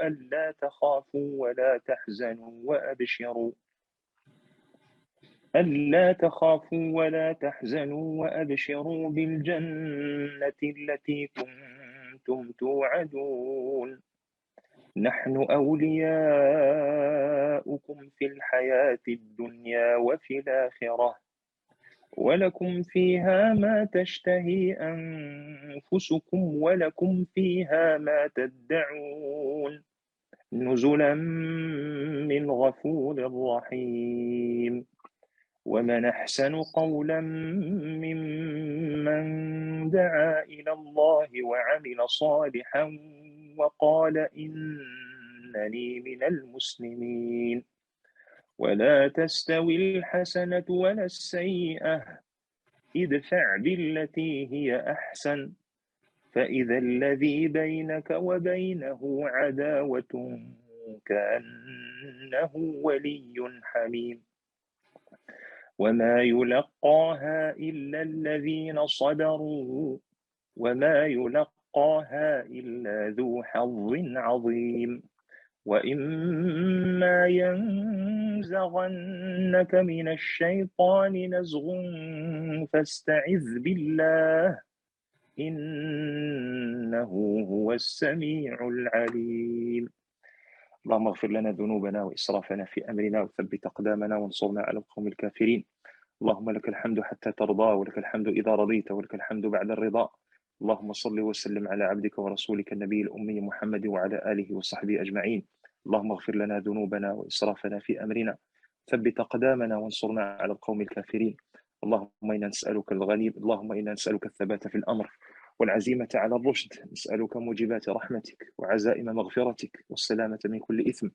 ألا تخافوا ولا تحزنوا وأبشروا بالجنة التي كنتم توعدون. نحن أولياؤكم في الحياة الدنيا وفي الآخرة ولكم فيها ما تشتهي أنفسكم ولكم فيها ما تدعون نزلا من غفور رحيم. ومن أحسن قولا ممن دعا إلى الله وعمل صالحا وقال إنني من المسلمين. ولا تستوي الحسنة ولا السيئة ادفع بالتي هي أحسن فإذا الذي بينك وبينه عداوة كأنه ولي حميم. وما يلقاها إلا الذين صبروا وما يلقاها إلا ذو حظ عظيم. وإما ينزغنك من الشيطان نزغ فاستعذ بالله إنه هو السميع العليم. اللهم اغفر لنا ذنوبنا وإسرافنا في أمرنا وثبت أقدامنا وانصرنا على القوم الكافرين. اللهم لك الحمد حتى ترضى ولك الحمد إذا رضيت ولك الحمد بعد الرضا. اللهم صل وسلم على عبدك ورسولك النبي الأمي محمد وعلى آله وصحبه أجمعين. اللهم اغفر لنا ذنوبنا وإسرافنا في أمرنا ثبت أقدامنا وانصرنا على القوم الكافرين. اللهم إنا نسألك الثبات في الأمر والعزيمة على الرشد. نسألك موجبات رحمتك وعزائم مغفرتك والسلامة من كل إثم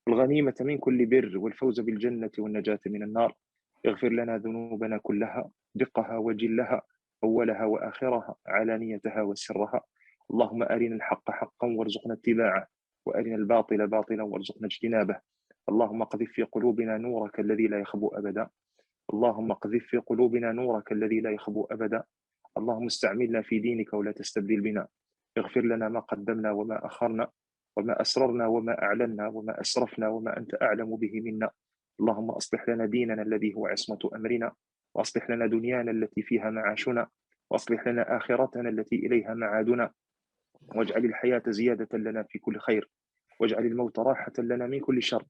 والغنيمة من كل بر والفوز بالجنة والنجاة من النار. اغفر لنا ذنوبنا كلها دقها وجلها أولها وآخرها علانيتها وسرها. اللهم أرنا الحق حقا وارزقنا اتباعه وأرنا الباطل باطلا وارزقنا اجتنابه. اللهم اقذف في قلوبنا نورك الذي لا يخبو أبدا. اللهم اقذف في قلوبنا نورك الذي لا يخبو أبدا. اللهم استعملنا في دينك ولا تستبدل بنا. اغفر لنا ما قدمنا وما أخرنا وما أسررنا وما أعلنا وما أسرفنا وما أنت أعلم به منا. اللهم أصلح لنا ديننا الذي هو عصمة أمرنا وأصلح لنا دنيانا التي فيها معاشنا وأصلح لنا آخرتنا التي إليها معادنا واجعل الحياة زيادة لنا في كل خير واجعل الموت راحة لنا من كل شر.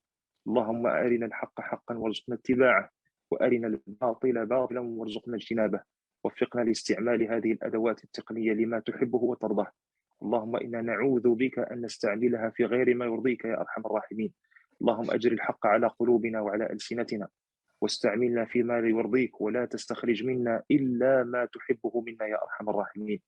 اللهم أرنا الحق حقا وارزقنا اتباعه وأرنا الباطل باطلا وارزقنا اجتنابه. وفقنا لاستعمال هذه الأدوات التقنية لما تحبه وترضاه. اللهم إنا نعوذ بك أن نستعملها في غير ما يرضيك يا أرحم الراحمين. اللهم أجر الحق على قلوبنا وعلى ألسنتنا واستعملنا فيما لا يرضيك ولا تستخرج منا إلا ما تحبه منا يا أرحم الراحمين.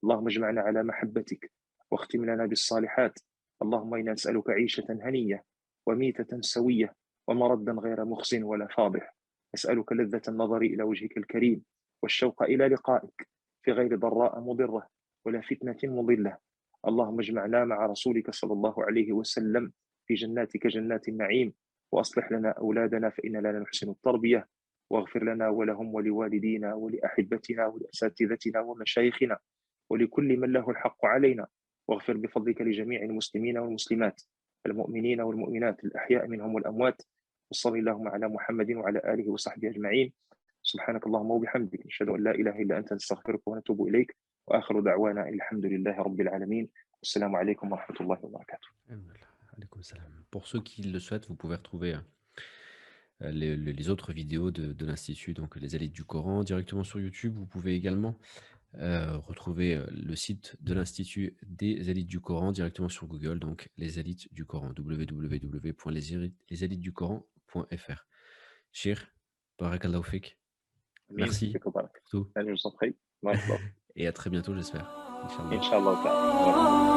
اللهم اجمعنا على محبتك واختم لنا بالصالحات. اللهم إنا نسألك عيشة هنية وميتة سوية ومردا غير مخز ولا فاضح. نسألك لذة النظر إلى وجهك الكريم والشوق إلى لقائك في غير ضراء مضرة ولا فتنة مضلة. اللهم اجمعنا مع رسولك صلى الله عليه وسلم في جناتك جنات النعيم وأصلح لنا أولادنا فإن لا نحسن التربية واغفر لنا ولهم ولوالدينا ولأحبتنا ولأساتذتنا ومشايخنا ولكل من له الحق علينا. واغفر بفضلك لجميع المسلمين والمسلمات المؤمنين والمؤمنات الأحياء منهم والأموات. وصل اللهم على محمد وعلى آله وصحبه أجمعين. سبحانك اللهم وبحمدك نشهد أن لا إله إلا أنت نستغفرك ونتوب إليك وآخر دعوانا الحمد لله رب العالمين. والسلام عليكم ورحمة الله وبركاته. Pour ceux qui le souhaitent, vous pouvez retrouver les autres vidéos de l'Institut, donc les élites du Coran, directement sur YouTube. Vous pouvez également retrouver le site de l'Institut des élites du Coran directement sur Google, donc les élites du Coran, www.leselitesducoran.fr. Cheikh, barakallahu fik. Merci pour tout. Et à très bientôt, j'espère. Inch'Allah. Inch'Allah.